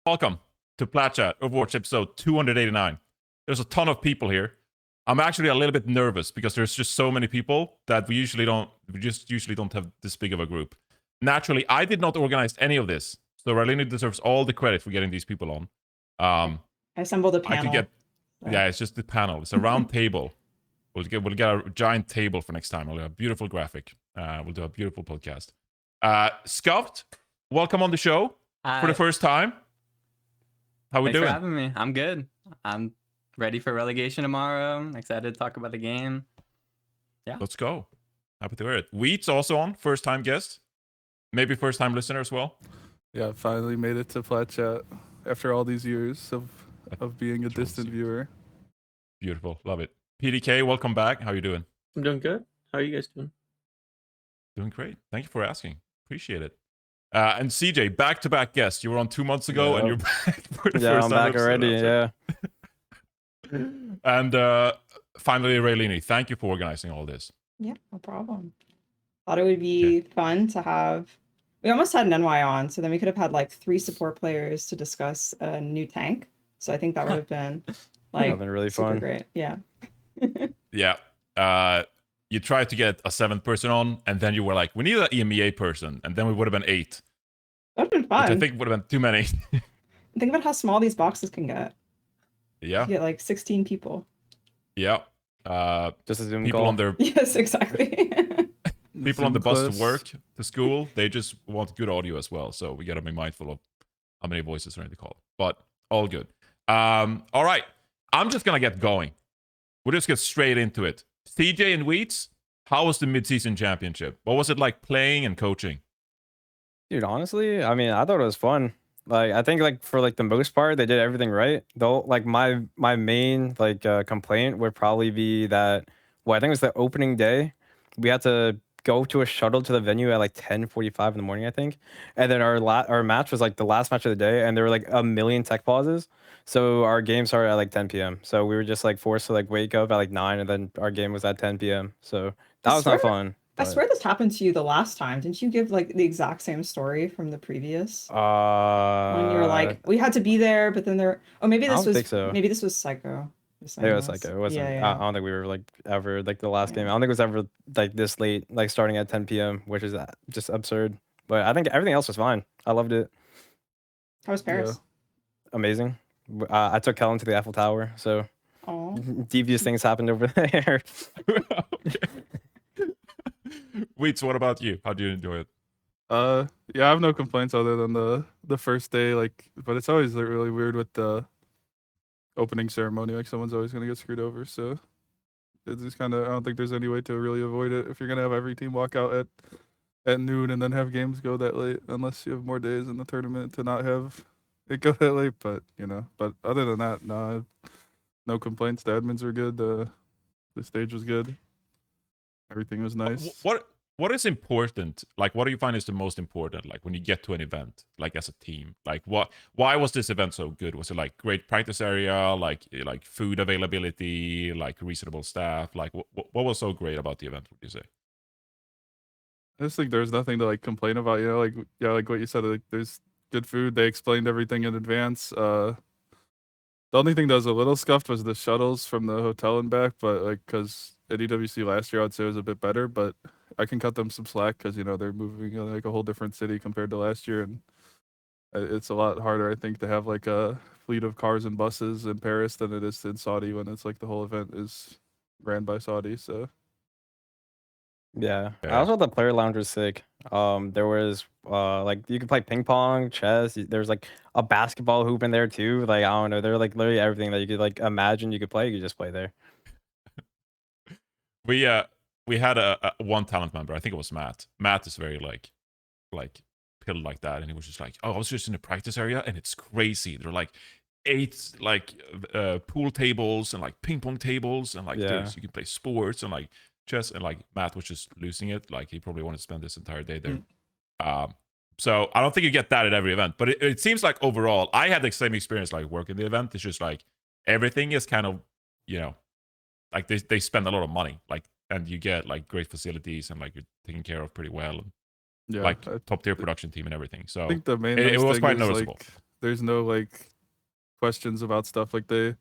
Welcome to Plat Chat, Overwatch episode 289. There's a ton of people here. I'm actually a little bit nervous because there's just so many people that we usually don't have this big of a group. Naturally, I did not organize any of this, so Raylene deserves all the credit for getting these people on. I assembled a panel. Yeah, it's just the panel. It's a round table. We'll get a giant table for next time. We'll have a beautiful graphic. We'll do a beautiful podcast. Scuffed, welcome on the show for the first time. How we doing? Thanks for having me. I'm good. I'm ready for relegation tomorrow. I'm excited to talk about the game. Yeah. Let's go. Happy to hear it. Wheat's also on, first time guest. Maybe first time listener as well. Yeah, finally made it to Plat Chat after all these years of being a distant viewer. Beautiful. Love it. PDK, welcome back. How you doing? I'm doing good. How are you guys doing? Doing great. Thank you for asking. Appreciate it. And CJ, back-to-back guest. You were on 2 months ago, and you're back for the first I'm time. back already, yeah. And finally, Raylene, thank you for organizing all this. Yeah, no problem. Thought it would be fun to have. We almost had an NY on, so then we could have had like 3 support players to discuss a new tank. So I think that would have been like been really super fun. great. Yeah. Yeah. You tried to get a 7th person on, and then you were like, we need an EMEA person, and then we would have been 8. That would have been fun. Which I think would have been too many. Think about how small these boxes can get. Yeah. You get like 16 people. Yeah. Just a Zoom people call. on their Yes, exactly. people on the bus to work, to school, they just want good audio as well. So we got to be mindful of how many voices are in the call. But all good. All right. I'm just going to get going. We'll just get straight into it. CJ and Wheats, how was the Midseason Championship? What was it like playing and coaching? Dude, honestly, I mean, I thought it was fun. Like, I think like for like the most part, they did everything right. Though, like my main like complaint would probably be that, well, I think it was the opening day. We had to go to a shuttle to the venue at like 10:45 in the morning, I think. And then our match was like the last match of the day, and there were like a million tech pauses. So our game started at like 10 p.m. So we were just like forced to like wake up at like 9, and then our game was at 10 p.m. So that was not fun. I swear this happened to you the last time. Didn't you give like the exact same story from the previous? When you were like, we had to be there, but then there. Oh, maybe this was. Think so. Maybe this was Psycho. It was Psycho. It wasn't. Yeah. I don't think we were like ever like the last game. I don't think it was ever like this late, like starting at 10 p.m., which is just absurd. But I think everything else was fine. I loved it. How was Paris? Yeah. Amazing. I took Kellen to the Eiffel Tower, so devious things happened over there. Wheats, what about you? How do you enjoy it? Yeah, I have no complaints other than the first day, like, but it's always like, really weird with the opening ceremony. Like, someone's always gonna get screwed over, so it's just kind of, I don't think there's any way to really avoid it if you're gonna have every team walk out at noon and then have games go that late, unless you have more days in the tournament to not have it go that late. But but other than that, no complaints. The admins were good. The stage was good. Everything was nice. What is important? Like, what do you find is the most important? Like, when you get to an event, like as a team, like why was this event so good? Was it like great practice area, like food availability, like reasonable staff? Like, what was so great about the event, would you say? I just think there's nothing to like complain about. Like what you said. Like, there's good food. They explained everything in advance. The only thing that was a little scuffed was the shuttles from the hotel and back, but like because at OWWC last year, I'd say it was a bit better, but I can cut them some slack because they're moving like a whole different city compared to last year, and it's a lot harder, I think, to have like a fleet of cars and buses in Paris than it is in Saudi when it's like the whole event is ran by Saudi. So yeah. I also thought the player lounge was sick. There was like you could play ping pong, chess. There's like a basketball hoop in there too. Like, I don't know, they're like literally everything that you could like imagine you could play. You could just play there. We had a one talent member. I think it was Matt. Matt is very like pilled like that, and he was just like, "Oh, I was just in the practice area, and it's crazy. There are like 8 like pool tables and like ping pong tables, and like you can play sports and like chess." And like Matt was just losing it. Like, he probably wanted to spend this entire day there. So I don't think you get that at every event, but it seems like overall, I had the same experience like working the event. It's just like everything is kind of like they spend a lot of money, like, and you get like great facilities and like you're taken care of pretty well, and like top tier production team and everything. So I think the main it was thing quite is, noticeable. Like, there's no like questions about stuff. Like they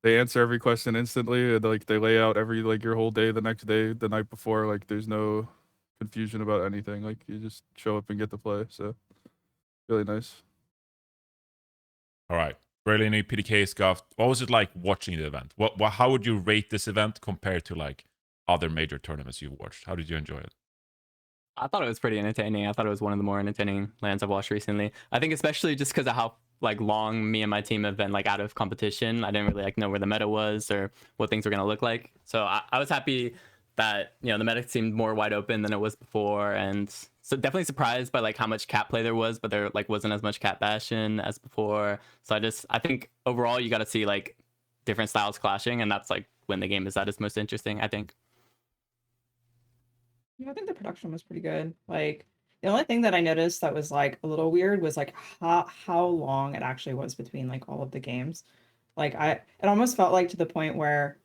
answer every question instantly, and like they lay out every like your whole day the next day, the night before. Like there's no confusion about anything. Like you just show up and get to play. So really nice. All right. Really any PDK scuffed. What was it like watching the event? How would you rate this event compared to like other major tournaments you've watched? How did you enjoy it? I thought it was pretty entertaining. I thought it was one of the more entertaining lands I've watched recently. I think especially just because of how like long me and my team have been like out of competition. I didn't really like know where the meta was or what things were gonna look like. So I was happy that the meta seemed more wide open than it was before, and so definitely surprised by like how much cat play there was, but there like wasn't as much cat bastion as before. So I think overall you got to see like different styles clashing, and that's like when the game is at its most interesting, I think. Yeah, I think the production was pretty good. Like the only thing that I noticed that was like a little weird was like how long it actually was between like all of the games. Like it almost felt like to the point where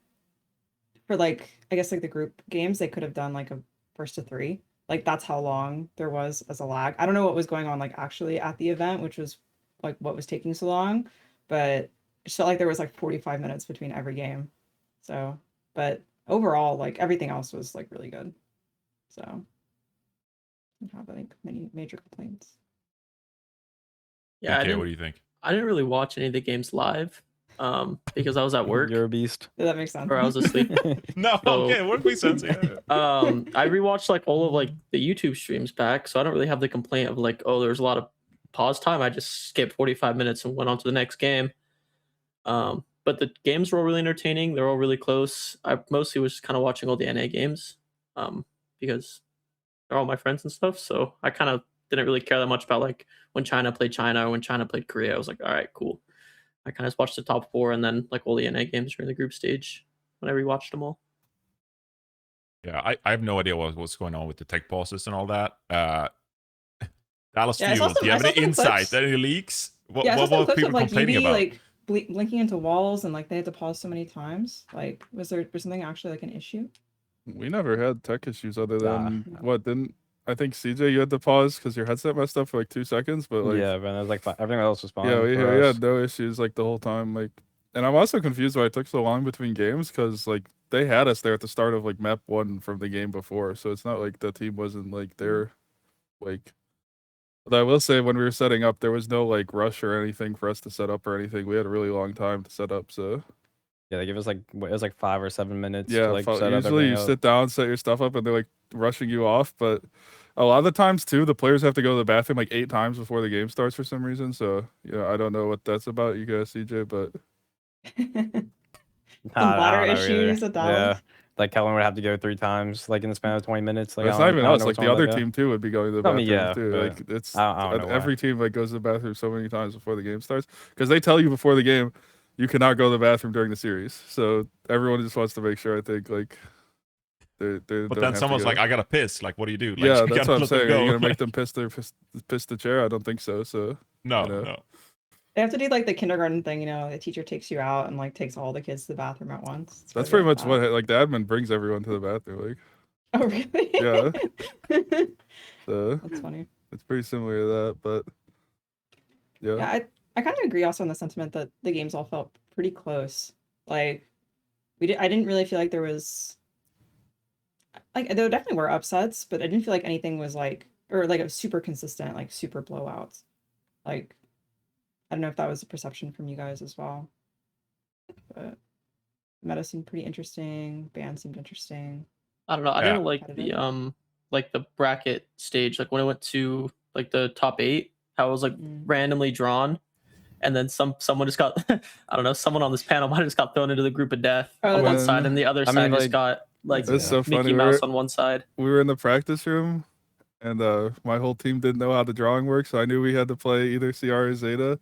for like I guess like the group games they could have done like a first to three. Like that's how long there was as a lag. I don't know what was going on like actually at the event, which was like what was taking so long, but it just felt like there was like 45 minutes between every game. So, but overall, like everything else was like really good. So, I don't have like many major complaints. Yeah, DK, what do you think? I didn't really watch any of the games live because I was at work You're a beast. Does that make sense? or I was asleep. No, So- okay, work makes sense. Yeah. I rewatched like all of like the YouTube streams back, so I don't really have the complaint of like, oh, there's a lot of pause time. I just skipped 45 minutes and went on to the next game. But the games were all really entertaining. They're all really close. I mostly was just kind of watching all the NA games because they're all my friends and stuff. So I kind of didn't really care that much about like when China played China or when China played Korea. I was like, all right, cool. I kind of just watched the top four and then like all the NA games during the group stage when I rewatched them all. Yeah, I have no idea what's going on with the tech pauses and all that. Dallas Yeah, I saw Fuel, do you have some any insight? clips. Any leaks? What Yeah, I saw some were clips people of like complaining Yubi about? like blinking into walls and like they had to pause so many times. Like, was something actually like an issue? We never had tech issues other Nah. than No. what didn't I think CJ you had to pause because your headset messed up for like 2 seconds, but like yeah, man, it was like everything else was fine. yeah, we for us. had no issues like the whole time. Like, and I'm also confused why it took so long between games because like they had us there at the start of like map 1 from the game before, so it's not like the team wasn't like there. Like, but I will say when we were setting up, there was no like rush or anything for us to set up or anything. We had a really long time to set up, so Yeah, they give us like it was like 5 or 7 minutes. yeah. to, like, set up Usually you everything up. sit down, set your stuff up, and they're like rushing you off, but. A lot of the times too, the players have to go to the bathroom like 8 times before the game starts for some reason. So I don't know what that's about, you guys, CJ, but Some I bladder don't know either. issues at Dallas. Yeah, like Kellen would have to go 3 times, like in the span of 20 minutes. Like it's I not don't- even I don't us. know Like what's the wrong with other that. team too would be going to the I mean, bathroom yeah, too. but Like it's I don't know every why. team like goes to the bathroom so many times before the game starts because they tell you before the game you cannot go to the bathroom during the series. So everyone just wants to make sure. I think like they But then someone's like, I gotta piss. Like, what do you do? Like, yeah, you that's gotta what I'm let them saying. Are go. you gonna make Like, them piss the chair? I don't think so. So no, you know. no. They have to do like the kindergarten thing, the teacher takes you out and like takes all the kids to the bathroom at once. It's That's gotta pretty be much like what like the admin brings everyone to the bathroom. Like that. Oh really? Yeah. so That's funny. it's pretty similar to that, but Yeah, yeah. I kind of agree also on the sentiment that the games all felt pretty close. Like I didn't really feel like there was like there definitely were upsets, but I didn't feel like anything was like or like a super consistent, like super blowouts. Like I don't know if that was a perception from you guys as well. But meta seemed pretty interesting, band seemed interesting. I don't know. I Yeah. didn't like the bracket stage. Like when it went to like the top 8, how it was like randomly drawn, and then someone just got I don't know, someone on this panel might have just got thrown into the group of death Oh, on one that's- side, and the other I side mean, just like, got like It's so funny. Mickey Mouse on one side. We were in the practice room, and my whole team didn't know how the drawing works, so I knew we had to play either CR or Zeta.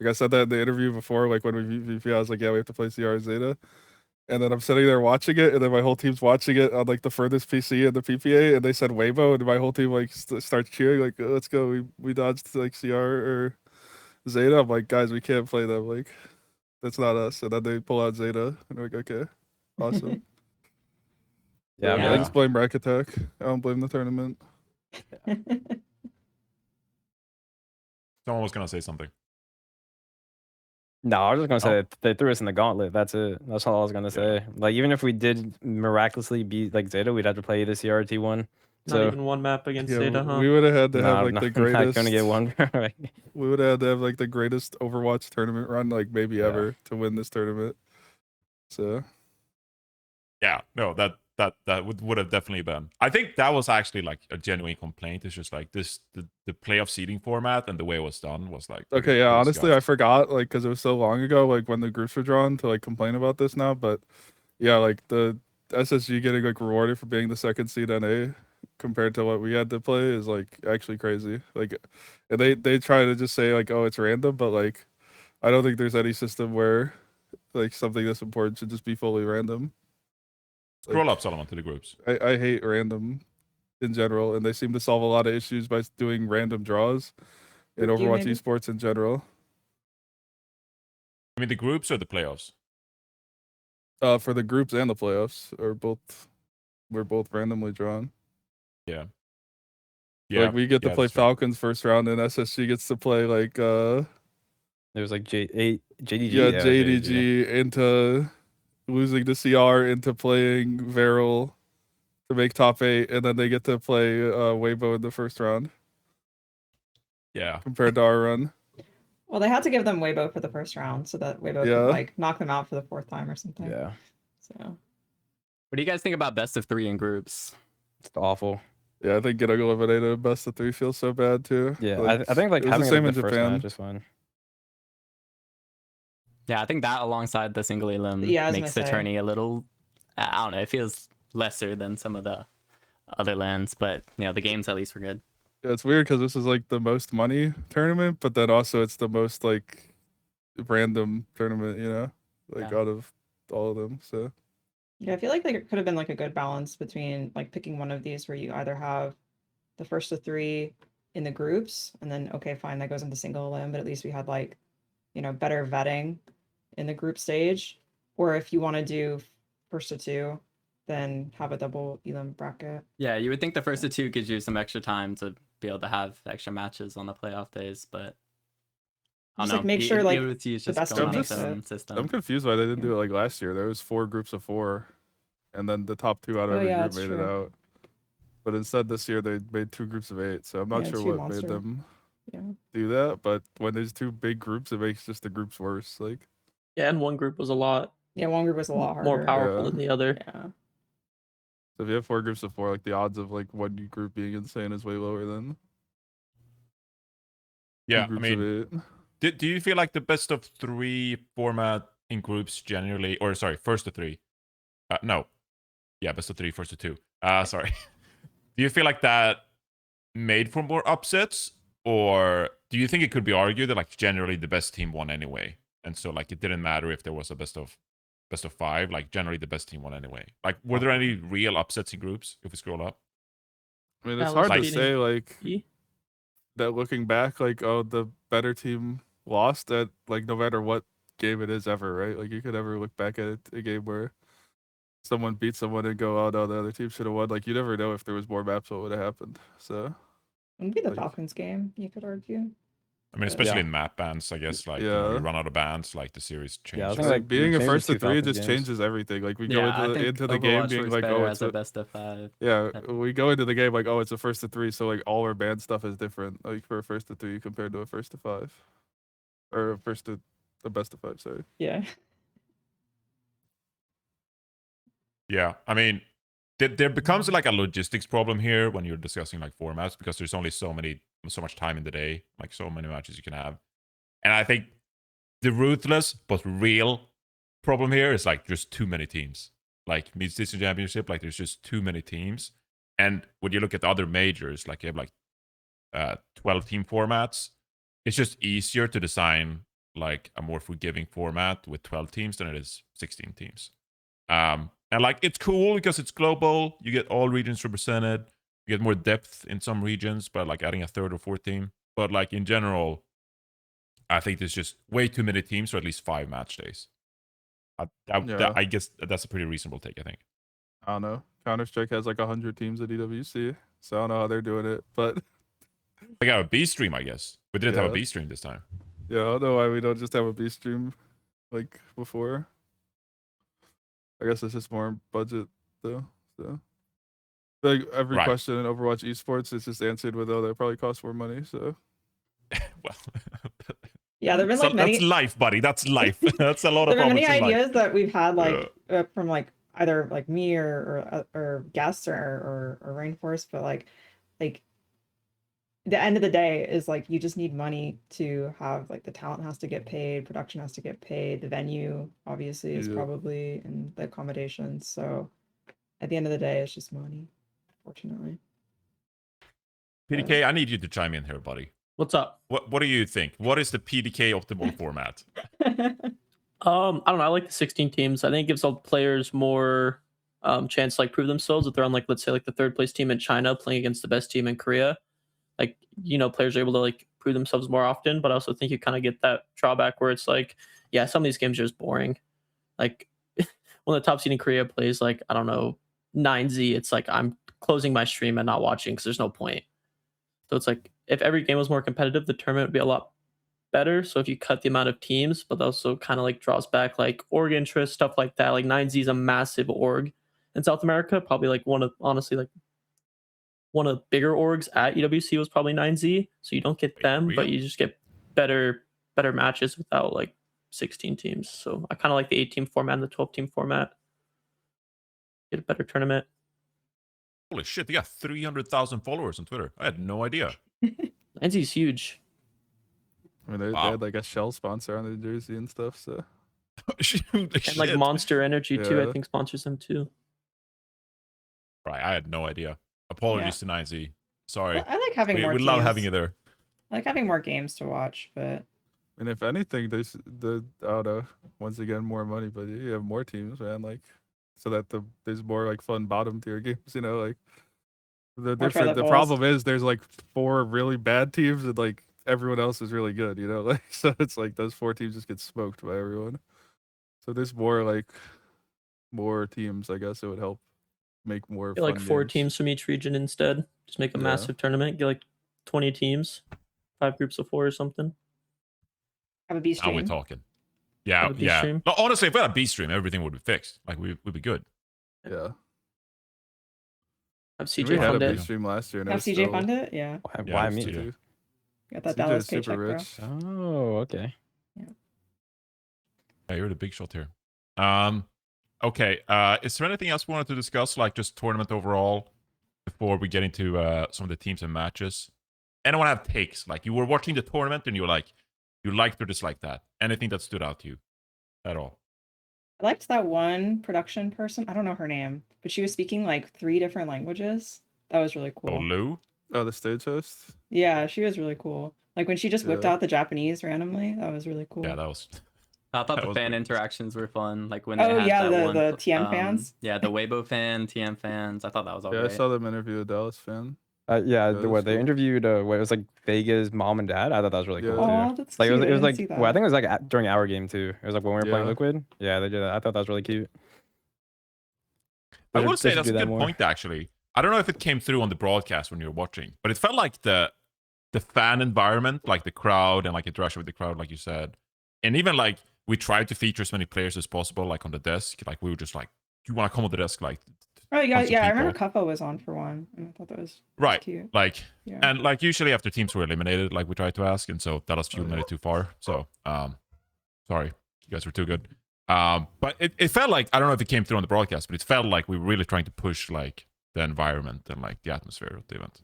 Like I said that in the interview before, like when we VP, I was like, yeah, we have to play CR or Zeta. And then I'm sitting there watching it, and then my whole team's watching it on like the furthest PC and the PPA, and they said Weibo, and my whole team like starts cheering, like, let's go, we dodged like CR or Zeta. I'm like, guys, we can't play them, like that's not us. And then they pull out Zeta, and we're like, okay, awesome. Yeah, Yeah. I just blame Rack Attack. I don't blame the tournament. Someone was gonna say something. No, I was just gonna Oh. say they threw us in the gauntlet. That's it. That's all I was gonna say. Like even if we did miraculously beat like Zeta, we'd have to play the CRT one. Not So even one map against Yeah, Zeta, huh? we would have had to have no, like no, the I'm not greatest. gonna get one. Right. We would have had to have like the greatest Overwatch tournament run, like maybe Yeah. ever, to win this tournament. So Yeah, no, that would have definitely been. I think that was actually like a genuine complaint. It's just like this the playoff seeding format and the way it was done was like pretty- okay, yeah. pretty Honestly, I disgusting. forgot like because it was so long ago, like when the groups were drawn to like complain about this now. But yeah, like the SSG getting like rewarded for being the second seed NA compared to what we had to play is like actually crazy. Like, and they try to just say like, oh, it's random, but like, I don't think there's any system where like something this important should just be fully random. Scroll Like, up, Solomon, to the groups. I hate random in general, and they seem to solve a lot of issues by doing random draws in Group D, Overwatch maybe? esports in general. I mean, the groups or the playoffs? For the groups and the playoffs are both we're both randomly drawn. Yeah. So, like we get to yeah, play that's right. Falcons first round, and SSG gets to play like There was like JDG. yeah JDG. JDG into losing to CR into playing Varel to make top 8, and then they get to play Weibo in the first round Yeah. compared to our run. Well, they had to give them Weibo for the first round so that Weibo Yeah. could like knock them out for the 4th time or something. Yeah, So What do you guys think about best of 3 in groups? it's awful. Yeah, I think getting eliminated in best of 3 feels so bad too. Yeah, Like, I think like it was having the it, same like, in the first Japan. match is fine. Yeah, I think that alongside the single elim Yeah, I was makes the gonna say. tourney a little, I don't know, it feels lesser than some of the other lands, but you know, the games at least were good. Yeah, it's weird because this is like the most money tournament, but then also it's the most like random tournament, you know, like Yeah. out of all of them. So yeah, I feel like there could have been like a good balance between like picking one of these where you either have the first of 3 in the groups and then okay, fine, that goes into single elim, but at least we had like, you know, better vetting in the group stage. Or if you want to do first of 2, then have a double elim bracket. Yeah, you would think the first of 2 gives you some extra time to be able to have extra matches on the playoff days, but I Just don't like know. make sure like OWC is the just best going team on its makes it. own system. I'm confused why they didn't Yeah. do it like last year. There was 4 groups of 4, and then the top 2 out of Oh, every yeah, group that's made it true. out. But instead this year they made 2 groups of 8, so I'm not Yeah, sure 2 what monster. made them Yeah. do that. But when there's 2 big groups, it makes just the groups worse. Like Yeah, and one group was a lot Yeah, one group was a lot harder. more powerful Yeah. than the other. Yeah. so if you have 4 groups of 4, like the odds of like one group being insane is way lower than 2 Yeah, I groups mean, of 8. do you feel like the best of 3 format in groups generally, or sorry, first of 3? No, yeah, best of 3, first of 2. Sorry. Do you feel like that made for more upsets, or do you think it could be argued that like generally the best team won anyway, and so like it didn't matter if there was a best of 5, like generally the best team won anyway? Like, were there any real upsets in groups if we scroll up? I mean, it's Dallas hard to beating say like E? that looking back, like, oh, the better team lost at like no matter what game it is ever, right? Like you could ever look back at a game where someone beat someone and go, oh no, the other team should have won. Like you never know if there was more maps what would have happened. So It would be the Like- Falcons game, you could argue. I mean, especially Yeah. in map bans, I guess. Like, you know, Yeah. you run out of bans, like the series changes. Yeah, I it's think, like like, being a maybe first the to 3 Falcons just games. changes everything. Like we Yeah, go I think into the game Overwatch being works like, better oh, as it's a a best of 5. yeah. That- We go into the game like, oh, it's a first to 3, so like all our band stuff is different. Like for a first to 3 compared to a first to 5, or a first to the best of 5. Sorry. Yeah. Yeah, I mean, there becomes like a logistics problem here when you're discussing like formats because there's only so much time in the day, like so many matches you can have. And I think the ruthless but real problem here is like there's too many teams. Like Midseason Championship, like there's just too many teams. And when you look at other majors, like you have like 12 team formats, it's just easier to design like a more forgiving format with 12 teams than it is 16 teams. And like it's cool because it's global. You get all regions represented. You get more depth in some regions by like adding a 3rd or 4th team. But like in general, I think there's just way too many teams for at least 5 match days. I guess that's a pretty reasonable take, I think. I don't know. Counter Strike has like 100 teams at EWC, so I don't know how they're doing it, but They got a B stream, I guess. We didn't have a Yeah. B stream this time. Yeah, I don't know why we don't just have a B stream like before. I guess it's just more budget though. So like every Right. question in Overwatch Esports is just answered with, "Oh, that probably costs more money." So Well, Yeah, there've been so like many. that's life, buddy. That's life. That's a lot of There have been many problems in life. ideas that we've had like Yeah. from like either like me or guests or Rainforest, but like the end of the day is like you just need money to have like the talent has to get paid, production has to get paid, the venue obviously is Yeah. probably and the accommodations. So at the end of the day, it's just money, fortunately. PDK, I need you to chime in here, buddy. What's up? What do you think? What is the PDK optimal format? I don't know. I like the 16 teams. I think it gives all players more chance to like prove themselves if they're on like let's say like the third place team in China playing against the best team in Korea. Like players are able to like prove themselves more often. But I also think you kind of get that drawback where it's like, yeah, some of these games are just boring. Like when the top seed in Korea plays like I don't know 9Z, it's like I'm closing my stream and not watching because there's no point. So it's like if every game was more competitive, the tournament would be a lot better. So if you cut the amount of teams, but also kind of like draws back like org interest, stuff like that. Like 9Z is a massive org in South America, probably like one of the bigger orgs at UWC was probably 9Z. So you don't get them, but you just get better matches without like 16 teams. So I kind of like the 8-team format and the 12-team format. Get a better tournament. Holy shit, they got 300,000 followers on Twitter. I had no idea. 9Z is huge. I mean, they Wow. had like a Shell sponsor on their jersey and stuff. So And like Monster Energy too, I Yeah. think sponsors them too. Right, I had no idea. Apologies to 9Z. Sorry. I like having more We love teams. having you there. I like having more games to watch, but and if anything, there's I don't know, once again more money, but you have more teams, man. Like so that there's more like fun bottom tier games. Like the More toilet the bowls. problem is there's like 4 really bad teams and like everyone else is really good. Like so it's like those 4 teams just get smoked by everyone. So there's more teams. I guess it would help make more. Get like fun 4 games. teams from each region instead. Just make a Yeah. massive tournament. Get like 20 teams, 5 groups of 4 or something. have a B Now stream. we're talking. Yeah, Have a B yeah. stream. No, honestly, if we had a B stream, everything would be fixed. Like we'd be good. Yeah. Have We CJ had fund a it. big stream last year. And it Have was CJ still- fund it? Yeah. Yeah, Why it's me? too. Got that CJ Dallas is super paycheck, bro. rich. Oh, okay. Yeah, you're the big shot here. Okay. Is there anything else we wanted to discuss, like just tournament overall, before we get into some of the teams and matches? Anyone have takes? Like you were watching the tournament and you were like, you liked or disliked that? Anything that stood out to you at all? I liked that one production person. I don't know her name, but she was speaking like 3 different languages. That was really Oh, cool. Lou? Oh, the stage host. Yeah, she was really cool. Like when she just whipped Yeah. out the Japanese randomly, that was really cool. Yeah, that was. I thought That the was fan pretty- interactions were fun. Like when Oh, they had yeah, that one, the TM fans? Yeah, the Weibo fan, TM fans. I thought that was all Yeah, right. I saw them interview a Dallas fan. Yeah, Yeah, that's what they cool. interviewed, what it was like Vega's mom and dad. I thought that was really cool Yeah. Oh, too. that's Like cute. it was I like didn't see well, I that. think it was like during our game too. It was like when we were playing Yeah. Liquid. Yeah, they did that. I thought that was really cute. I They will should- say they should that's do a that good more. point, actually. I don't know if it came through on the broadcast when you were watching, but it felt like the fan environment, like the crowd and like interaction with the crowd, like you said, and even like we tried to feature as many players as possible, like on the desk. Like we were just like, "Do you want to come on the desk?" Like, Oh, yeah, tons of yeah. I remember people. Cuffa was on for one, and I thought that was right, cute. like, Yeah. and like usually after teams were eliminated, like we tried to ask, and so that was a few Oh, yeah. minutes too far. So, sorry, you guys were too good. But it felt like, I don't know if it came through on the broadcast, but it felt like we were really trying to push like the environment and like the atmosphere of the event.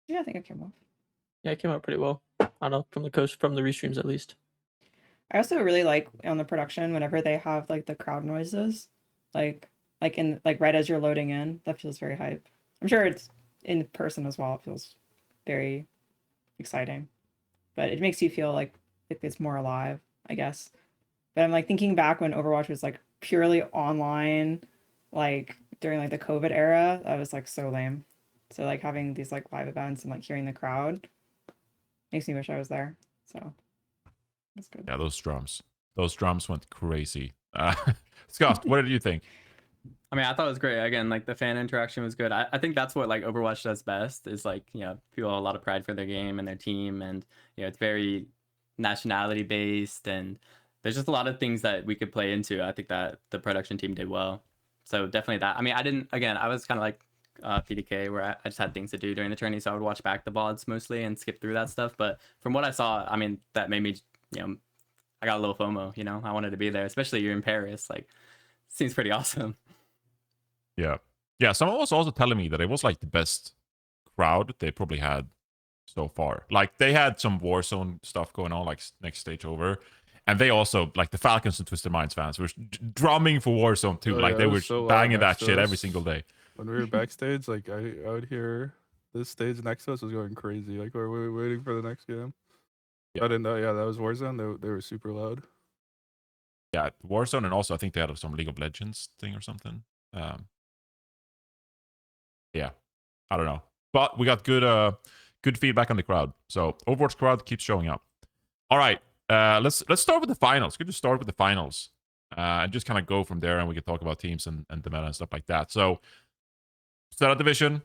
Yeah, I think it came off. Yeah, it came out pretty well. I don't know, from the coast, from the restreams at least. I also really like on the production whenever they have like the crowd noises, like in like right as you're loading in. That feels very hype. I'm sure it's in person as well. It feels very exciting, but it makes you feel like it's more alive, I guess. But I'm like thinking back when Overwatch was like purely online, like during like the COVID era, that was like so lame. So like having these like live events and like hearing the crowd makes me wish I was there. So that's good. Yeah, those drums went crazy. Scott, what did you think? I mean, I thought it was great. Again, like the fan interaction was good. I think that's what like Overwatch does best is like, people have a lot of pride for their game and their team. And, it's very nationality based, and there's just a lot of things that we could play into. I think that the production team did well. So definitely that. I mean, I was kind of like PDK where I just had things to do during the tourney, so I would watch back the VODs mostly and skip through that stuff. But from what I saw, I mean, that made me, I got a little FOMO, I wanted to be there, especially you're in Paris. Like, seems pretty awesome. Yeah. Yeah. Someone was also telling me that it was like the best crowd they probably had so far. Like they had some Warzone stuff going on, like next stage over. And they also, like the Falcons and Twisted Minds fans were drumming for Warzone too. Oh, like yeah, they it were was so loud banging that next to shit us. every single day. When we were backstage, like I would hear this stage next to us was going crazy. Like we were waiting for the next game. Yeah. I didn't know. Yeah, that was Warzone. They were super loud. Yeah, Warzone, and also I think they had some League of Legends thing or something. Yeah, I don't know, but we got good feedback on the crowd. So Overwatch crowd keeps showing up. All right, let's start with the finals. Good to start with the finals, and just kind of go from there, and we can talk about teams and the meta and stuff like that. So, Zeta division,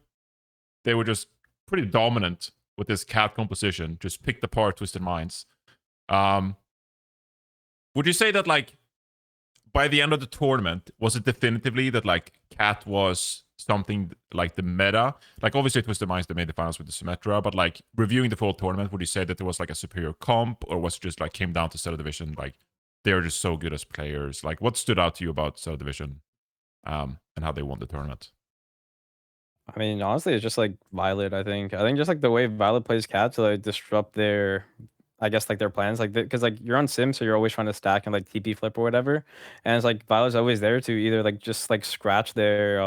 they were just pretty dominant with this cat composition. Just picked apart Twisted Minds. Would you say that like by the end of the tournament, was it definitively that like cat was something like the meta? Like obviously it was the Minds that made the finals with the Symmetra, but like reviewing the full tournament, would you say that there was like a superior comp, or was it just like came down to Zeta division, like they're just so good as players? Like what stood out to you about Zeta division, and how they won the tournament? I mean, honestly, it's just like Violet. I think just like the way Violet plays cat to like disrupt their, I guess like their plans, like because like you're on sim, so you're always trying to stack and like TP flip or whatever, and it's like Violet's always there to either like just like scratch their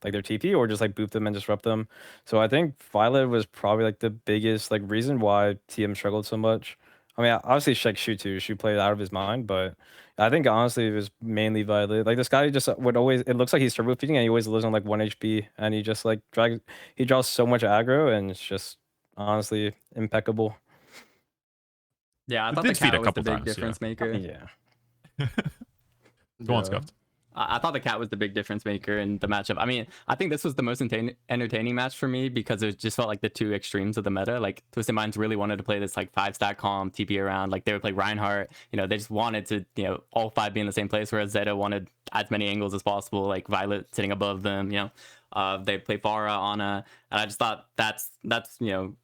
like their TP or just like boot them and disrupt them. So I think Violet was probably like the biggest like reason why TM struggled so much. I mean, obviously Shek Shu too. Shu played out of his mind, but I think honestly it was mainly Violet. Like this guy just would always. It looks like he's turbo feeding and he always lives on like 1 HP, and he just like drags. He draws so much aggro, and it's just honestly impeccable. Yeah, I It thought did the feed cat a was the couple big times, yeah. difference maker. Yeah. Go on, Scuffed. I thought the cat was the big difference maker in the matchup. I mean, I think this was the most entertaining match for me because it just felt like the two extremes of the meta. Like Twisted Minds really wanted to play this like 5-stack comp, TP around. Like they would play Reinhardt. They just wanted to, all 5 be in the same place. Whereas Zeta wanted as many angles as possible, like Violet sitting above them. They play Pharah, Ana, and I just thought that's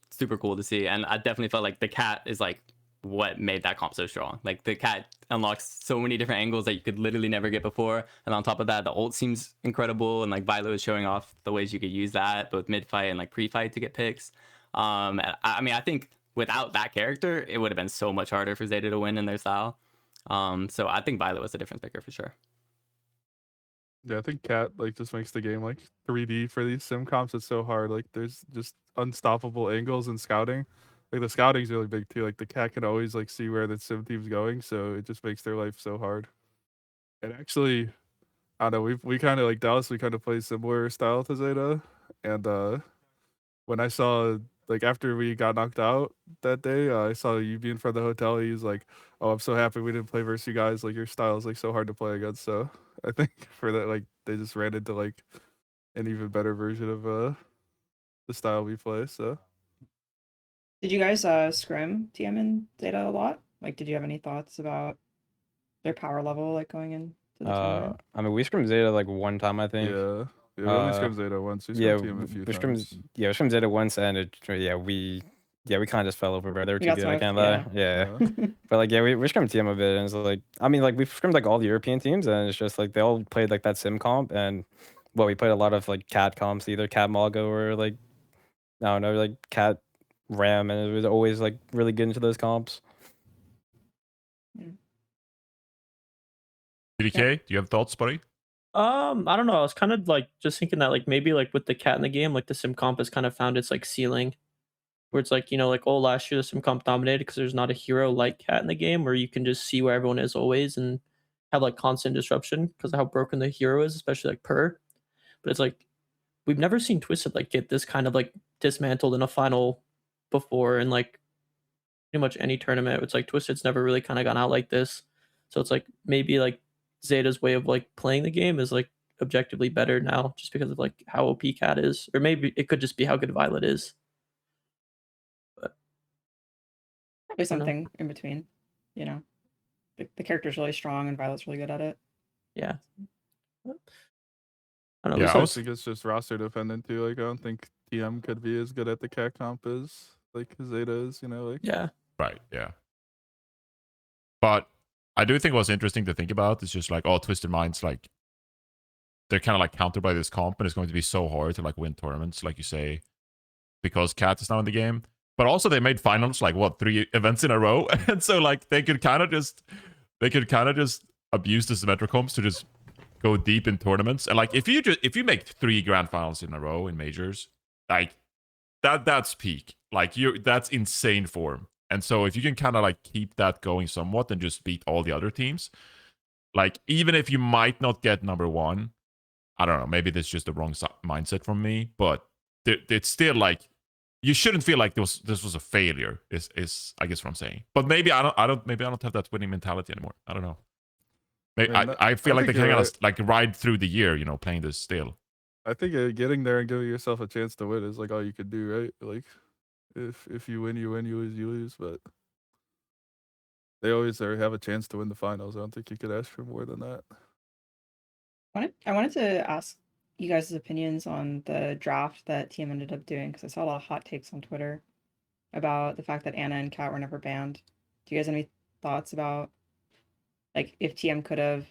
super cool to see. And I definitely felt like the cat is like what made that comp so strong. Like the cat unlocks so many different angles that you could literally never get before, and on top of that the ult seems incredible, and like Violet was showing off the ways you could use that both mid-fight and like pre-fight to get picks. I mean, I think without that character it would have been so much harder for Zeta to win in their style. So I think Violet was the difference maker for sure. Yeah, I think cat like just makes the game like 3D for these sim comps. It's so hard. Like there's just unstoppable angles and scouting. Like the scouting's really big too. Like the cat can always like see where the sim team's going, so it just makes their life so hard. And actually, I don't know, we kind of like Dallas. We kind of play similar style to Zeta, and when I saw like after we got knocked out that day, I saw you be in front of the hotel. He was like, "Oh, I'm so happy we didn't play versus you guys. Like your style is like so hard to play against." So I think for that, like they just ran into like an even better version of the style we play. So Did you guys scrim TM and Zeta a lot? Like, did you have any thoughts about their power level like going into the tournament? I mean, we scrimmed Zeta like one time, I think. yeah, we only scrimmed Zeta once. We Yeah, scrimmed team a few we times. scrimmed Zeta once, and we kind of just fell over, bro. They were You too got good. I smoked, can't yeah. lie. Yeah. But like, yeah, we scrimmed TM a bit, and it's like, I mean, like we scrimmed like all the European teams, and it's just like they all played like that sim comp, and well, we played a lot of like cat comps, either cat Malgo or like I don't know, like cat Ram, and it was always like really good into those comps. PDK, do you have thoughts, buddy? I don't know. I was kind of like just thinking that like maybe like with the cat in the game, like the sim comp has kind of found its like ceiling, where it's like like last year the sim comp dominated because there's not a hero like cat in the game where you can just see where everyone is always and have like constant disruption because of how broken the hero is, especially like Per. But it's like we've never seen Twisted like get this kind of like dismantled in a final before in like pretty much any tournament. It's like Twisted's never really kind of gone out like this. So it's like maybe like Zeta's way of like playing the game is like objectively better now just because of like how OP Cat is. Or maybe it could just be how good Violet is. But There's something in between, you know. The character's really strong and Violet's really good at it. Yeah. I don't know. Yeah, I I was- think it's just roster dependent too. Like I don't think TM could be as good at the cat comp as like Zeta is. You know, like Yeah. Right, yeah. But I do think what's interesting to think about is just like, Twisted Minds, like, they're kind of like countered by this comp, and it's going to be so hard to like win tournaments, like you say, because Cat is now in the game. But also they made finals like 3 events in a row, and so like they could kind of just abuse the symmetric comps to just go deep in tournaments. And like if you make 3 grand finals in a row in majors, like that's peak. Like that's insane form. And so if you can kind of like keep that going somewhat and just beat all the other teams, like even if you might not get number 1, I don't know, maybe that's just the wrong mindset from me, but it's still like you shouldn't feel like this was a failure. Is I guess what I'm saying. But maybe I don't have that winning mentality anymore. I don't know. Maybe, I feel like they can kind of like ride through the year, you know, playing this still. I think getting there and giving yourself a chance to win is like all you could do, right? Like if you win, you win. You lose, you lose. But they always have a chance to win the finals. I don't think you could ask for more than that. I wanted to ask you guys' opinions on the draft that TM ended up doing, because I saw a lot of hot takes on Twitter about the fact that Anna and Kat were never banned. Do you guys have any thoughts about like if TM could have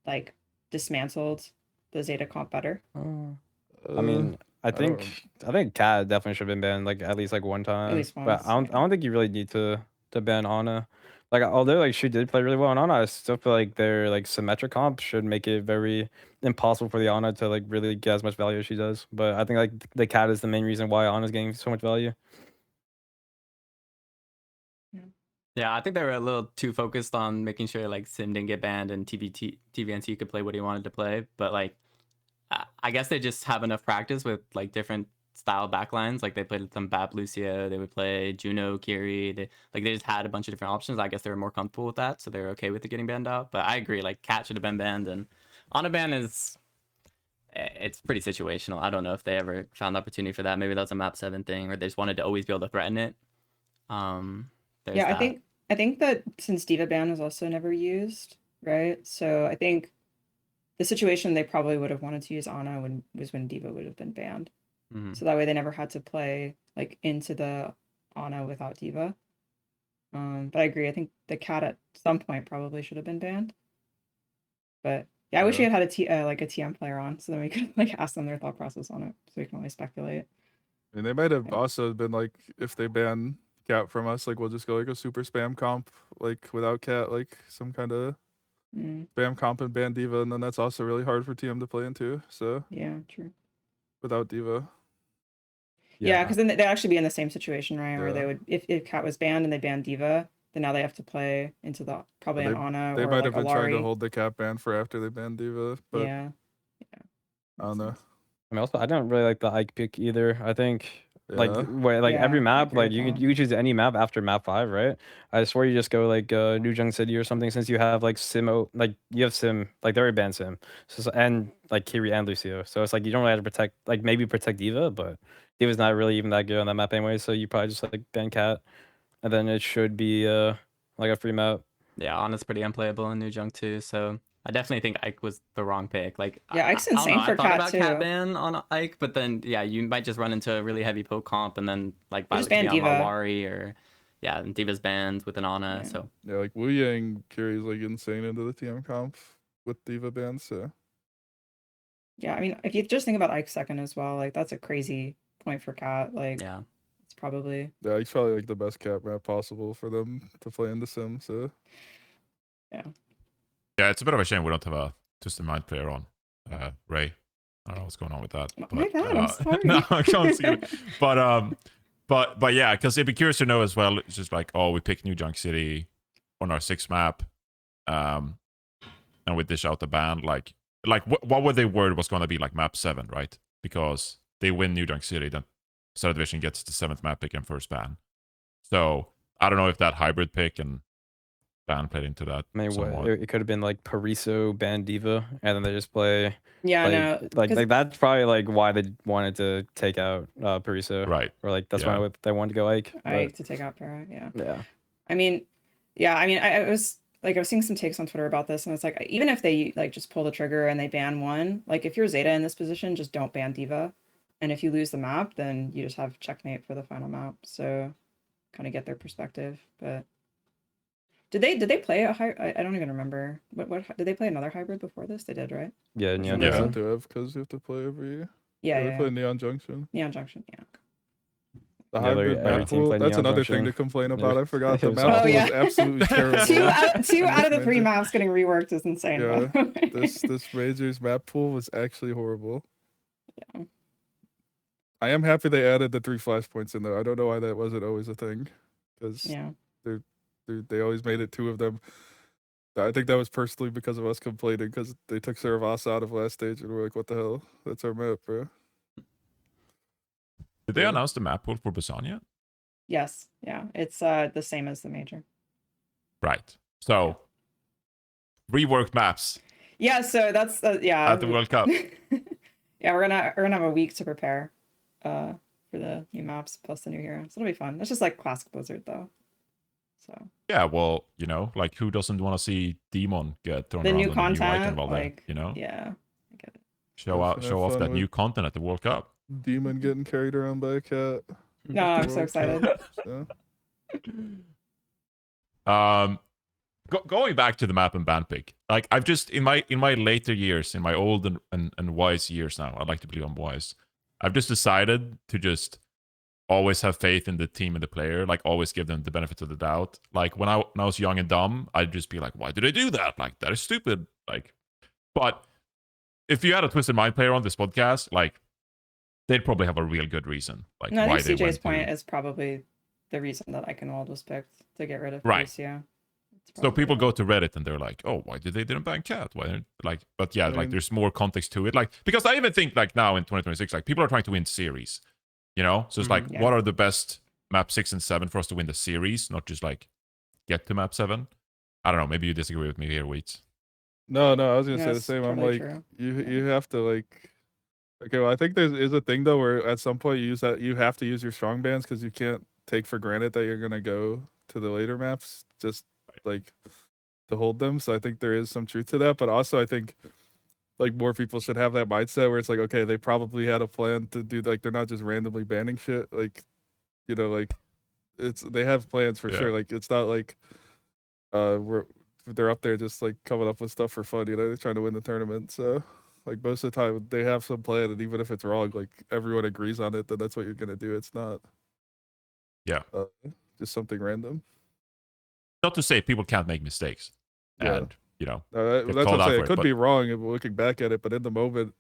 like dismantled the Zeta comp better? I mean, I don't think Cat definitely should have been banned like at least like one time. least But once, I don't think you really need to ban Ana. Like although like she did play really well on Ana, I still feel like their like symmetric comp should make it very impossible for the Ana to like really get as much value as she does. But I think like the Cat is the main reason why Ana's getting so much value. Yeah, I think they were a little too focused on making sure like Sim didn't get banned and TVNT could play what he wanted to play. But like, I guess they just have enough practice with like different style backlines. Like they played some Bap Lucio, they would play Juno, Kiri. They just had a bunch of different options. I guess they were more comfortable with that, so they were okay with it getting banned out. But I agree, like Cat should have been banned, and Ana ban it's pretty situational. I don't know if they ever found the opportunity for that. Maybe that's a map 7 thing, or they just wanted to always be able to threaten it. Yeah, I think that since Diva ban was also never used, right? So I think the situation they probably would have wanted to use Ana when Diva would have been banned. Mhm. So that way they never had to play like into the Ana without Diva. But I agree. I think the Cat at some point probably should have been banned. But yeah, I wish we had a TM player on, so then we could like ask them their thought process on it, so we can only speculate. And they might have also been like, if they ban Cat from us, like we'll just go like a super spam comp, like without Cat, like some kind of spam comp and ban Diva, and then that's also really hard for TM to play into. So Yeah, true. without Diva. Yeah, because then they'd actually be in the same situation, right? Where they Yeah. would, if Cat was banned and they banned Diva, then now they have to play into the probably an Ana They or might like have been trying to Alari. hold the Cat ban for after they banned Diva, but Yeah. I don't know. I mean, also I don't really like the Ike pick either. I think like Yeah. every Yeah, I map, agree like with you that. could choose any map after map 5, right? I swear you just go like New Jung City or something, since you have like like you have Sim, like they already banned Sim, so and like Kiri and Lucio, so it's like you don't really have to protect, like maybe protect Diva, but Diva's not really even that good on that map anyway, so you probably just like ban Cat, and then it should be like a free map. Yeah, Ana's pretty unplayable in New Junk too, so I definitely think Ike was the wrong pick. Like, Yeah, Ike's I don't know, insane for I thought Cat about too. Cat ban on Ike, but then yeah, you might just run into a really heavy poke comp, and then like Just Violet could ban be on Diva. Malwari, or yeah, and Diva's banned with an Ana. Yeah. So Yeah, like Wu Yang carries like insane into the TM comp with Diva ban, so Yeah, I mean, if you just think about Ike second as well, like that's a crazy point for Cat. Like, yeah, it's probably yeah, he's probably like the best Cat map possible for them to play into Sim. So Yeah, it's a bit of a shame we don't have a Twisted Mind player on. Ray. I don't know what's going on with that. Oh my God, I'm sorry. No, I can't see it. But yeah, because it'd be curious to know as well. It's just like, we pick New Junk City on our 6th map, and we dish out the ban. Like what were they worried was going to be like map 7, right? Because they win New Junk City, then Zeta Division gets the 7th map pick and first ban. So I don't know if that hybrid pick and ban played into that. I mean, somewhat. it could have been like Pariso ban Diva, and then they just play. yeah, no, Like that's probably like why they wanted to take out Pariso, Right. or like that's Yeah. why they wanted to go Ike. Ike to take out Para. Yeah. Yeah. I mean, yeah, I mean, I was like, I was seeing some takes on Twitter about this, and it's like, even if they like just pull the trigger and they ban one, like if you're Zeta in this position, just don't ban D.Va. And if you lose the map, then you just have checkmate for the final map. So kind of get their perspective. But did they play a high? I don't even remember. What did they play another hybrid before this? They did, right? Yeah, Which Neon one They was Yeah. had it? to have because you have to play every year. Yeah, They yeah, play yeah. Neon Junction. Neon Junction, yeah. The Yeah, literally hybrid every map team pool. played That's Neon another thing Junction. to complain It about. I was- forgot it the was map awful. pool Oh, was yeah. absolutely terrible. Two in out of the this 3 major. maps getting reworked is insane. Yeah, by the way. this major's map pool was actually horrible. Yeah. I am happy they added the 3 flashpoints in there. I don't know why that wasn't always a thing, because Yeah. they always made it 2 of them. I think that was personally because of us complaining, because they took Saravasa out of last stage and we're like, what the hell? That's our map, bro. Did they Yeah. announce the map pool for Busan yet? Yes. Yeah. It's the same as the major. Right. So reworked maps Yeah. So that's yeah. at the World Cup. Yeah, we're gonna have a week to prepare for the new maps plus the new hero. So it'll be fun. It's just like classic Blizzard though. So Yeah, well, you know, like who doesn't want to see D.Mon get thrown the around new on a new item content, while they're, like you know, yeah, I get it. show Have off fun that new with content at the World Cup. D.Mon getting carried around by a cat. No, at the I'm so World Cup, excited. so. Going back to the map and ban pick, like I've just in my later years, in my old and wise years now, I'd like to believe I'm wise. I've just decided to just always have faith in the team and the player, like always give them the benefit of the doubt. Like when I was young and dumb, I'd just be like, why did I do that? Like that is stupid. Like, but if you had a Twisted Mind player on this podcast, like they'd probably have a real good reason, like No, I why think they CJ's went point to. is probably the reason that Iconwald was picked to get rid of Right. Felicia. So people go to Reddit and they're like, "Oh, why did they didn't ban Cat? Why didn't like?" But yeah, I like mean- there's more context to it. Like because I even think like now in 2026, like people are trying to win series, you know. So it's like, Yeah. what are the best map 6 and 7 for us to win the series, not just like get to map 7? I don't know. Maybe you disagree with me here, Wheats. No, I was gonna Yeah, say the it's same. I'm totally like, true. you have to like. Okay, well, I think there is a thing though where at some point you have to use your strong bands because you can't take for granted that you're gonna go to the later maps just like to hold them. So I think there is some truth to that, but also I think like more people should have that mindset where it's like, okay, they probably had a plan to do, like they're not just randomly banning shit. Like, you know, like they have plans for Yeah. sure. Like it's not like they're up there just like coming up with stuff for fun. You know, they're trying to win the tournament. So like most of the time they have some plan, and even if it's wrong, like everyone agrees on it, then that's what you're gonna do. It's not Yeah. just something random. Not to say people can't make mistakes, Yeah. and you know, That's Get what called I'm out saying. for It it, could but- be wrong if we're looking back at it, but in the moment,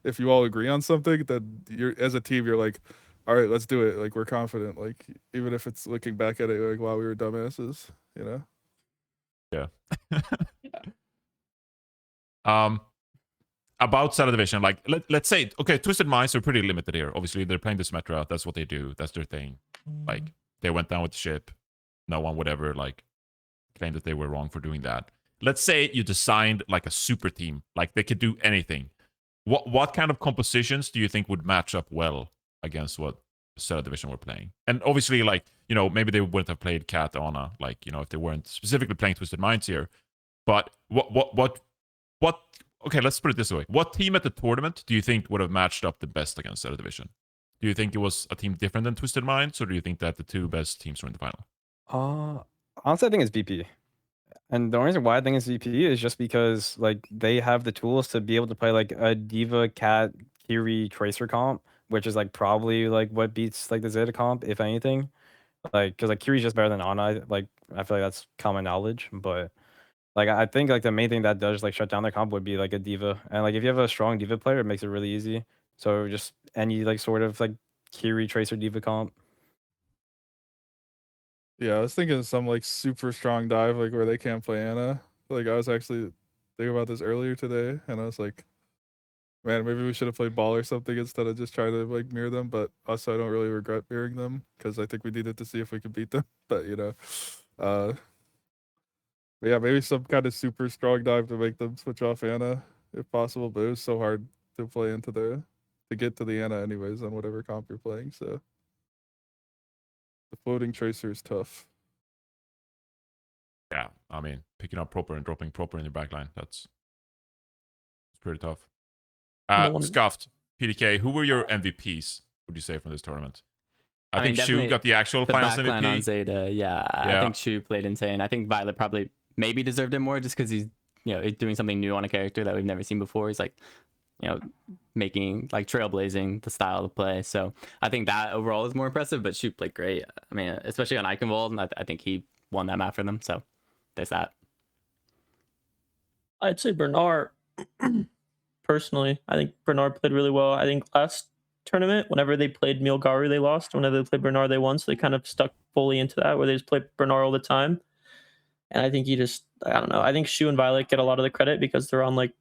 if you all agree on something, then you're as a team, you're like, all right, let's do it. Like we're confident. Like even if it's looking back at it, like wow, we were dumbasses. You know. About Zeta Division, like let's say, okay, Twisted Minds are pretty limited here. Obviously, they're playing the Symmetra. That's what they do. That's their thing. Like they went down with the ship. No one would ever like claim that they were wrong for doing that. Let's say you designed like a super team, like they could do anything. What kind of compositions do you think would match up well against what Zeta Division were playing? And obviously, like you know, maybe they wouldn't have played Cat Ana, like you know, if they weren't specifically playing Twisted Minds here. But what? Okay, let's put it this way: what team at the tournament do you think would have matched up the best against Zeta Division? Do you think it was a team different than Twisted Minds, or do you think that the two best teams were in the final? Honestly, I think it's VP. And the only reason why I think it's VP is just because like they have the tools to be able to play like a D.Va, Cat, Kiri, Tracer comp, which is like probably like what beats like the Zeta comp, if anything. Like, because like Kiri's just better than Ana. Like, I feel like that's common knowledge. But like, I think like the main thing that does like shut down their comp would be like a D.Va. And like, if you have a strong D.Va player, it makes it really easy. So just any like sort of like Kiri, Tracer, D.Va comp. Yeah, I was thinking of some like super strong dive, like where they can't play Ana. Like I was actually thinking about this earlier today, and I was like, man, maybe we should have played ball or something instead of just trying to like mirror them. But also, I don't really regret mirroring them because I think we needed to see if we could beat them. But you know, but yeah, maybe some kind of super strong dive to make them switch off Ana if possible. But it was so hard to play into to get to the Ana anyways on whatever comp you're playing. So the floating tracer is tough. Yeah, I mean, picking up proper and dropping proper in your backline, it's pretty tough. No one- Scuffed, PDK, who were your MVPs, would you say, from this tournament? I mean, think Shu definitely got the actual the finals backline on MVP. Zeta, yeah, I think Shu played insane. I think Violet probably maybe deserved it more just because he's doing something new on a character that we've never seen before. He's like making like trailblazing the style of play. So I think that overall is more impressive. But Shu played great. I mean, especially on Eichenwald, I think he won that map for them. So there's that. I'd say Bernard. Personally, I think Bernard played really well. I think last tournament, whenever they played Milgaru, they lost. Whenever they played Bernard, they won. So they kind of stuck fully into that, where they just played Bernard all the time. And I think I don't know. I think Shu and Violet get a lot of the credit because they're on like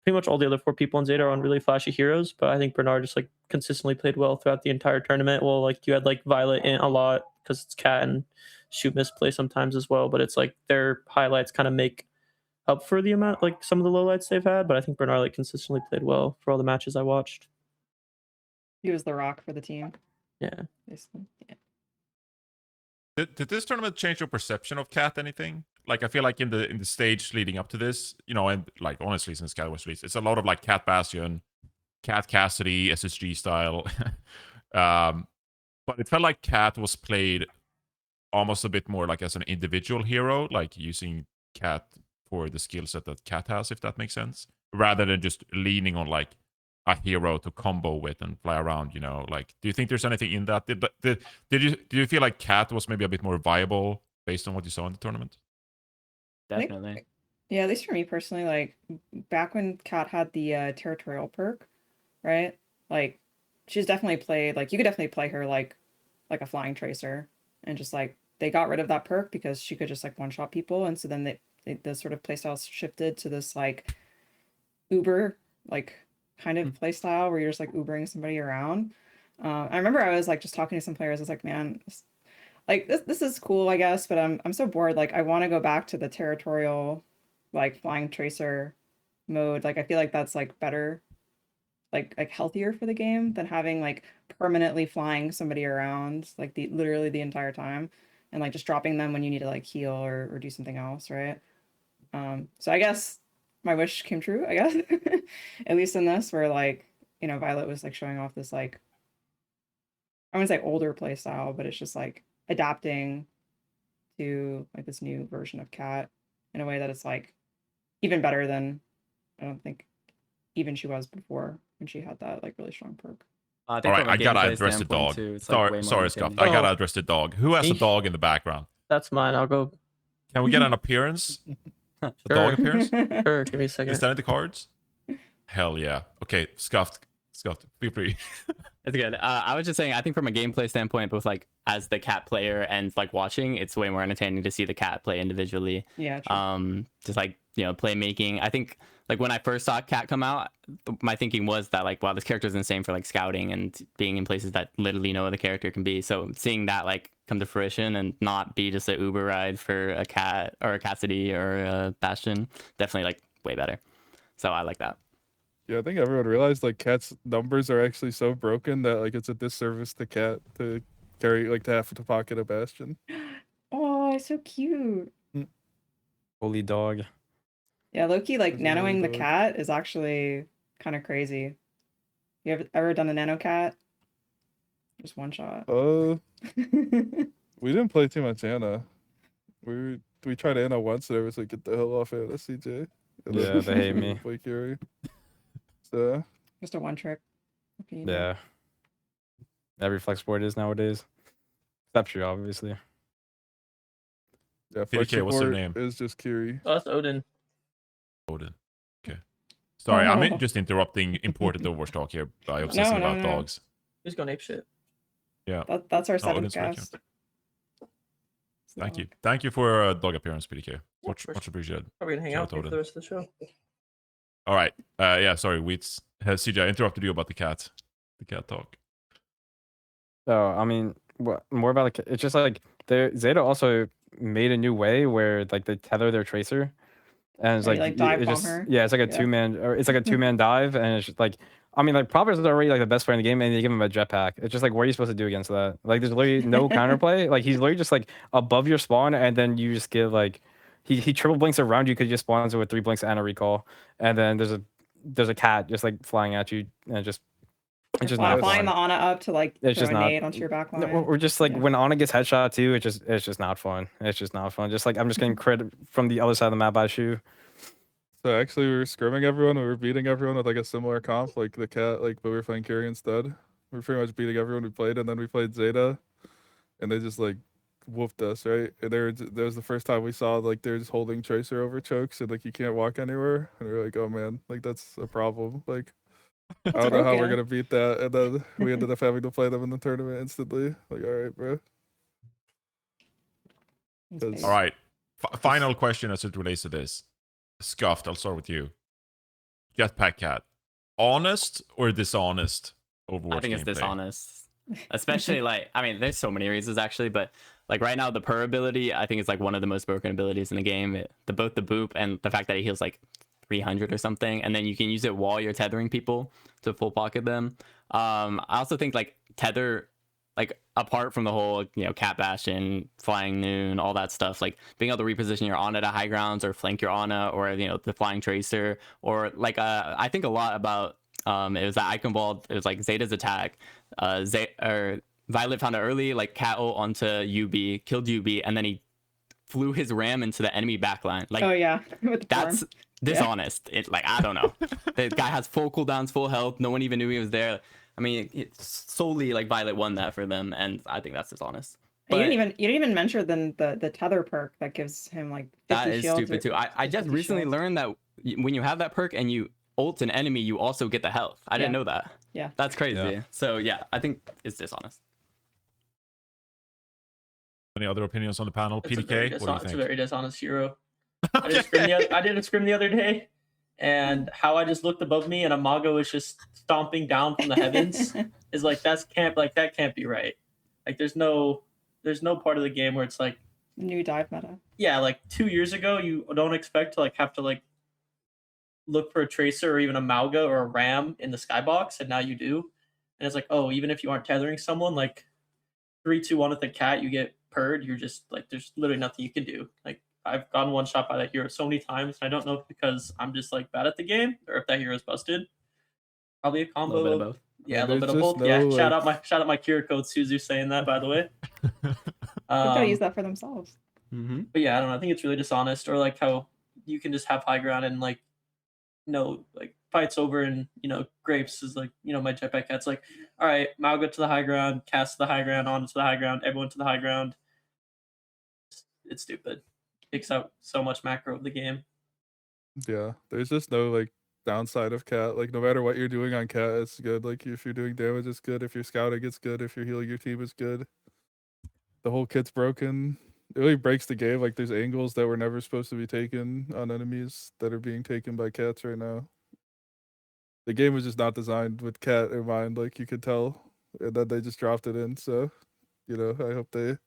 pretty much all the other 4 people in Zeta are on really flashy heroes. But I think Bernard just like consistently played well throughout the entire tournament. Well, like you had like Violet in a lot because it's Cat, and Shu misplay sometimes as well. But it's like their highlights kind of make up for the amount, like some of the lowlights they've had. But I think Bernard like consistently played well for all the matches I watched. He was the rock for the team. Yeah. Basically. Yeah. Did this tournament change your perception of Cat anything? Like, I feel like in the stage leading up to this, and like honestly, since Cat was released, it's a lot of like Cat Bastion, Cat Cassidy, SSG style. But it felt like Cat was played almost a bit more like as an individual hero, like using Cat for the skill set that Cat has, if that makes sense, rather than just leaning on like a hero to combo with and fly around. Like, do you think there's anything in that? Did you feel like Cat was maybe a bit more viable based on what you saw in the tournament? Definitely. Yeah, at least for me personally, like back when Cat had the territorial perk, right? Like she's definitely played, like you could definitely play her like a flying tracer, and just like they got rid of that perk because she could just like one-shot people, and so then the sort of playstyle shifted to this like Uber like kind of playstyle where you're just like Ubering somebody around. I remember I was like just talking to some players. I was like, man, like this is cool, I guess, but I'm so bored. Like I want to go back to the territorial, like flying tracer mode. Like I feel like that's like better, like healthier for the game than having like permanently flying somebody around like literally the entire time, and like just dropping them when you need to like heal or do something else, right? So I guess my wish came true, I guess. At least in this, where like, Violet was like showing off this like, I wouldn't say older play style, but it's just like adapting to like this new version of Cat in a way that it's like even better than I don't think even she was before when she had that like really strong perk. I All think right, from a I gotta gameplay address the standpoint dog. too, it's, like, way more Sorry, Scuffed. entertaining. I gotta address the dog. Who has a dog in the background? That's mine. I'll go. Can we get an appearance? A Sure. dog appearance? Sure, give me a second. Is that in the cards? Hell yeah. Okay, Scuffed. Feel free. It's good. I was just saying, I think from a gameplay standpoint, both like as the Cat player and like watching, it's way more entertaining to see the Cat play individually. Yeah. True. Just like playmaking. I think like when I first saw Cat come out, my thinking was that like, wow, this character is insane for like scouting and being in places that literally no other character can be. So seeing that like come to fruition and not be just an Uber ride for a Cat or a Cassidy or a Bastion, definitely like way better. So I like that. Yeah, I think everyone realized like Cat's numbers are actually so broken that like it's a disservice to Cat to carry like to have to pocket a Bastion. Oh, it's so cute. Holy dog. Yeah, Loki like That's a really nanoing the dog. cat is actually kind of crazy. You have ever done a nano cat? Just one shot. We didn't play too much Anna. We tried Anna once and I was like, get the hell off Anna, CJ. And Yeah, they hate me. Play Curie. So Just a one trick. if you need it. Yeah. Every flex board is nowadays. Except you, obviously. yeah, flex PDK, what's their support name? is just Curie. Oh, that's Odin. Odin. Okay. Sorry, I'm Oh. just interrupting imported Overwatch talk here by No, obsessing no, about no. dogs. He's going ape shit. Yeah. That's our Oh, seventh Odin's very guest. Thank you. Thank you for dog appearance, PDK. Much course. appreciated. Are we gonna hang Shout out out for Odin. the rest of the show? All right. Yeah, sorry, Weeds. CJ, I interrupted you about the cat. The cat talk. So I mean, what more about like it's just like Zeta also made a new way where like they tether their tracer, and it's Yeah, you, like dive it bomb just her. yeah, it's like a Yeah. two-man or it's like a two-man dive, and it's just like I mean, like Proper is already like the best player in the game, and you give him a jetpack. It's just like, what are you supposed to do against that? Like, there's literally no counterplay. Like, he's literally just like above your spawn, and then you just give like he triple blinks around you because you just spawns with 3 blinks and a recall, and then there's a cat just like flying at you, and it's just not flying fun. the Ana up to like It's throw just a not. nade onto your back line. Or just like Yeah. when Ana gets headshot too, it's just not fun. It's just not fun. Just like I'm just getting crit from the other side of the map by Shu. So actually, we were scrimming everyone. We were beating everyone with like a similar comp, like the cat, but we were playing Curie instead. We were pretty much beating everyone we played, and then we played Zeta, and they just like whooped us, right? And that was the first time we saw like they're just holding Tracer over chokes, and like you can't walk anywhere. And we were like, oh man, like that's a problem. Like I don't know how we're broken. gonna beat that. And then we ended up having to play them in the tournament instantly. Like, all right, bro. That's All right. Final question as it relates to this. Scuffed, I'll start with you. Jetpack Cat. Honest or dishonest Overwatch I think it's gameplay? dishonest. Especially like, I mean, there's so many reasons actually, but like right now the purr ability, I think it's like one of the most broken abilities in the game. Both the boop and the fact that it heals like 300 or something, and then you can use it while you're tethering people to full pocket them. I also think like tether, like apart from the whole cat bastion, flying noon, all that stuff, like being able to reposition your Ana to high grounds or flank your Ana, or the flying tracer, or like I think a lot about it was that icon ball. It was like Zeta's attack. Violet found it early, like cat ult onto UB, killed UB, and then he flew his ram into the enemy backline. Like, oh yeah, with the that's form. dishonest. It like, I don't know. The guy has full cooldowns, full health. No one even knew he was there. I mean, it's solely like Violet won that for them, and I think that's dishonest. And But you didn't even mention the tether perk that gives him like 50 that is shields stupid too. I just 50 recently shields. learned that when you have that perk and you ult an enemy, you also get the health. I didn't Yeah. know that. Yeah. That's crazy. Yeah. So yeah, I think it's dishonest. Any other opinions on the panel? It's a PDK, very what do you It's a think? very dishonest hero. I did a scrim the other day, and how I just looked above me and Amago was just stomping down from the heavens is like that can't be right. Like there's no part of the game where it's like New dive meta. yeah, like 2 years ago you don't expect to like have to like look for a tracer or even a Mauga or a ram in the skybox, and now you do. And it's like, oh, even if you aren't tethering someone, like 3, 2, 1 with a cat, you get purred. You're just like, there's literally nothing you can do. Like I've gotten one shot by that hero so many times. And I don't know if because I'm just like bad at the game or if that hero is busted. Probably a A combo. little bit of both. Yeah, a There's little bit of just both. Yeah, no, shout out my Kira code Suzu saying that, by the way. They're gonna use that for themselves. Mm-hmm. But yeah, I don't know. I think it's really dishonest, or like how you can just have high ground and like like fights over, and Grapes is like, my jetpack cat's like, all right, Mauga to the high ground, Cast to the high ground, on to the high ground, everyone to the high ground. It's stupid. Takes out so much macro of the game. yeah. There's just no like downside of cat. Like no matter what you're doing on cat, it's good. Like if you're doing damage, it's good. If you're scouting, it's good. If you're healing your team, it's good. The whole kit's broken. It really breaks the game. Like there's angles that were never supposed to be taken on enemies that are being taken by cats right now. The game was just not designed with cat in mind, like you could tell, and then they just dropped it in. So, I hope they.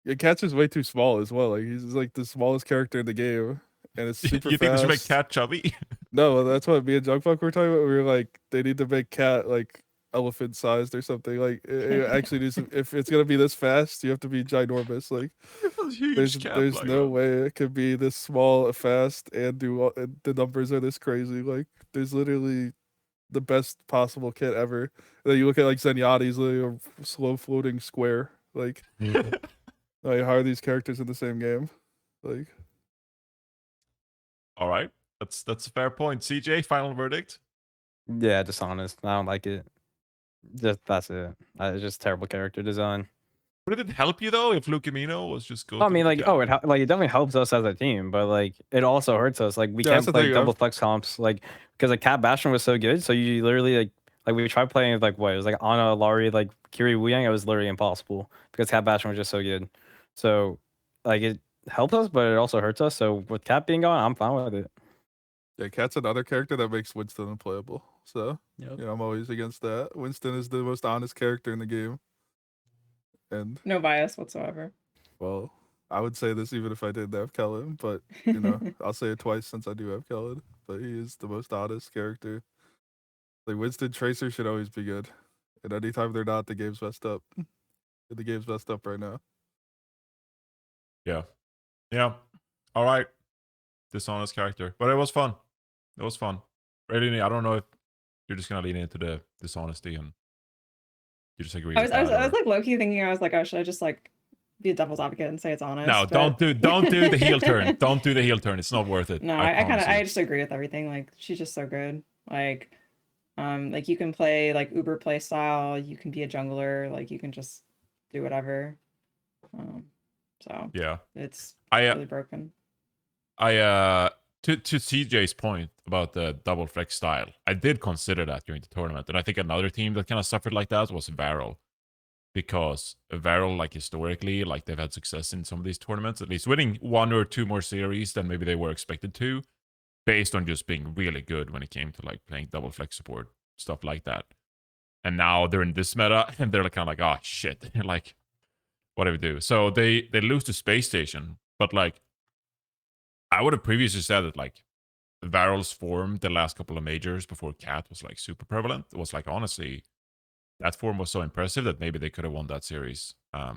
Yeah, cat's just way too small as well. Like he's like the smallest character in the game, and it's super You think they should make fast. Cat chubby? No, that's what me and Junkfuck were talking about. We were like, they need to make cat like elephant sized or something. Like it actually needs to, if it's gonna be this fast, you have to be ginormous. Like Huge cat, there's like, no way it could be this small, fast, and and the numbers are this crazy. Like there's literally the best possible kit ever. And then you look at like Zenyatta's literally a slow floating square. Like, like how are these characters in the same game? Like, All right, that's a fair point. CJ, final verdict. Yeah, dishonest. I don't like it. Just that's it. It's just terrible character design. Would it help you though if Lucamino was just go? I to mean, the like, cat? it definitely helps us as a team, but like, it also hurts us. Like, we Yeah, that's can't the play thing, double flex comps, like, because like Cat Bastion was so good. So you literally like we tried playing with like what it was like Ana, Lari, like Kiri Wuyang. It was literally impossible because Cat Bastion was just so good. So like it helped us, but it also hurts us. So with Cat being gone, I'm fine with it. yeah, cat's another character that makes Winston unplayable. So Yep. I'm always against that. Winston is the most honest character in the game, and No bias whatsoever. well, I would say this even if I didn't have Kellen, but I'll say it twice since I do have Kellen. But he is the most honest character. Like Winston Tracer should always be good. And anytime they're not, the game's messed up. The game's messed up right now. Yeah. All right. Dishonest character, but it was fun. It was fun. Really, I don't know if you're just gonna lean into the dishonesty and you just agree. I was like low-key thinking, I was like, oh, should I just like be a devil's advocate and say it's honest? No, But- don't do the heel turn. Don't do the heel turn. It's not worth it. No, I promise you. I just agree with everything. Like she's just so good. Like you can play like Uber play style, you can be a jungler, like you can just do whatever. So Yeah. it's I really broken. to CJ's point about the double flex style, I did consider that during the tournament, and I think another team that kind of suffered like that was Varel, because Varel, like historically, like they've had success in some of these tournaments, at least winning 1 or 2 more series than maybe they were expected to, based on just being really good when it came to like playing double flex support, stuff like that. And now they're in this meta, and they're kind of like, oh shit, like what do we do? So they lose to Space Station, but like I would have previously said that like Varel's form the last couple of majors before Cat was like super prevalent. It was like honestly, that form was so impressive that maybe they could have won that series. I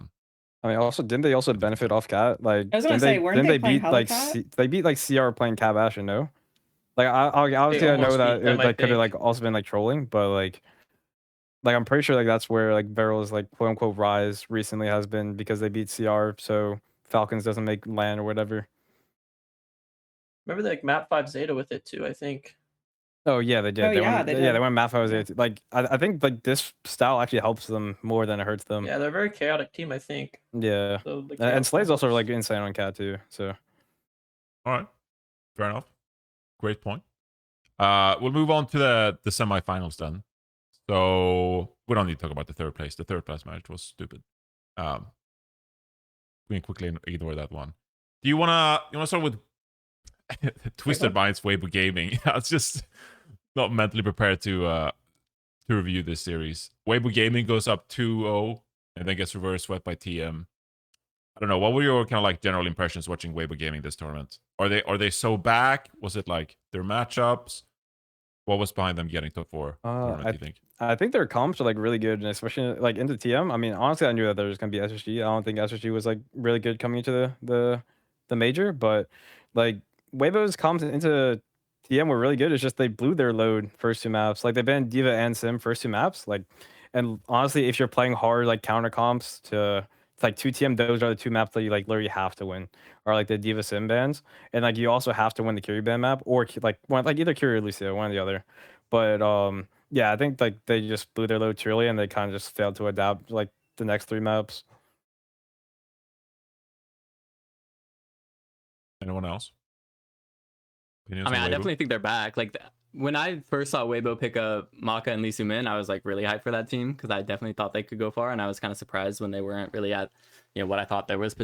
mean, also didn't they also benefit off Cat? Like, I was gonna didn't say, weren't didn't they they playing beat like Helicat? they beat like CR playing Cat Bastion? No, like I obviously I know almost that beat them, I that could have think. like also been like trolling, but like I'm pretty sure like that's where like Varel's like quote unquote rise recently has been, because they beat CR, so Falcons doesn't make land or whatever. Remember they like map 5 Zeta with it too, I think. Oh yeah, they did. Oh, they yeah, went, they yeah, did. they went math. Yeah. Like I think like this style actually helps them more than it hurts them. Yeah, they're a very chaotic team, I think. Yeah. So the And chaos Slay's also helps. like insane on Cat too. So All right, fair enough. Great point. We'll move on to the semifinals then. So we don't need to talk about the third place. The third place match was stupid. We can quickly ignore that one. Do you wanna start with Twisted Minds Weibo Gaming? I was just not mentally prepared to review this series. Weibo Gaming goes up 2-0 and then gets reverse swept by TM. I don't know. What were your kind of like general impressions watching Weibo Gaming this tournament? Are they so back? Was it like their matchups? What was behind them getting top 4 tournament, do you think? I think their comps are like really good, and especially like into TM. I mean, honestly, I knew that there was gonna be SSG. I don't think SSG was like really good coming into the major, but like Weibo's comps into TM were really good. It's just they blew their load first 2 maps. Like they've been Diva and Sim first 2 maps. Like, and honestly, if you're playing hard like counter comps to like 2 TM, those are the 2 maps that you like literally have to win, or like the Diva Sim bans, and like you also have to win the Curie ban map, or like one like either Curie or Lucia, one or the other. But yeah, I think like they just blew their load too early, and they kind of just failed to adapt like the next 3 maps. Anyone else? Opinions I mean, on I Weibo? definitely think they're back. Like when I first saw Weibo pick up Maka and Lee Soo-min, I was like really hyped for that team because I definitely thought they could go far, and I was kind of surprised when they weren't really at what I thought there was.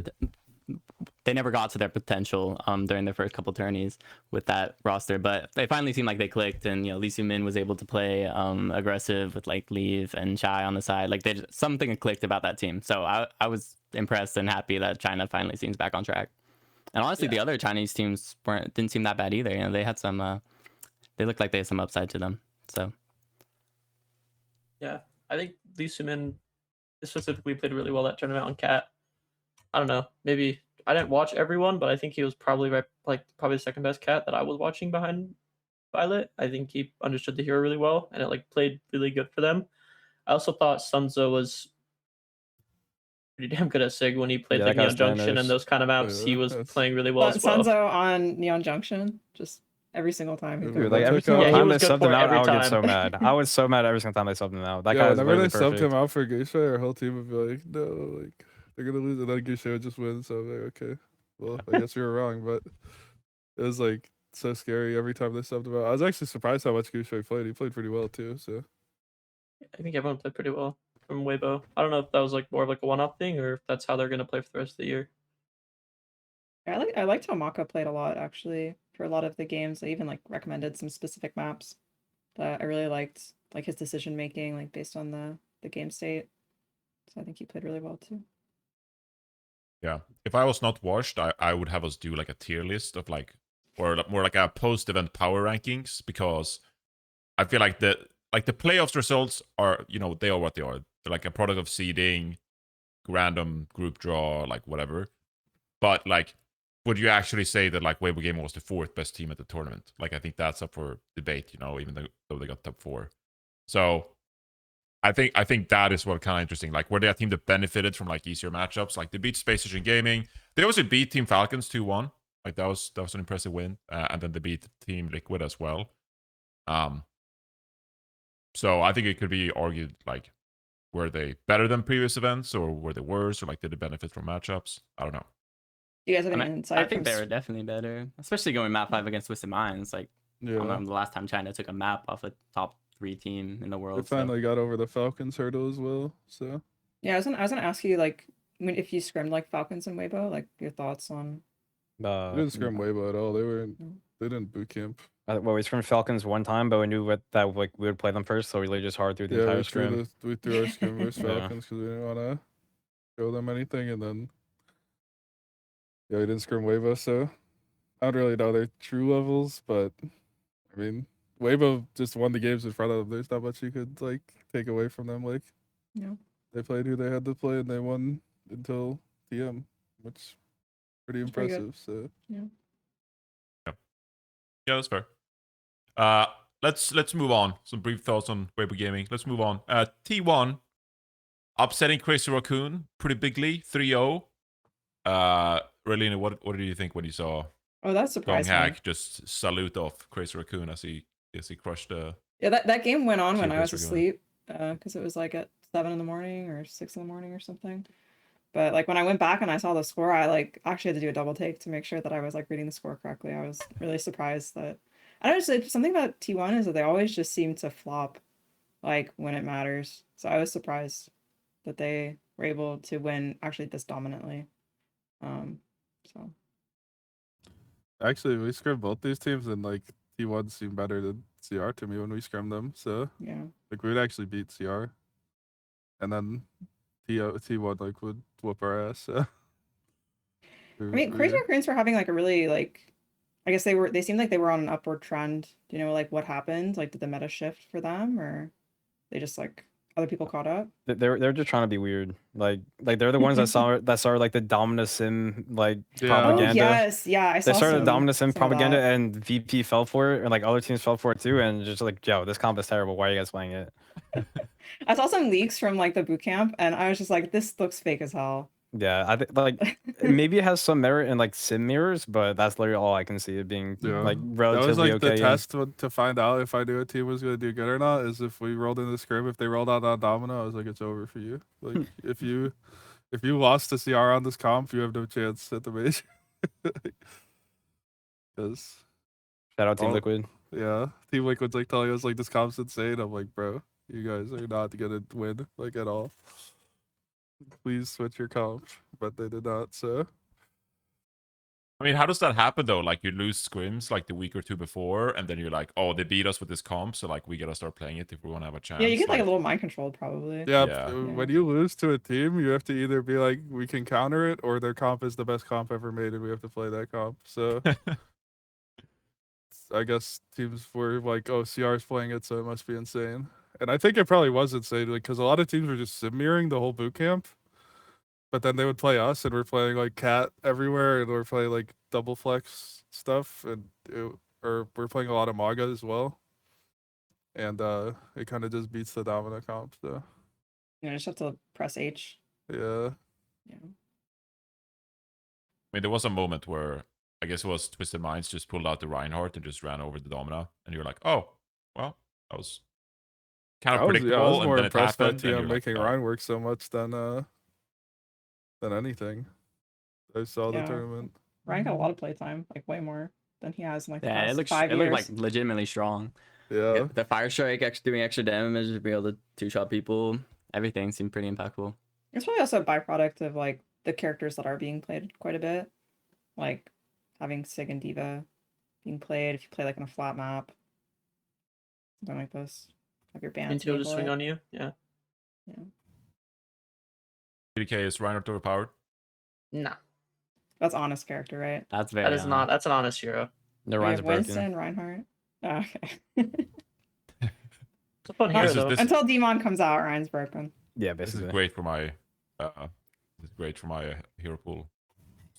They never got to their potential during their first couple tourneys with that roster, but they finally seemed like they clicked, and Lee Soo-min was able to play aggressive with like Leave and Chai on the side. Like something clicked about that team, so I was impressed and happy that China finally seems back on track. And honestly, the other Chinese teams didn't seem that bad either. They had some, they looked like they had some upside to them. So Yeah, I think Lee Soo-min specifically played really well that tournament on Cat. I don't know, maybe I didn't watch everyone, but I think he was probably probably the second best Cat that I was watching behind Violet. I think he understood the hero really well, and it like played really good for them. I also thought Sunzo was pretty damn good at Sig when he played Yeah, like that guy's Neon Junction Thanos. and those kind of maps. He was That's- playing really well as well. Sunzo on Neon Junction, just every single time. He Dude, could- Dude, like That's every okay. single Yeah, he time they was good subbed for him it out, every I would get so time. mad. I was so mad every single time they subbed him out. That Yeah, guy was whenever they literally subbed perfect. him out for Geisha, our whole team would be like, no, like they're gonna lose, and then Geisha would just win. So I'm like, okay, well, I guess we were wrong, but it was like so scary every time they subbed him out. I was actually surprised how much Geisha played. He played pretty well too. So I think everyone played pretty well from Weibo. I don't know if that was like more of like a one-off thing or if that's how they're gonna play for the rest of the year. I liked how Maka played a lot actually for a lot of the games. I even like recommended some specific maps that I really liked, like his decision making, like based on the game state. So I think he played really well too. Yeah. If I was not washed, I would have us do like a tier list of like, or more like a post-event power rankings, because I feel like like the playoffs results are, they are what they are. They're like a product of seeding, random group draw, like whatever. But like, would you actually say that like Weibo Gaming was the 4th best team at the tournament? Like, I think that's up for debate, even though they got top 4. So I think that is what kind of interesting. Like, were they a team that benefited from like easier matchups? Like they beat Space Station Gaming. They also beat Team Falcons 2-1. Like that was an impressive win. And then they beat Team Liquid as well. So I think it could be argued like, were they better than previous events, or were they worse, or like did they benefit from matchups? I don't know. Do you guys have any I insight? think they from were definitely better, especially going map 5 against Twisted Minds. Like, I don't Yeah. remember the last time China took a map off a top 3 team in the They world. finally got over the Falcons hurdle as well. So Yeah, I was gonna ask you like, if you scrimmed like Falcons and Weibo, like your thoughts on. they didn't scrim Weibo at all. Mm. They didn't boot camp. Well, we scrimmed Falcons one time, but we knew that like we would play them first, so we literally just hard through the Yeah, entire we scrim. threw our scrim versus Yeah. Falcons because we didn't want to show them anything, and then we didn't scrim Weibo, so I don't really know their true levels, but I mean, Weibo just won the games in front of them. There's not much you could like take away from them. Like, Yeah. they played who they had to play, and they won until TM, which is pretty That's pretty good. impressive. So Yeah, that's fair. Let's move on. Some brief thoughts on Weibo Gaming. Let's move on. T1 upsetting Crazy Raccoon pretty bigly, 3-0. Relina, what did you think when you saw Oh, that Gong surprised me. Hack just salute off Crazy Raccoon as he crushed the? Yeah, that game went on when Cheap I was Crazy asleep, because it was like at 7 in the morning or 6 in the morning or something. But like when I went back and I saw the score, I like actually had to do a double take to make sure that I was like reading the score correctly. I was really surprised that I don't know, something about T1 is that they always just seem to flop like when it matters. So I was surprised that they were able to win actually this dominantly. So actually, we scrimmed both these teams, and like T1 seemed better than CR to me when we scrimmed them. So yeah. like we'd actually beat CR, and then T1 like would whoop our ass. So. I mean, Crazy Raccoons were having like a really like, I guess they seemed like they were on an upward trend. Do you know like what happened? Like did the meta shift for them, or they just like other people caught up? They're just trying to be weird. Like they're the ones that started like the Dominus Sim like Yeah. propaganda. Oh yes, yeah, I saw They started some, Dominus Sim some of propaganda, that. and VP fell for it, and like other teams fell for it too, and just like, yo, this comp is terrible. Why are you guys playing it? I saw some leaks from like the boot camp, and I was just like, this looks fake as hell. Yeah, I think like maybe it has some merit in like sim mirrors, but that's literally all I can see it being like That relatively was like okay. the test to find out if I knew a team was gonna do good or not. Is if we rolled in the scrim, if they rolled out on Domino, I was like, it's over for you. Like if you lost to CR on this comp, you have no chance at the major. Because Shout out Team Oh. Liquid. yeah, Team Liquid's like telling us like this comp's insane. I'm like, bro, you guys are not gonna win like at all. Please switch your comp, but they did not. So I mean, how does that happen though? Like you lose scrims like the week or two before, and then you're like, oh, they beat us with this comp, so like we gotta start playing it if we want to have a chance. Yeah, you get like a little mind controlled probably. yeah, Yeah. when you lose to a team, you have to either be like, we can counter it, or their comp is the best comp ever made, and we have to play that comp. So I guess teams were like, oh, CR's playing it, so it must be insane. And I think it probably was insane, like, because a lot of teams were just sim mirroring the whole boot camp. But then they would play us, and we're playing like cat everywhere, and we're playing like double flex stuff, and or we're playing a lot of Maga as well. And it kind of just beats the Domino comp. So You know, just have to press H. yeah, Yeah. I mean, there was a moment where I guess it was Twisted Minds just pulled out the Reinhardt and just ran over the Domina, and you're like, oh, well, that was kind of I predictable. was and more then it impressed by happened, and TM you're like, making oh. Ryan work so much than anything. I saw the Yeah. tournament. Ryan got a lot of playtime, like way more than he has in like the Yeah, past it looks 5 years. like legitimately strong. Yeah, The fire strike actually doing extra damage to be able to two-shot people. Everything seemed pretty impactful. It's probably also a byproduct of like the characters that are being played quite a bit, like having Sig and Diva being played. If you play like on a flat map, something like this, have your band. Until to swing on you. Yeah. PDK is Reinhardt overpowered. No, That's honest character, right? That's very that is not. That's an honest hero. Their We Ryan's have broken. Winston, Reinhardt. Oh, okay. It's a fun hero This is- though. this- Until D.Mon comes out, Ryan's broken. Yeah, This is basically. great for my hero pool.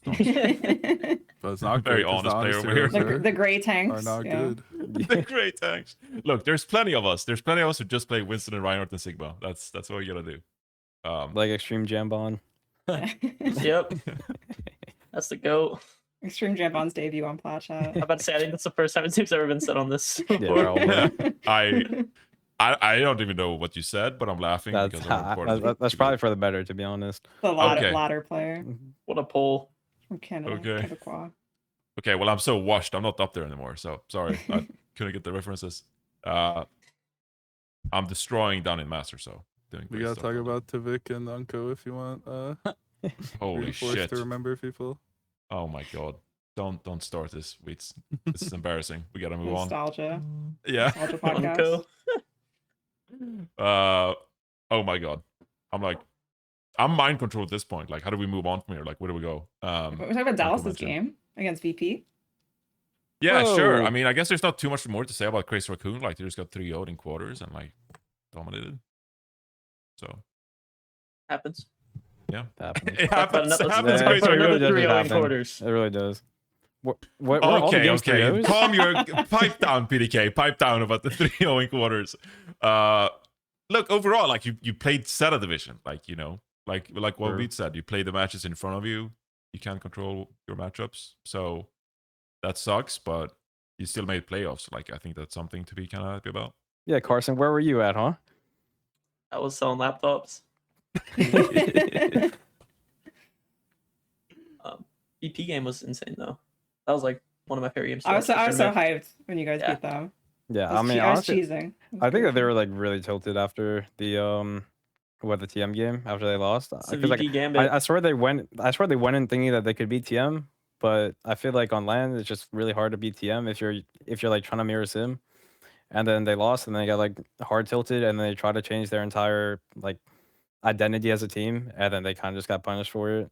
the But it's not Very great 'cause the honest player honest over here. heroes the gray are tanks. not yeah. good. The great tanks. Look, there's plenty of us. There's plenty of us who just play Winston and Reinhardt and Sigma. That's what you gotta do. Like Extreme Jambon. Yep, that's the goat. Extreme Jambon's debut on Plat Chat. I'm about to say I think that's the first time it's ever been said on this. Yeah, before. probably. I don't even know what you said, but I'm laughing That's, because I'm recording. that's probably for the better, to be honest. The Okay. ladder player What a poll. from Canada. Okay. Quebecois. Okay, well I'm so washed. I'm not up there anymore. So sorry, I couldn't get the references. I'm destroying down in Master. So doing. We great gotta stuff talk on about Tavik and Unko if you want. that. Holy Being forced shit! to remember people. Oh my god! Don't start this. This is embarrassing. We gotta move on. Nostalgia. Yeah. Nostalgia podcast. Unco. Oh my god. I'm mind control at this point. Like, how do we move on from here? Like, where do we go? We're talking about Dallas's mentioned. game against VP. Yeah, sure. Whoa. I mean, I guess there's not too much more to say about Crazy Raccoon. Like, they just got 3-0'd in quarters and like dominated. So Happens. yeah, Happens. it happens. Let's It talk happens. Yeah, Crazy it really another Raccoon. does 3-0 in happen. quarters. It really does. What were all the Okay, games okay. 3-0s? Calm your pipe down, PDK. Pipe down about the 3-0 in quarters. Look, overall, like you played Zeta division, like like what Sure. Beat said. You play the matches in front of you. You can't control your matchups, so that sucks. But you still made playoffs. Like I think that's something to be kind of happy about. Yeah, Carson, where were you at, huh? I was selling laptops. EP game was insane though. That was like one of my favorite games. to I was watch so this tournament. hyped when you guys Yeah. beat them. Yeah, I I mean, was honestly, cheesing. It was I think that they beautiful. were like really tilted after the the TM game after they lost. It's a 'Cause, like, VP gambit. I swear they went. I swear they went in thinking that they could beat TM, but I feel like on land it's just really hard to beat TM if you're like trying to mirror sim. And then they lost, and they got like hard tilted, and they tried to change their entire like identity as a team, and then they kind of just got punished for it.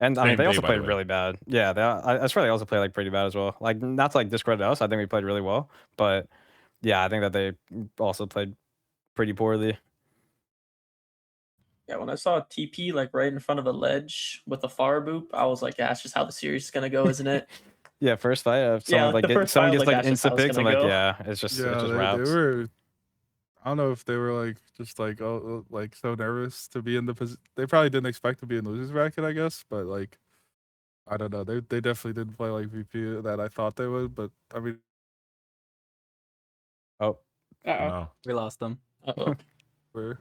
And I mean, Same they day, also by the played way. really bad. Yeah, I swear they also played like pretty bad as well. Like not to like discredit us, I think we played really well, but yeah, I think that they also played pretty poorly. Yeah, when I saw TP like right in front of a ledge with a fire boop, I was like, yeah, that's just how the series is gonna go, isn't it? Yeah, first fight, if Yeah, someone like, the first someone fight, gets like, like that's just how insta it's picks, I'm gonna like, go. yeah, it's just They wraps. were. I don't know if they were like just like like so nervous to be in the position. They probably didn't expect to be in losers bracket, I guess. But like, I don't know. They definitely didn't play like VP that I thought they would. But I mean, Oh, Uh-oh. No. We lost them. Uh-oh. where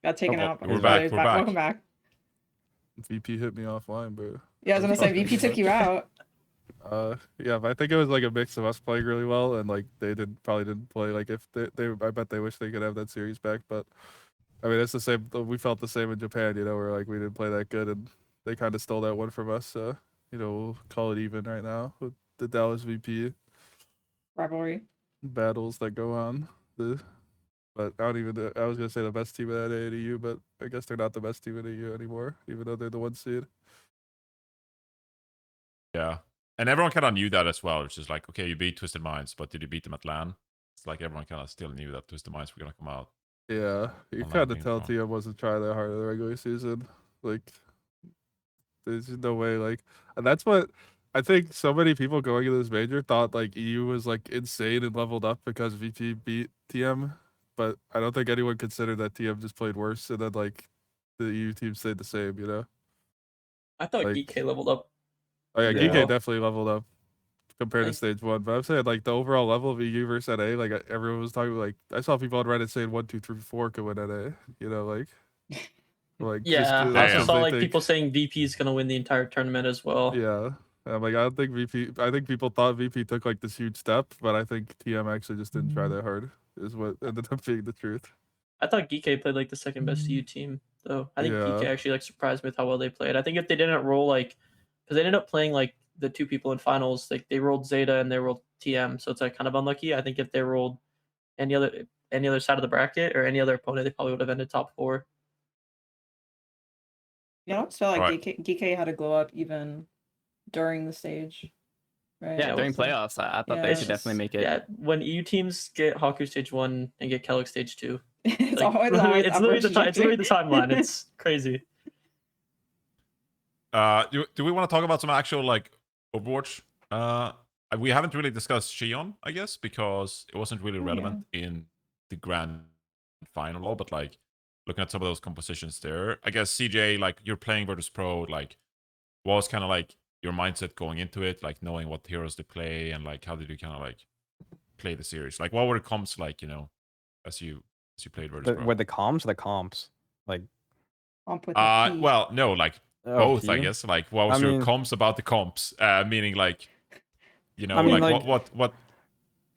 Got taken Oh, out. we're His back, brother's we're back. Welcome back. VP hit me offline, bro. Yeah, I was gonna say Fucking VP took you out. Yeah, but I think it was like a mix of us playing really well and like they probably didn't play like if they I bet they wish they could have that series back, but I mean it's the same. We felt the same in Japan, where like we didn't play that good and they kind of stole that one from us. So we'll call it even right now with the Dallas VP Rivalry. battles that go on. But I don't even. I was gonna say the best team at ADU, but I guess they're not the best team at ADU anymore, even though they're the 1 seed. Yeah. And everyone kind of knew that as well. It's just like, okay, you beat Twisted Minds, but did you beat them at LAN? It's like everyone kind of still knew that Twisted Minds were going to come out. Yeah, you Online kind of being tell strong. TM wasn't trying that hard in the regular season. Like, there's no way. Like, and that's what I think. So many people going into this major thought like EU was like insane and leveled up because VP beat TM, but I don't think anyone considered that TM just played worse and then like the EU team stayed the same. I thought Like- GK leveled up. Oh yeah, Yeah. GK definitely leveled up compared to Like- stage 1. But I'm saying like the overall level of EU versus NA, like everyone was talking like I saw people on Reddit saying 1, 2, 3, 4 could win NA. Like Yeah, I Yeah. also saw they like think- people saying VP is gonna win the entire tournament as well. Yeah. I'm like, I don't think VP. I think people thought VP took like this huge step, but I think TM actually just didn't try that hard. Is what ended up being the truth. I thought GK played like the second best EU team though. I think GK Yeah. actually like surprised me with how well they played. I think if they didn't roll like, because they ended up playing like the 2 people in finals, like they rolled Zeta and they rolled TM, so it's like kind of unlucky. I think if they rolled any other side of the bracket or any other opponent, they probably would have ended top 4. Yeah, I almost felt like Right. DK had to glow up even during the stage. right? Yeah, during so- playoffs, I thought Yeah. they It's could definitely just- make it. Yeah, when EU teams get Haku stage 1 and get Kellic stage 2. It's Like, always it's literally the upward it's literally the trajectory. timeline. It's crazy. Do we want to talk about some actual like Overwatch? We haven't really discussed Xion, I guess, because it wasn't really Oh, yeah. relevant in the grand final. But like looking at some of those compositions there, I guess CJ, like you're playing Virtus Pro, like what was kind of like your mindset going into it, like knowing what heroes they play and like how did you kind of like play the series? Like what were the comps like, you know, as you played Virtus Pro? With the comps, the comps, like Comp with a P. Well, no, like both, I P? guess. Like, what was I your mean- comps about the comps? Meaning, like, you know, I mean, like, like,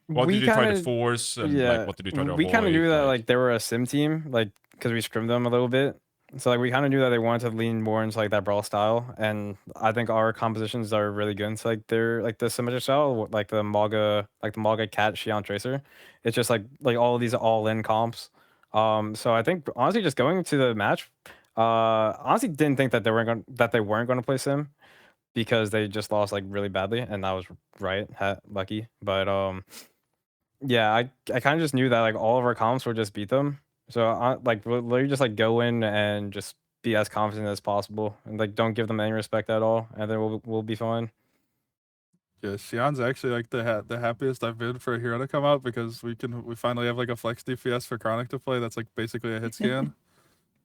what we did you try to kinda- force, and yeah, like, what did you try to we avoid? kind of knew that like they were a sim team, like because we scrimmed them a little bit. So like we kind of knew that they wanted to lean more into like that brawl style, and I think our compositions are really good into like their like the symmetry style, like the Maga Cat Xion Tracer. It's just like all of these all-in comps. So I think honestly, just going to the match, honestly didn't think that they weren't going to play sim because they just lost like really badly, and I was right, lucky. But yeah, I kind of just knew that like all of our comps would just beat them. So I like literally just like go in and just be as confident as possible, and like don't give them any respect at all, and then we'll be fine. Yeah, Xion's actually like the happiest I've been for a hero to come out because we finally have like a flex DPS for Chronic to play that's like basically a hit scan.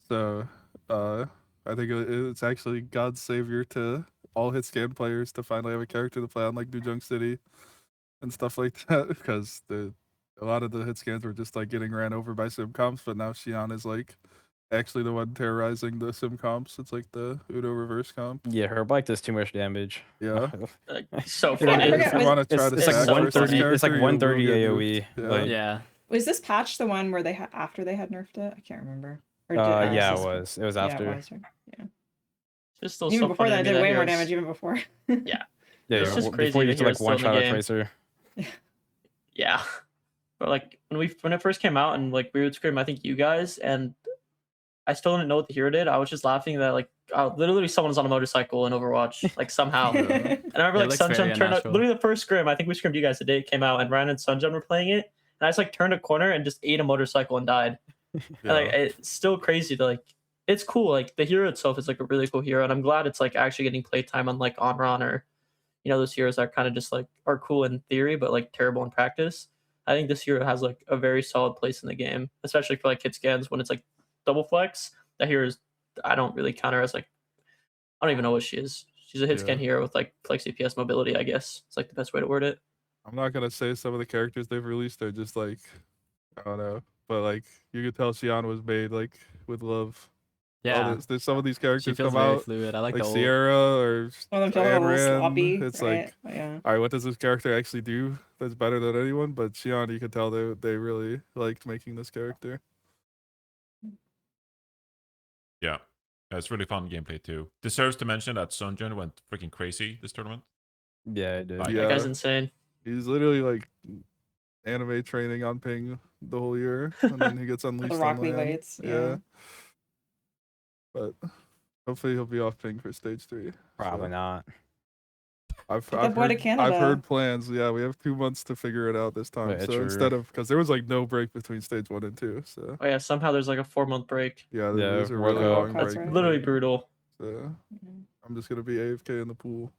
So I think it's actually God's savior to all hit scan players to finally have a character to play on like New Junk City and stuff like that because a lot of the hit scans were just like getting ran over by sim comps, but now Xion is like actually the one terrorizing the sim comps. It's like the Udo reverse comp. Yeah, her bike does too much damage. Yeah. Like, so Dude, funny. I forget, If you was- want to try to it's like so stack versus 130. It's like character, you will 130 get AOE. nuked. Like, Yeah. Was this patch the one where they after they had nerfed it? I can't remember. Or yeah, this- it was. It was Yeah, after. it was. Yeah. It's still Even so before funny that, to it me did way more heroes- damage even before. Yeah, It's yeah, just before crazy you the used to like hero's still in one the shot a game. tracer. Yeah. But like when it first came out and like we would scream, I think you guys, and I still didn't know what the hero did. I was just laughing that like literally someone was on a motorcycle in Overwatch, like somehow. And I remember Yeah, it like looks very Sunjun turned up unnatural. literally the first scrim. I think we scrimmed you guys the day it came out, and Ryan and Sunjun were playing it. And I just like turned a corner and just ate a motorcycle and died. And, like it's still crazy to like it's cool. Like the hero itself is like a really cool hero, and I'm glad it's like actually getting playtime on like Onron or those heroes that kind of just like are cool in theory but like terrible in practice. I think this hero has like a very solid place in the game, especially for like hit scans when it's like double flex. That hero is I don't really count her as like I don't even know what she is. She's a hit scan hero with like flex DPS mobility, I guess. It's like the best way to word it. I'm not gonna say some of the characters they've released are just like I don't know, but like you could tell Xion was made like with love. Yeah. There's some of these She characters feels come very out fluid. I like like the old. Sierra or Some of them feel a Ayn little Rand. sloppy. It's right? like Yeah. all right, what does this character actually do that's better than anyone? But Xion, you could tell they really liked making this character. Yeah, it's really fun gameplay too. Deserves to mention that Sunjun went freaking crazy this tournament. Yeah, it did. Like, Yeah. That guy's insane. He's literally like anime training on ping the whole year, and then he gets unleashed The on Rock Lee land. weights. Yeah. But hopefully he'll be off ping for stage 3. Probably not. I've Get that boy to heard, I've Canada. heard plans. Yeah, we have 2 months to figure it out this time. Wait, So true. instead of because there was like no break between stage 1 and 2. So Oh yeah, somehow there's like a 4-month break. yeah, Yeah, there's a World really Cup. long That's break. right. Literally brutal. So Mhm. I'm just gonna be AFK in the pool.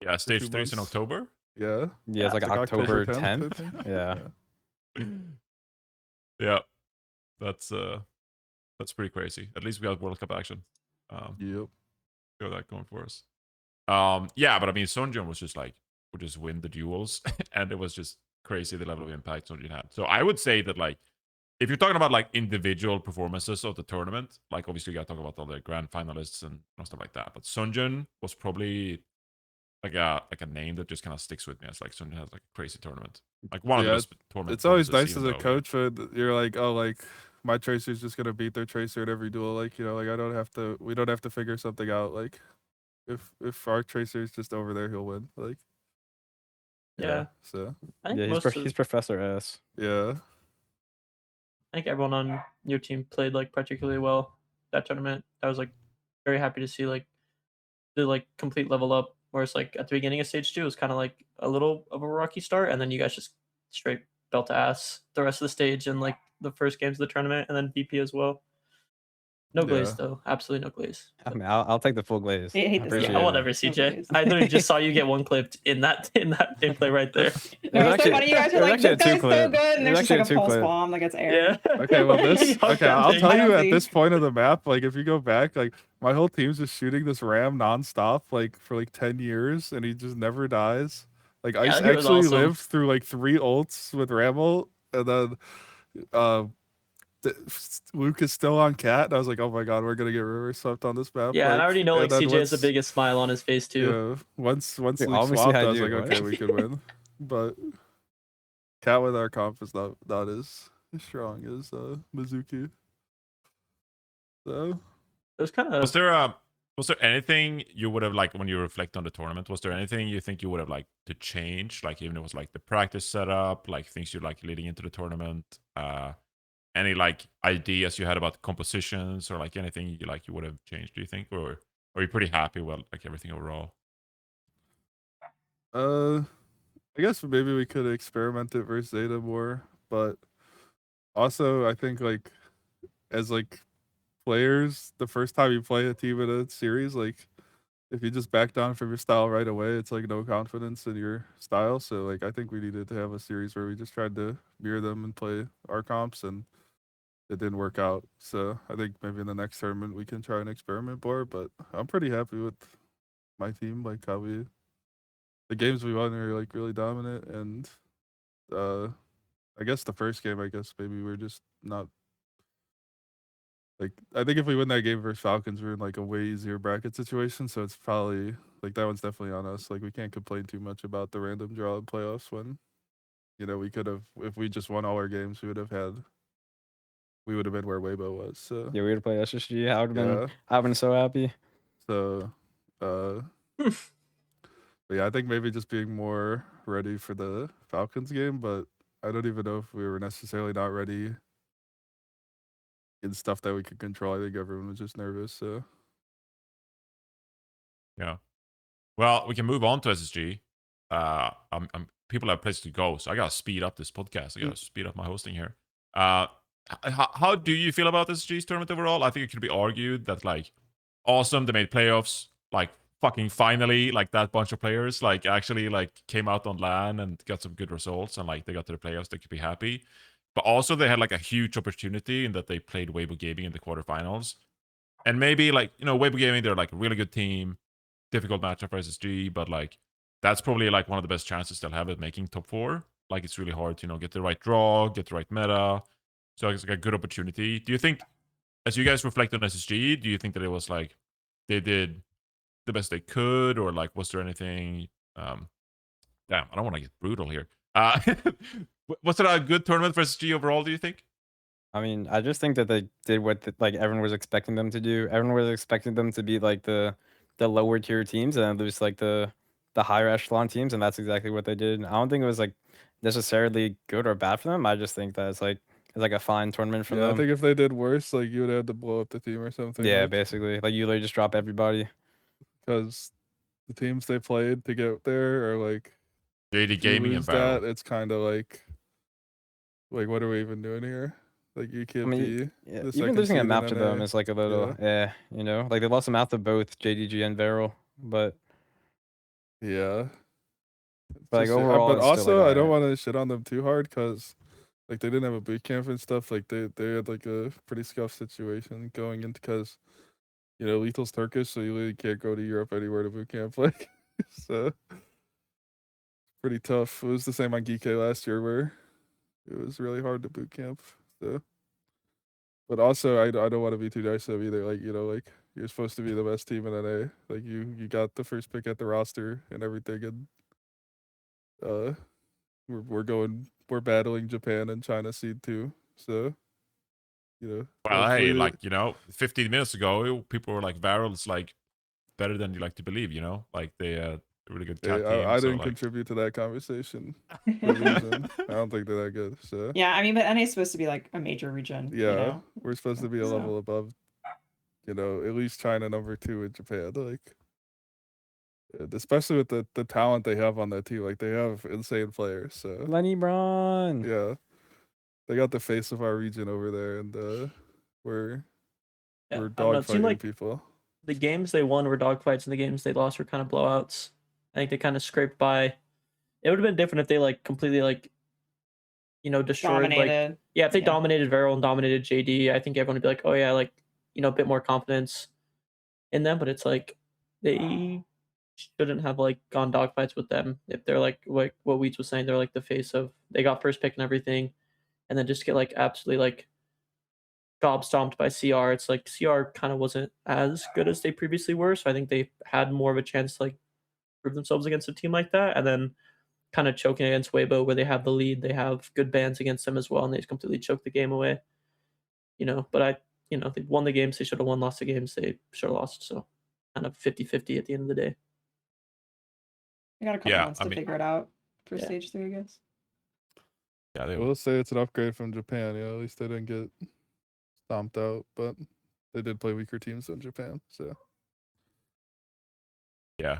Yeah, stage 2 3 is in months. October. Yeah, Yeah, it's like October 10th. I think. Yeah. Yeah, that's pretty crazy. At least we got World Cup action. Yep. Got that going for us. Yeah, but I mean, Sunjun was just like would just win the duels, and it was just crazy the level of impact Sunjun had. So I would say that like if you're talking about like individual performances of the tournament, like obviously you gotta talk about all the grand finalists and stuff like that. But Sunjun was probably like a name that just kind of sticks with me as like Sunjun has like a crazy tournament, like one of the Yeah, best tournament. It's always nice performances, as a even though, coach, but you're like, oh, like my tracer's just gonna beat their tracer at every duel. Like like we don't have to figure something out. Like if our tracer's just over there, he'll win. Like Yeah. So I think Yeah, he's Professor S. yeah, I think everyone on your team played like particularly well that tournament. I was like very happy to see like the like complete level up Whereas like at the beginning of stage 2, it was kind of like a little of a rocky start, and then you guys just straight belt ass the rest of the stage and like the first games of the tournament, and then VP as well. No glaze though, absolutely no glaze. I mean, I'll take the full glaze. I hate this appreciate game. it. Whatever, No CJ. glaze. I literally just saw you get one clipped in that gameplay right there. No, was it's so actually- funny. You guys it are was like, actually this a guy's so two-clip. good, It and was there's just actually like a a pulse two-clip. bomb that gets aired. Yeah. Okay, well this okay, I'll tell I you don't at think- this point of the map, like if you go back, like my whole team's just shooting this ram nonstop, like for like 10 years, and he just never dies. Like I Yeah, he was actually awesome. lived through like 3 ults with Ram ult, and then Luke is still on Cat, and I was like, oh my god, we're gonna get river swept on this map. Yeah, and I already know like and then CJ has the once- biggest smile on his face too. Yeah, once Luke Dude, obviously swapped, I I was do, like, what? okay, we could win. But Cat with our comp is not as strong as Mizuki. So It was kind Was of there anything you would have like when you reflect on the tournament? Was there anything you think you would have liked to change? Like even if it was like the practice setup, like things you like leading into the tournament. Any like ideas you had about compositions or like anything you would have changed? Do you think, or are you pretty happy with like everything overall? I guess maybe we could experiment it versus Zeta more, but also I think like as like players, the first time you play a team in a series, like if you just back down from your style right away, it's like no confidence in your style. So like I think we needed to have a series where we just tried to mirror them and play our comps, and it didn't work out. So I think maybe in the next tournament we can try and experiment more. But I'm pretty happy with my team, like how the games we won are like really dominant, and I guess the first game, I guess maybe we're just not like, I think if we win that game versus Falcons, we're in like a way easier bracket situation. So it's probably like that one's definitely on us. Like we can't complain too much about the random draw in playoffs when, you know, we could have, if we just won all our games, we would have been where Weibo was. So Yeah, we would play SSG. I would have yeah. been. I've been so happy. So but yeah, I think maybe just being more ready for the Falcons game, but I don't even know if we were necessarily not ready in stuff that we could control. I think everyone was just nervous. So Yeah. Well, we can move on to SSG. People have places to go, so I gotta speed up this podcast. I gotta speed up my hosting here. How do you feel about SSG's tournament overall? I think it could be argued that like, awesome, they made playoffs. Like fucking finally, like that bunch of players like actually like came out on LAN and got some good results, and like they got to the playoffs. They could be happy. But also they had like a huge opportunity in that they played Weibo Gaming in the quarterfinals. And maybe like, you know, Weibo Gaming, they're like a really good team. Difficult matchup for SSG, but like that's probably like one of the best chances they'll have at making top 4. Like it's really hard to, you know, get the right draw, get the right meta. So it's like a good opportunity. Do you think, as you guys reflect on SSG, do you think that it was like they did the best they could, or like was there anything damn, I don't want to get brutal here. Was it a good tournament for SSG overall, do you think? I mean, I just think that they did what like everyone was expecting them to do. Everyone was expecting them to be like the lower tier teams and then lose like the higher echelon teams, and that's exactly what they did. I don't think it was like necessarily good or bad for them. I just think that it's like a fine tournament for yeah, I them. think if they did worse, like you would have to blow up the team or something. Yeah, like, basically, like you literally just drop everybody. because the teams they played to get there are like JD if you Gaming and lose Barrel. that, it's kind of like what are we even doing here? Like you can't I mean, be yeah, the even second losing a seed in map to them NA. is like a little, you know, like they lost a map to both JDG and Varel, but Yeah. like Just- overall, but it's still, also like, I don't alright. want to shit on them too hard because like they didn't have a boot camp and stuff. Like they had like a pretty scuffed situation going into, because you know Lethal's Turkish, so you really can't go to Europe anywhere to boot camp. Like so, pretty tough. It was the same on Geek last year where it was really hard to boot camp. So, but also I don't want to be too nice to them either. Like you know, like you're supposed to be the best team in NA. Like you got the first pick at the roster and everything, and we're battling Japan and China seed too. So, you know. Well, hey, hopefully- like, you know, 15 minutes ago, people were like, Varel's like better than you like to believe, you know? Like, they a really good Hey, cat team. I so, didn't like... contribute to that conversation. The reason. I don't think they're that good. So Yeah, I mean, but NA is supposed to be like a major region. yeah, You know? we're supposed to be a So- level above, you know, at least China number 2 in Japan. Like Especially with the talent they have on that team. Like they have insane players. So Lenny Braun. yeah, they got the face of our region over there, and we're Yeah, we're I don't know. It seemed dogfighting like people. the games they won were dogfights, and the games they lost were kind of blowouts. I think they kind of scraped by. It would have been different if they like completely like, destroyed like Dominated. if they Yeah. dominated Varel and dominated JD. I think everyone would be like, oh yeah, like a bit more confidence in them. But it's like they shouldn't have like gone dogfights with them if they're like what Weeds was saying. They're like the face of they got first pick and everything, and then just get like absolutely like job stomped by CR. It's like CR kind of wasn't as good as they previously were, so I think they had more of a chance to like prove themselves against a team like that, and then kind of choking against Weibo where they have the lead, they have good bans against them as well, and they just completely choked the game away. But they won the games they should have won, lost the games they should have lost, so kind of 50-50 at the end of the day. I got a couple Yeah, months I to mean- figure it out for Yeah. stage 3, I guess. Yeah, they We'll say it's an upgrade from Japan. Yeah, at least they didn't get stomped out, but they did play weaker teams than Japan. So Yeah.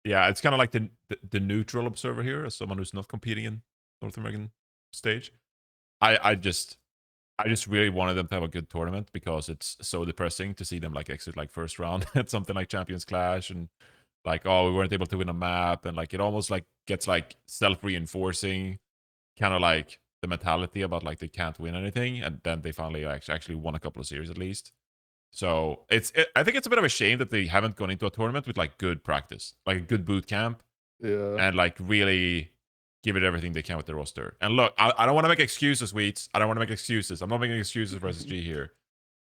Yeah, it's kind of like the neutral observer here, as someone who's not competing in North American stage. I just really wanted them to have a good tournament because it's so depressing to see them like exit like first round at something like Champions Clash and like, oh, we weren't able to win a map, and like it almost like gets like self-reinforcing, kind of like the mentality about like they can't win anything, and then they finally actually won a couple of series at least. So I think it's a bit of a shame that they haven't gone into a tournament with like good practice, like a good boot camp, yeah, and like really give it everything they can with the roster. And look, I don't want to make excuses, Wheats. I don't want to make excuses. I'm not making excuses for SSG here.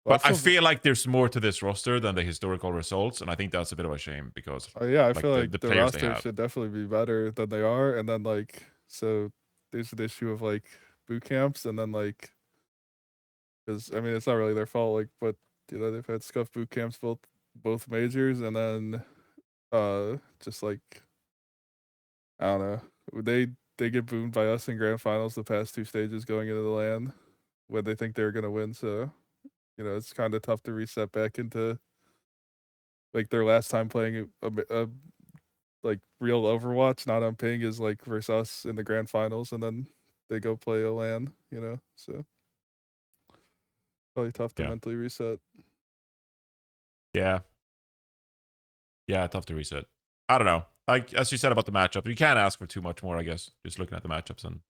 But I feel like there's more to this roster than the historical results, and I think that's a bit of a shame because yeah, I like, feel the- like the the players they roster have. should definitely be better than they are, and then like so there's an issue of like boot camps, and then like because I mean it's not really their fault, like but they've had scuffed boot camps both majors, and then just like I don't know, they get boomed by us in grand finals the past 2 stages going into the LAN when they think they're gonna win, so it's kind of tough to reset back into like their last time playing a like real Overwatch, not on ping, is like versus us in the grand finals, and then they go play a LAN, so probably tough to Yeah. mentally reset. Yeah, tough to reset. I don't know. Like as you said about the matchup, you can't ask for too much more, I guess. Just looking at the matchups and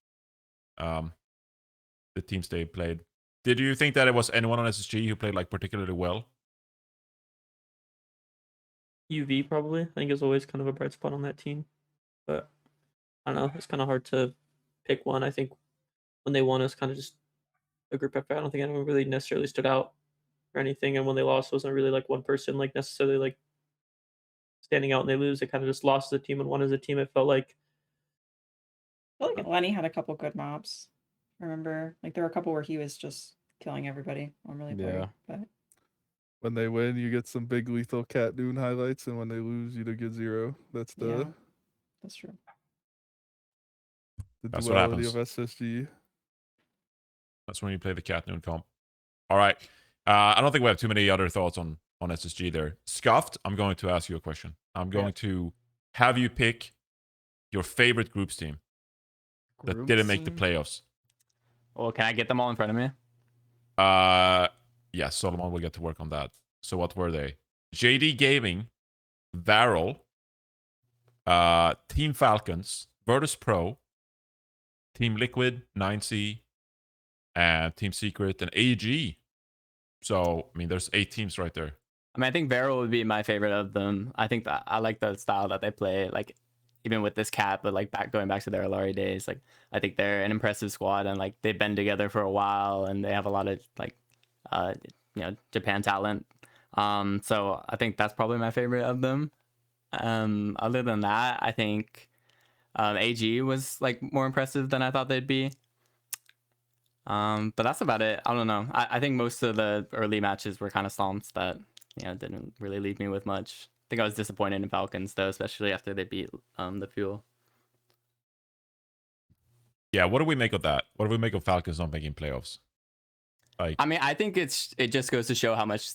the teams they played. Did you think that it was anyone on SSG who played like particularly well? UV probably, I think, is always kind of a bright spot on that team, but I don't know, it's kind of hard to pick one. I think when they won, it was kind of just a group effort. I don't think anyone really necessarily stood out or anything, and when they lost, it wasn't really like one person like necessarily like standing out and they lose. They kind of just lost as a team and won as a team. It felt like. I feel like Lenny had a couple good mobs. I remember like there were a couple where he was just killing everybody on really play. Yeah. But When they win, you get some big lethal Cat Noon highlights, and when they lose, you get 0. That's yeah, that's true. the That's what duality of happens. SSG. That's when you play the Cat Noon comp. All right. I don't think we have too many other thoughts on SSG there. Scuffed, I'm going to ask you a question. I'm going to have you pick your favorite groups team that didn't make the playoffs. Well, can I get them all in front of me? Yeah, Solomon will get to work on that. So what were they? JD Gaming, Varel, Team Falcons, Virtus Pro, Team Liquid, 9C, and Team Secret, and AG. So, I mean, there's 8 teams right there. I mean, I think Vero would be my favorite of them. I think that I like the style that they play, like even with this cap, but like going back to their Alari days, like I think they're an impressive squad and like they've been together for a while and they have a lot of like Japan talent. So I think that's probably my favorite of them. Other than that, I think AG was like more impressive than I thought they'd be. But that's about it. I don't know. I think most of the early matches were kind of stomps that didn't really leave me with much. I think I was disappointed in Falcons though, especially after they beat the Fuel. Yeah, what do we make of that? What do we make of Falcons not making playoffs? Like, I mean, I think it just goes to show how much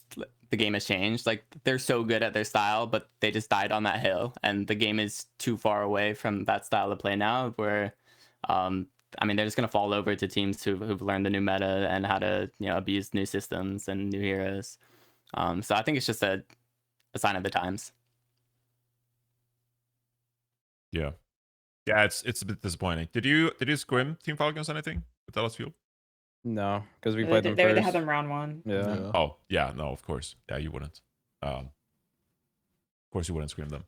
the game has changed. Like they're so good at their style, but they just died on that hill, and the game is too far away from that style of play now. Where, I mean, they're just gonna fall over to teams who've learned the new meta and how to abuse new systems and new heroes. So I think it's just a sign of the times. Yeah. Yeah, it's a bit disappointing. Did you scrim Team Falcons anything with Dallas Fuel? No, because we They, played they, them they first. had them round 1. Yeah. Yeah. Oh, yeah, no, of course. Yeah, you wouldn't. Of course you wouldn't scream them.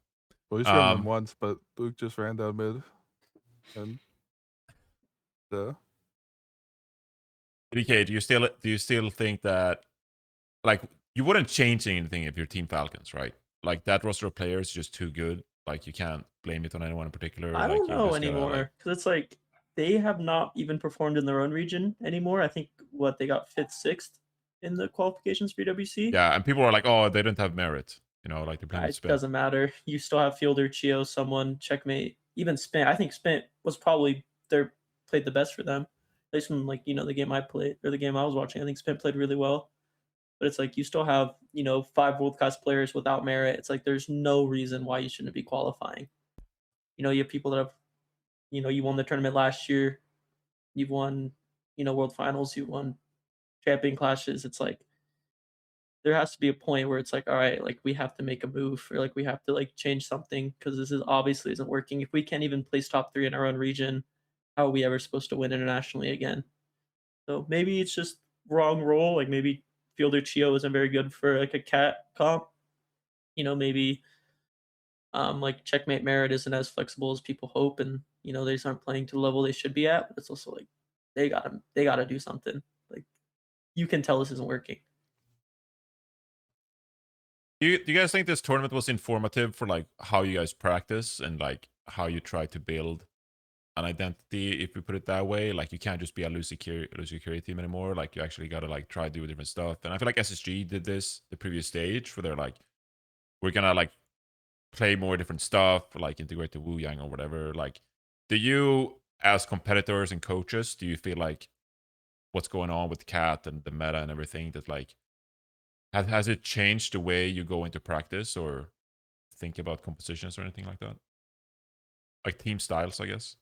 Well, we scrimmed them Um, once, but Luke just ran down mid. And yeah. DK, do you still think that like you wouldn't change anything if you're Team Falcons, right? Like that roster of players is just too good. Like you can't blame it on anyone in particular. I like, don't you know just gotta, like, anymore because it's like they have not even performed in their own region anymore. I think what they got 5th, 6th in the qualifications for WC. yeah, and people are like, oh, they don't have merit. Like they're playing with It spin. doesn't matter. You still have Fielder, Chio, someone, Checkmate, even Spin. I think Spin was probably played the best for them. At least from the game I played or the game I was watching. I think Spin played really well. But it's like you still have 5 world class players without merit. It's like there's no reason why you shouldn't be qualifying. You have people that have you won the tournament last year. You've won world finals. You won champion clashes. It's like there has to be a point where it's like, all right, like we have to make a move or like we have to like change something because this is obviously isn't working. If we can't even place top 3 in our own region, how are we ever supposed to win internationally again? So maybe it's just wrong role. Like maybe Fielder Chio isn't very good for like a cat comp. Maybe like Checkmate Merit isn't as flexible as people hope, and they just aren't playing to the level they should be at. But it's also like they gotta do something. Like you can tell this isn't working. Do you guys think this tournament was informative for like how you guys practice and like how you try to build an identity, if we put it that way? Like you can't just be a Lucy Curie team anymore. Like you actually gotta like try to do different stuff. And I feel like SSG did this the previous stage where they're like, we're gonna like play more different stuff, like integrate the Wu Yang or whatever. Like, do you as competitors and coaches, do you feel like what's going on with Cat and the meta and everything that like has it changed the way you go into practice or think about compositions or anything like that? Like team styles, I guess.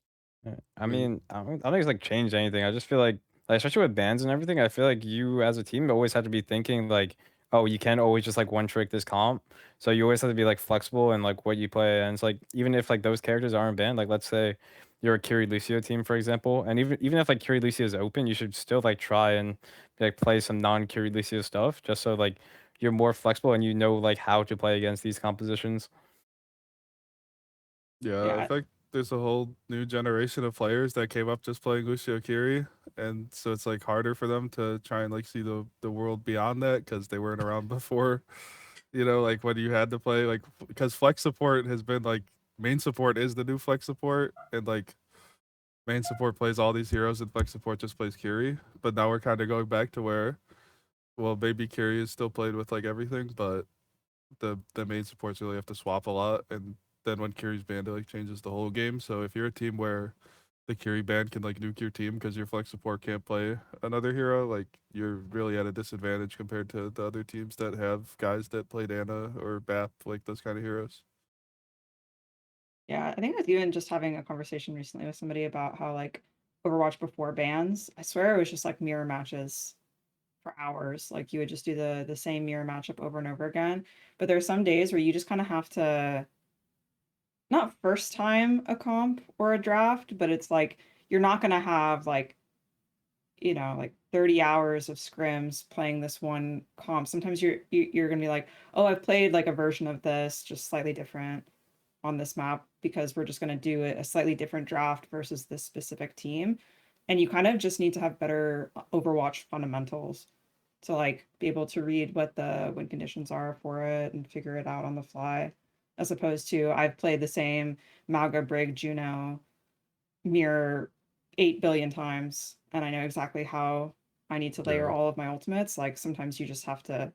Yeah. I mean, I don't think it's like changed anything. I just feel like especially with bans and everything, I feel like you as a team always have to be thinking like, oh, you can't always just like one trick this comp. So you always have to be like flexible in like what you play. And it's like even if like those characters aren't banned, like let's say you're a Kiri Lucio team, for example, and even if like Kiri Lucio is open, you should still like try and like play some non-Kiri Lucio stuff just so like you're more flexible and you know like how to play against these compositions. Yeah, Yeah. I think there's a whole new generation of players that came up just playing Lucio Kiri, and so it's like harder for them to try and like see the world beyond that because they weren't around before. Like when you had to play like because flex support has been like main support is the new flex support, and like main support plays all these heroes and flex support just plays Kiri. But now we're kind of going back to where, well, maybe Kiri is still played with like everything, but the main supports really have to swap a lot, and then when Kiri's banned, it like changes the whole game. So if you're a team where the Kiri ban can like nuke your team because your flex support can't play another hero, like you're really at a disadvantage compared to the other teams that have guys that played Ana or Bap, like those kind of heroes. Yeah, I think I was even just having a conversation recently with somebody about how like Overwatch before bans, I swear it was just like mirror matches for hours. Like you would just do the same mirror matchup over and over again. But there are some days where you just kind of have to not first time a comp or a draft, but it's like you're not gonna have like 30 hours of scrims playing this one comp. Sometimes you're gonna be like, oh, I've played like a version of this, just slightly different on this map because we're just gonna do a slightly different draft versus this specific team. And you kind of just need to have better Overwatch fundamentals to like be able to read what the win conditions are for it and figure it out on the fly, as opposed to I've played the same Malga Brig Juno mirror 8 billion times and I know exactly how I need to layer Yeah. all of my ultimates. Like sometimes you just have to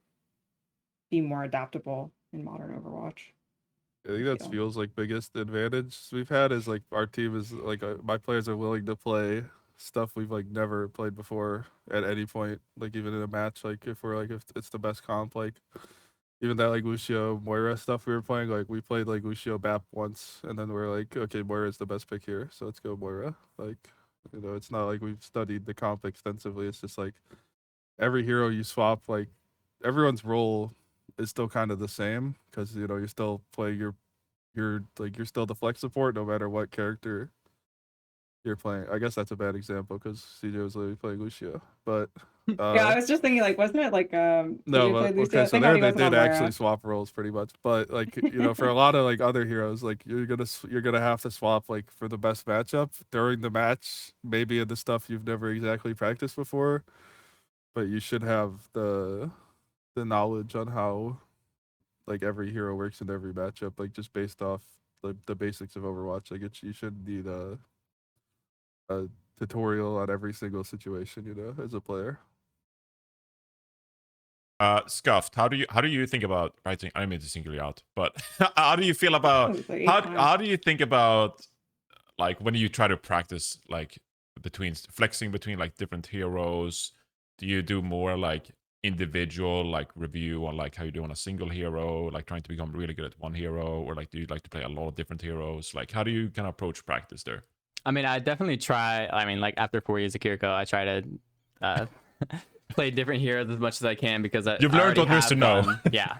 be more adaptable in modern Overwatch. I think that Yeah. feels like biggest advantage we've had is like our team is like my players are willing to play stuff we've like never played before at any point, like even in a match. Like if it's the best comp, like even that like Lucio Moira stuff we were playing, like we played like Lucio Bap once, and then we're like, okay, Moira is the best pick here, so let's go Moira. Like, you know, it's not like we've studied the comp extensively. It's just like every hero you swap, like everyone's role is still kind of the same because you know you're still playing you're still the flex support no matter what character you're playing. I guess that's a bad example because CJ was literally playing Lucio, but Yeah, I was just thinking, like, wasn't it like no, CJ but played Lucio? okay, so Thank there God he they wasn't on did Moira. actually swap roles pretty much, but like you know, for a lot of like other heroes, like you're gonna have to swap like for the best matchup during the match, maybe in the stuff you've never exactly practiced before, but you should have the knowledge on how like every hero works in every matchup, like just based off the basics of Overwatch. Like you should need a tutorial on every single situation, you know, as a player. Scuffed. How do you think about writing? I mean to single you out, but how do you feel about Oh, it's like 8 how times. do you think about like when you try to practice like flexing between like different heroes? Do you do more like individual like review on like how you do on a single hero, like trying to become really good at one hero, or like do you like to play a lot of different heroes? Like how do you kind of approach practice there? I mean, I definitely try. I mean, like after 4 years of Kiriko, I try to play different heroes as much as I can because You've I learned already what there is to have know. gotten, yeah,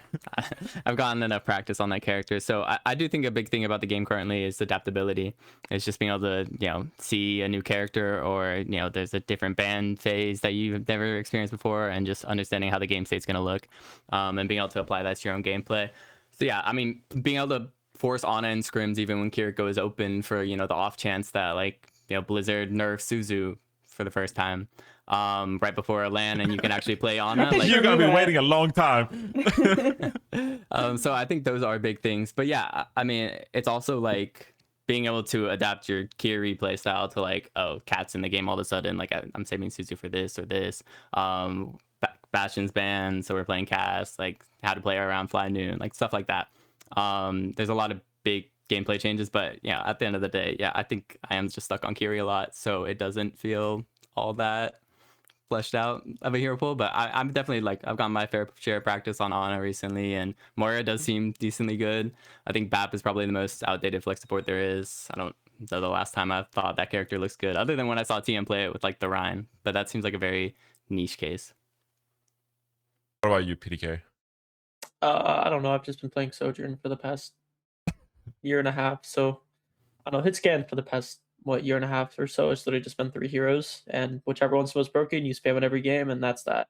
I've gotten enough practice on that character. So I do think a big thing about the game currently is adaptability. It's just being able to, you know, see a new character or, you know, there's a different ban phase that you've never experienced before and just understanding how the game state's going to look and being able to apply that to your own gameplay. So yeah, I mean, being able to force Ana and scrims even when Kiriko is open for, you know, the off chance that like, you know, Blizzard nerfs Suzu for the first time right before a LAN and you can actually play Ana. Like, You're gonna be waiting a long time. So I think those are big things. But yeah, I mean, it's also like being able to adapt your Kiri play style to like, oh, Cat's in the game all of a sudden. Like I'm saving Suzu for this or this. Bastion's banned, so we're playing Cass. Like how to play around Fly Noon, like stuff like that. There's a lot of big gameplay changes, but yeah, at the end of the day, yeah, I think I am just stuck on Kiri a lot, so it doesn't feel all that fleshed out of a hero pool. But I'm definitely like I've gotten my fair share of practice on Ana recently, and Moira does seem decently good. I think Bap is probably the most outdated flex support there is. I don't know the last time I thought that character looks good, other than when I saw TM play it with like the Rhine, but that seems like a very niche case. What about you, PDK? I don't know. I've just been playing Sojourn for the past year and a half. So I don't know. Hit scan for the past year and a half or so. It's literally just been 3 heroes, and whichever one's most broken, you spam it every game, and that's that.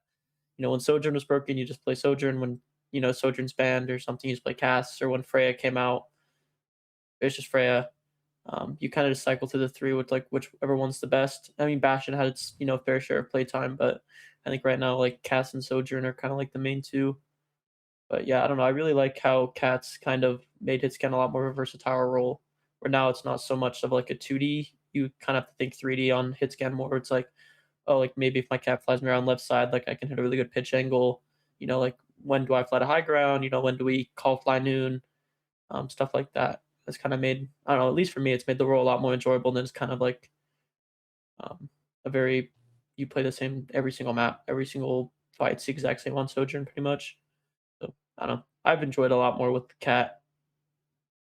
You know, when Sojourn was broken, you just play Sojourn. When you know Sojourn's banned or something, you just play Cass. Or when Freya came out, it's just Freya. You kind of just cycle through the 3 with like whichever one's the best. I mean, Bastion had its fair share of playtime, but I think right now like Cass and Sojourn are kind of like the main 2. But yeah, I don't know. I really like how Cat's kind of made Hitscan a lot more of a versatile role. Where now it's not so much of like a 2D. You kind of have to think 3D on Hitscan more. It's like, oh, like maybe if my cat flies me around left side, like I can hit a really good pitch angle. You know, like when do I fly to high ground? You know, when do we call fly noon? Stuff like that. That's kind of made, I don't know, at least for me, it's made the role a lot more enjoyable than it's kind of like a very, you play the same every single map, every single fight, it's the exact same on Sojourn pretty much. So I don't know. I've enjoyed a lot more with the cat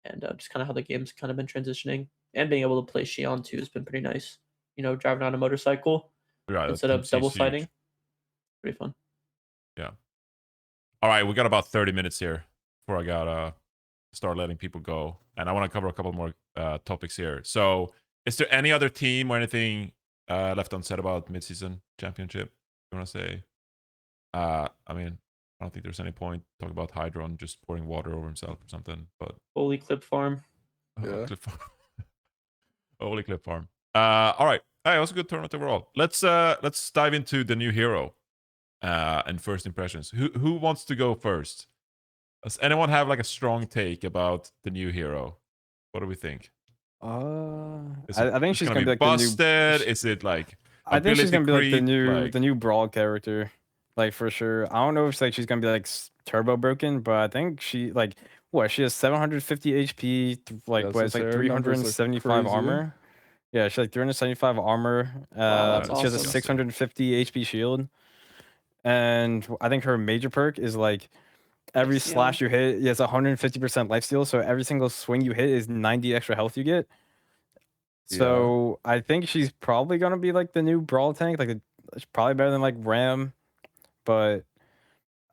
and just kind of how the game's kind of been transitioning and being able to play Xion too has been pretty nice. You know, driving on a motorcycle instead of double siding. Pretty fun. Yeah. All right, we got about 30 minutes here before I gotta start letting people go, and I want to cover a couple more topics here. So, is there any other team or anything left unsaid about Midseason Championship? You want to say? I mean, I don't think there's any point talking about Hydron just pouring water over himself or something. But Holy Clip Farm. Yeah. Clip Farm. Holy Clip Farm. All right. Hey, it was a good tournament overall. Let's dive into the new hero and first impressions. Who wants to go first? Does anyone have like a strong take about the new hero? What do we think? I think she's gonna be like busted. the new. Is it like? I think she's gonna be like creep, the new brawl character, like for sure. I don't know if it's like she's gonna be like turbo broken, but I think she like what she has 750 HP, like Yeah, what it's like her numbers look 375 crazy. armor. Yeah, she's like 375 armor. Wow, that's she has a awesome. 650 HP shield, and I think her major perk is like every Lifesteal. slash you hit, it's 150% lifesteal. So every single swing you hit is 90 extra health you get. So I think she's probably gonna be like the new brawl tank. Like it's probably better than like Ram, but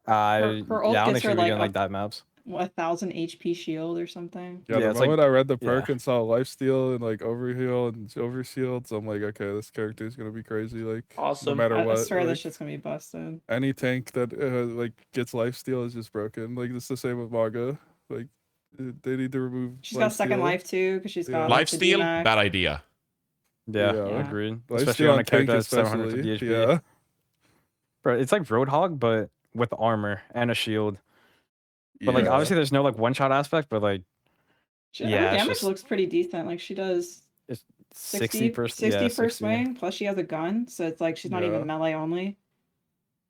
her ult yeah, I don't gets think her she'll be like getting like dive maps. 1,000 HP shield or something. Yeah, Yeah, the it's like- moment I read the yeah. perk and saw lifesteal and like overheal and overshields, I'm like, okay, this character is gonna be crazy. Like, no Awesome. matter I what, swear like, this shit's gonna be busted. any tank that like gets lifesteal is just broken. Like it's the same with Maga. Like they need to remove. She's got second lifesteal. life too, because she's got Yeah. like, the Lifesteal, D-Mac. bad idea. Yeah, Yeah. agreed. Lifesteal Especially on on a character tank that's 750 HP. Yeah. Bro, it's like Roadhog, but with armor and a shield. But like Yeah. obviously there's no like one-shot aspect, but like Her yeah, it's damage just- looks pretty decent. Like she does 60 per 60 yeah, per 60. swing, plus she has a gun, so it's like she's not Yeah. even melee only.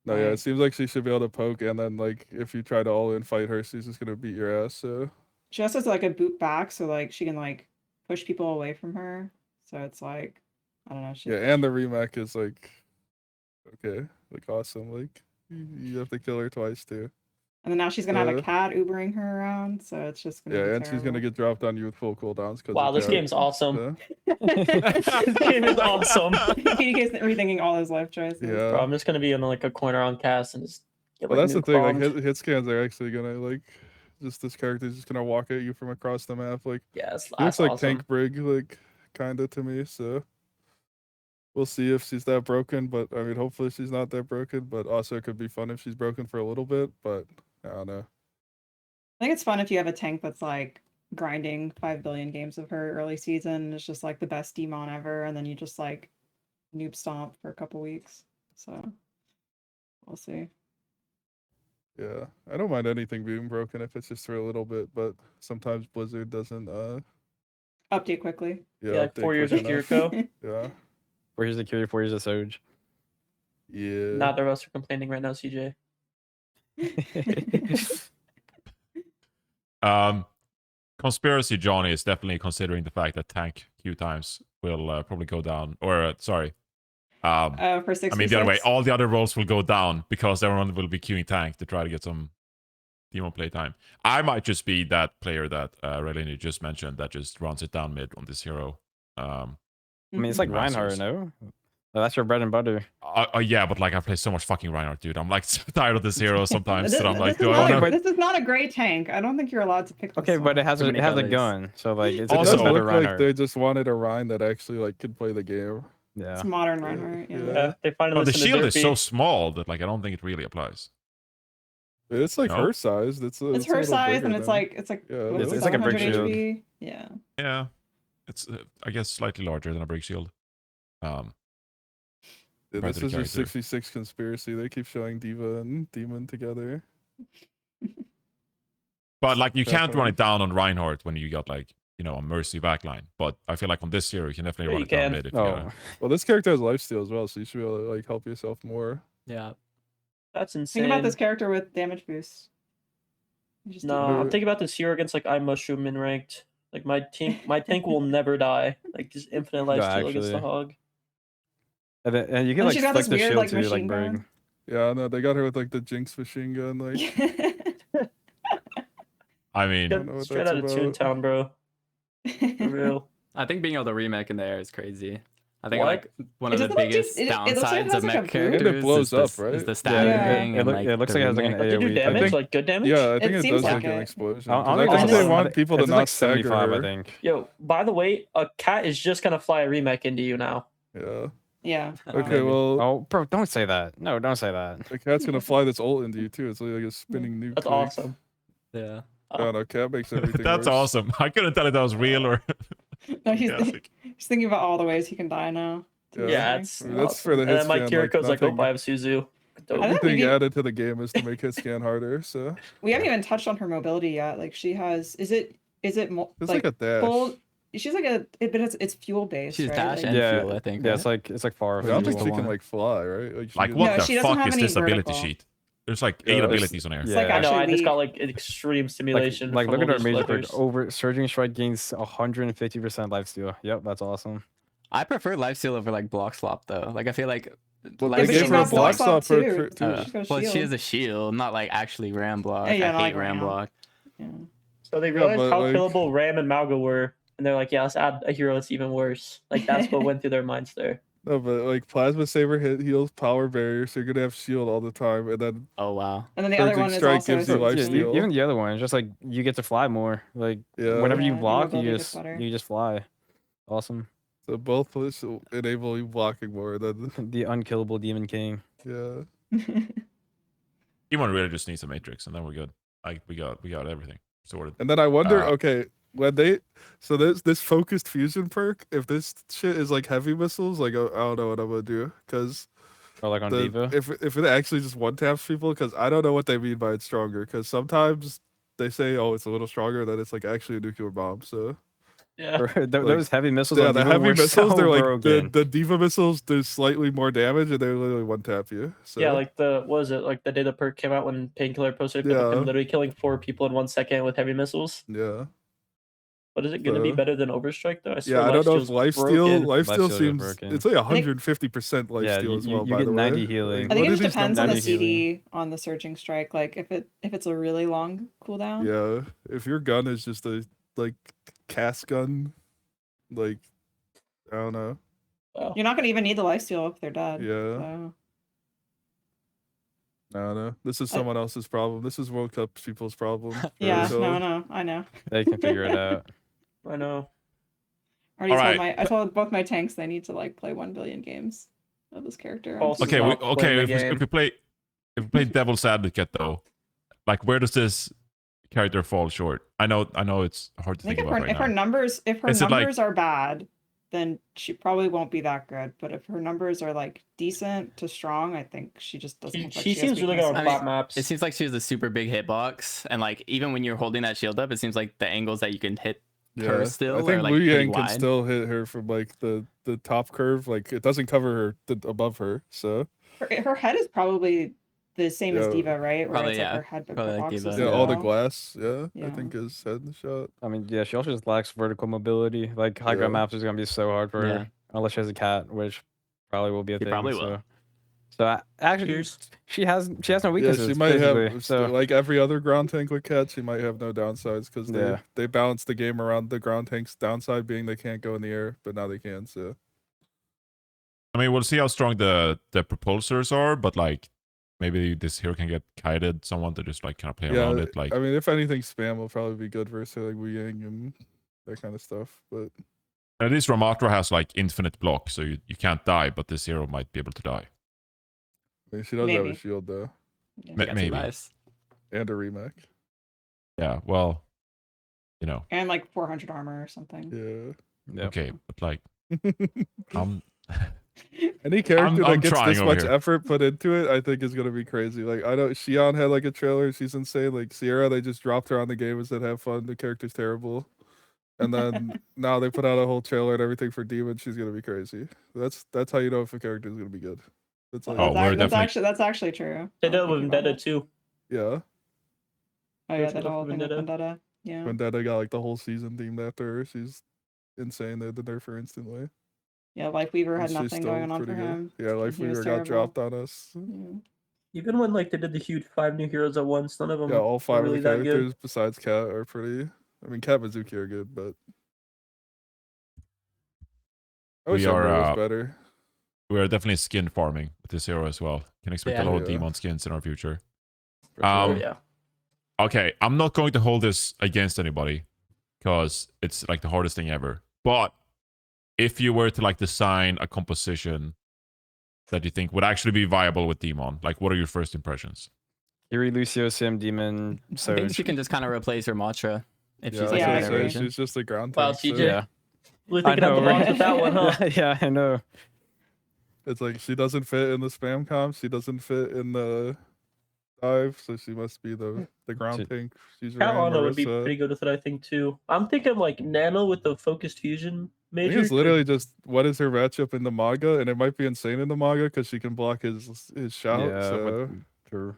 No, yeah, Like- it seems like she should be able to poke, and then like if you try to all in fight her, she's just gonna beat your ass. So She also has like a boot back, so like she can like push people away from her. So it's like I don't know. She, yeah, and the remake is like okay, like awesome. Like Mhm. you have to kill her twice too. And then now she's gonna have a Yeah. cat Ubering her around, so it's just gonna be Yeah, and she's gonna terrible. get dropped on you with full cooldowns. Wow, this game's awesome. Yeah. This game is awesome. PDK's rethinking all his life choices. Yeah. Bro, I'm just gonna be in like a corner on cast and just get Well, like that's the nuke thing. Like bombed. hit scans are actually gonna like just this character's just gonna walk at you from across the map. Like Yeah, it's he looks that's like awesome. tank brig, like kinda to me. So we'll see if she's that broken. But I mean, hopefully she's not that broken. But also it could be fun if she's broken for a little bit. But I don't know. I think it's fun if you have a tank that's like grinding 5 billion games of her early season. And it's just like the best D.Mon ever, and then you just like noob stomp for a couple weeks. So we'll see. Yeah, I don't mind anything being broken if it's just for a little bit. But sometimes Blizzard doesn't. Update quickly. Yeah, like update 4 years of quick enough. Kiriko. Yeah. 4 years of Curie, 4 years of Surge. Yeah. Neither of us are complaining right now, CJ. Conspiracy Johnny is definitely considering the fact that tank queue times will probably go down. Or sorry, For 6. I mean the other way. All the other roles will go down because everyone will be queuing tank to try to get some DMon play time. I might just be that player that Relini just mentioned that just runs it down mid on this hero. I mean, it's like Masters. Reinhardt, no? Well, that's your bread and butter. Yeah, but like I play so much fucking Reinhardt, dude. I'm like so tired of this hero sometimes that I'm like, this, do is I not want to? this is not a great tank. I don't think you're allowed to pick this Okay, but one. it has Too a many bellies. gun, so like it's It Also- does a better look like Reinhardt. they just wanted a Rhine that actually like could play the game. Yeah. It's modern Reinhardt. Yeah. Yeah. Yeah, they finally Oh, the listened to shield is Derpy. so small that like I don't think it really applies. It's like No? her size. It's It's a her little size, bigger and it's than- like Yeah, what is it's it, like a brick 700 shield. HP? Yeah. Yeah, it's I guess slightly larger than a brick shield. Yeah, compared this to is the your character. 66 conspiracy. They keep showing Diva and Demon together. But like you can't run Definitely. it down on Reinhardt when you got like a Mercy backline. But I feel like on this hero you can definitely Yeah, run you it down can. mid if you Oh, gotta. Well, this character has lifesteal as well, so you should be able to like help yourself more. Yeah. That's insane. Think about this character with damage boost. You just No, do- I'm thinking about this hero against like I Mushroom in ranked. Like my tank will never die. Like just infinite life Yeah, steal against the actually. hog. and you can And like she's got flick this the weird, shield like, too, like machine Brig. gun. Yeah, no, they got her with like the Jinx machine gun. Like, I mean, don't know what Straight that's out of about. Toontown, bro. For real. I think being able to remake in the air is crazy. I think What? like one It of the doesn't look too- biggest it looks like it downsides has, of like, a mech boot. characters And it blows is the, up, right? is the Yeah. staggering Yeah. and It like looks the like it has, like, an remake. Like, did you AoE. damage? think- Like good damage? Yeah, I think It it, seems does like like an it. explosion. I 'Cause don't I think think it's they like- want people to it's not like stagger 75, her. I think. Yo, by the way, a cat is just gonna fly a remake into you now. Yeah. Yeah. Okay, well, Oh, bro, don't say that. No, don't say that. the cat's gonna fly this ult into you too. It's like a spinning nuke. That's like, awesome. Yeah. I don't know, cat makes everything that's worse. awesome. I couldn't tell if that was real or. No, he's, Yeah, like- he's thinking about all the ways he can die now. Yeah. Yeah, it's I mean, that's awesome. for the And then hit my scan, like, Kiriko's like, oh, nothing- I have Suzu. Dope. I think Everything maybe- added to the game is to make hit scan harder. So We haven't even touched on her mobility yet. Like she has, is it it's like, like a dash. full? She's like but it's fuel based. She's right? dash Like, and Yeah, fuel, I think. Yeah, right? it's like far. I don't think from she the can one. like fly, right? Like can- what No, she the doesn't fuck have is any this ability vertical. sheet? There's like Yeah, 8 it's- abilities on here. It's like Yeah. I know, I actually just weak. got like extreme stimulation. Like from look at all our those major flippers. perk. Over surging strike gains 150% lifesteal. Yep, that's awesome. I prefer lifesteal over like block swap though. Like I feel like Well, Yeah, they but gave she's her a not block block swap stop too. too. She's got a well, she shield. has a shield, not like actually ram block. Yeah, I not hate like ram ram. block. Yeah. So they Yeah, realized but, how like- killable Ram and Mauga were, and they're like, yeah, let's add a hero that's even worse. Like that's what went through their minds there. No, but like Plasma Saber heals power barrier, so you're gonna have shield all the time, and then Oh wow. And then the other Surging one is Strike also gives you a life Dude, season. steal. even the other one, it's just like you get to fly more. Like Yeah. whenever Yeah, you your block, mobility gets better. you just fly. Awesome. so both push enable you blocking more. Then The unkillable Demon King. yeah, D.Mon really just needs a matrix, and then we're good. Like we got everything sorted. and then I wonder, Uh, okay, when they so this focused fusion perk, if this shit is like heavy missiles, like I don't know what I'm gonna do, because Or like on Diva. if it actually just one taps people, because I don't know what they mean by it's stronger, because sometimes they say, oh, it's a little stronger, then it's like actually a nuclear bomb. So Yeah. Those heavy missiles yeah, on the Diva heavy were missiles, so they're like broken. the Diva missiles do slightly more damage, and they literally one tap you. So Yeah, like what was it? Like the day the perk came out when Painkiller posted a clip of Yeah. him literally killing 4 people in 1 second with heavy missiles. yeah. But is it gonna be So- better than Overstrike though? I Yeah, swear I don't know if Lifesteal's lifesteal broken. lifesteal Lifesteals are seems broken. it's like 150% lifesteal Yeah, as well. you by get the 90 way, healing. I think what it are just these depends on the numbers? CD on the surging strike. Like if it's a really long cooldown. Yeah, if your gun is just a like cast gun, like I don't know. Wow. You're not gonna even need the lifesteal if they're dead. Yeah. So. I don't know. This is I- someone else's problem. This is World Cup people's problem. Yeah, So- no, I know. They can figure it out. I know. I already told Alright. I told both my tanks they need to like play 1 billion games of this character. I'm Also- just- Okay, Stop playing the if game. we play devil's advocate though, like where does this character fall short? I know it's hard to I think think if her, about right if her now. numbers Is it, like- numbers are bad, then she probably won't be that good. But if her numbers are like decent to strong, I think she just doesn't. Look like She has seems really good on weaknesses. I mean, flat maps. It seems like she has a super big hitbox, and like even when you're holding that shield up, it seems like the angles that you can hit her I still think are like Wu pretty Yang can wide. still hit her from like the top curve. Like it doesn't cover her above her. So Her head is probably the same as Yeah. Diva, right? Where Probably, it's like yeah. her head Probably like boxes Diva. yeah, as all the well. glass. Yeah, I Yeah. think is head in the shot. I mean, yeah, she also just lacks vertical mobility. Like high Yeah. ground maps is gonna be so hard for Yeah. her unless she has a cat, which probably will be a She thing. probably so. will. Actually, Cheers. she has no Yeah, weaknesses. she might basically, have so like every other ground tank with cat. She might have no downsides because Yeah. they balance the game around the ground tank's downside being they can't go in the air, but now they can. So I mean, we'll see how strong the propulsors are, but like maybe this hero can get kited someone to just like kind of play yeah, around it. Like I mean, if anything, spam will probably be good versus like Wu Yang and that kind of stuff. But at least Ramatra has like infinite block, so you can't die, but this hero might be able to die. I mean, she does have Maybe. a shield though, Yeah. Ma- Got two maybe. lives. and a remake. Yeah, well, you know, And like 400 armor or something. Yeah. Yep. okay, but like Any character I'm that gets trying this over much here. effort put into it, I think is gonna be crazy. Like I know Xion had like a trailer, she's insane. Like Sierra, they just dropped her on the game and said have fun. The character's terrible. And then now they put out a whole trailer and everything for D.Mon. She's gonna be crazy. That's how you know if a character is gonna be good. That's like, Oh, we're definitely- that's actually true. They now did that it I'm with thinking about Vendetta it. too. yeah. Oh yeah, There's that stuff whole with thing with Vendetta. Vendetta. Yeah. Vendetta got like the whole season themed after her. She's insane. They did nerf her instantly. Yeah, Lifeweaver had And she's nothing still going on pretty for good. him. Yeah, and he was Lifeweaver got terrible. dropped on us. Yeah. Even when like they did the huge 5 new heroes at once, none of them Yeah, all were 5 really of the that good. characters besides Cat are pretty. I mean, Cat Mizuki are good, but I wish We are, Ember was better. we're definitely skin farming with this hero as well. Can expect Yeah. a lot of Yeah. D.Mon skins in our future. For sure. Um, Yeah. Okay, I'm not going to hold this against anybody because it's like the hardest thing ever. But if you were to like design a composition that you think would actually be viable with D.Mon, like what are your first impressions? Yuri, Lucio, Sim, Demon, I think she Surge. can just kind of replace her Matra if Yeah, she's I like Yeah, a I better agree. version. She's just a ground Wow, tank. so CJ. Yeah, Really I thinking out know, the box right? with that one, huh? yeah, I know. It's like she doesn't fit in the spam comp. She doesn't fit in the dive, so she must be the ground She- tank. She's Cat running Lana would be Marissa. pretty good with it, I think too. I'm thinking like Nano with the focused fusion I think major. it's literally just what is her matchup in the manga, and it might be insane in the manga because she can block his shout. Yeah, so true.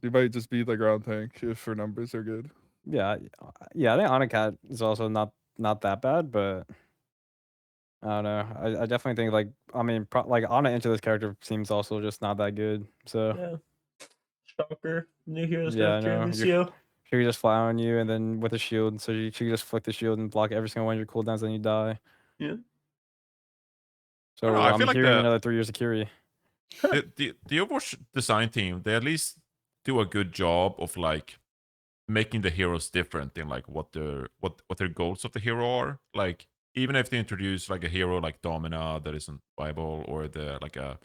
she might just be the ground tank if her numbers are good. Yeah, I think Anacat is also not that bad, but I don't know. I definitely think like I mean like Ana into this character seems also just not that good. So Yeah. Shocker. New heroes Yeah, got I carry know. Lucio. she could just fly on you and then with a shield, so she could just flick the shield and block every single one of your cooldowns, and you die. Yeah. I don't know, So I I'm feel like hearing the another 3 years of Curie. the Overwatch design team, they at least do a good job of like making the heroes different in like what their goals of the hero are. Like even if they introduce like a hero like Domina that isn't viable, or the like a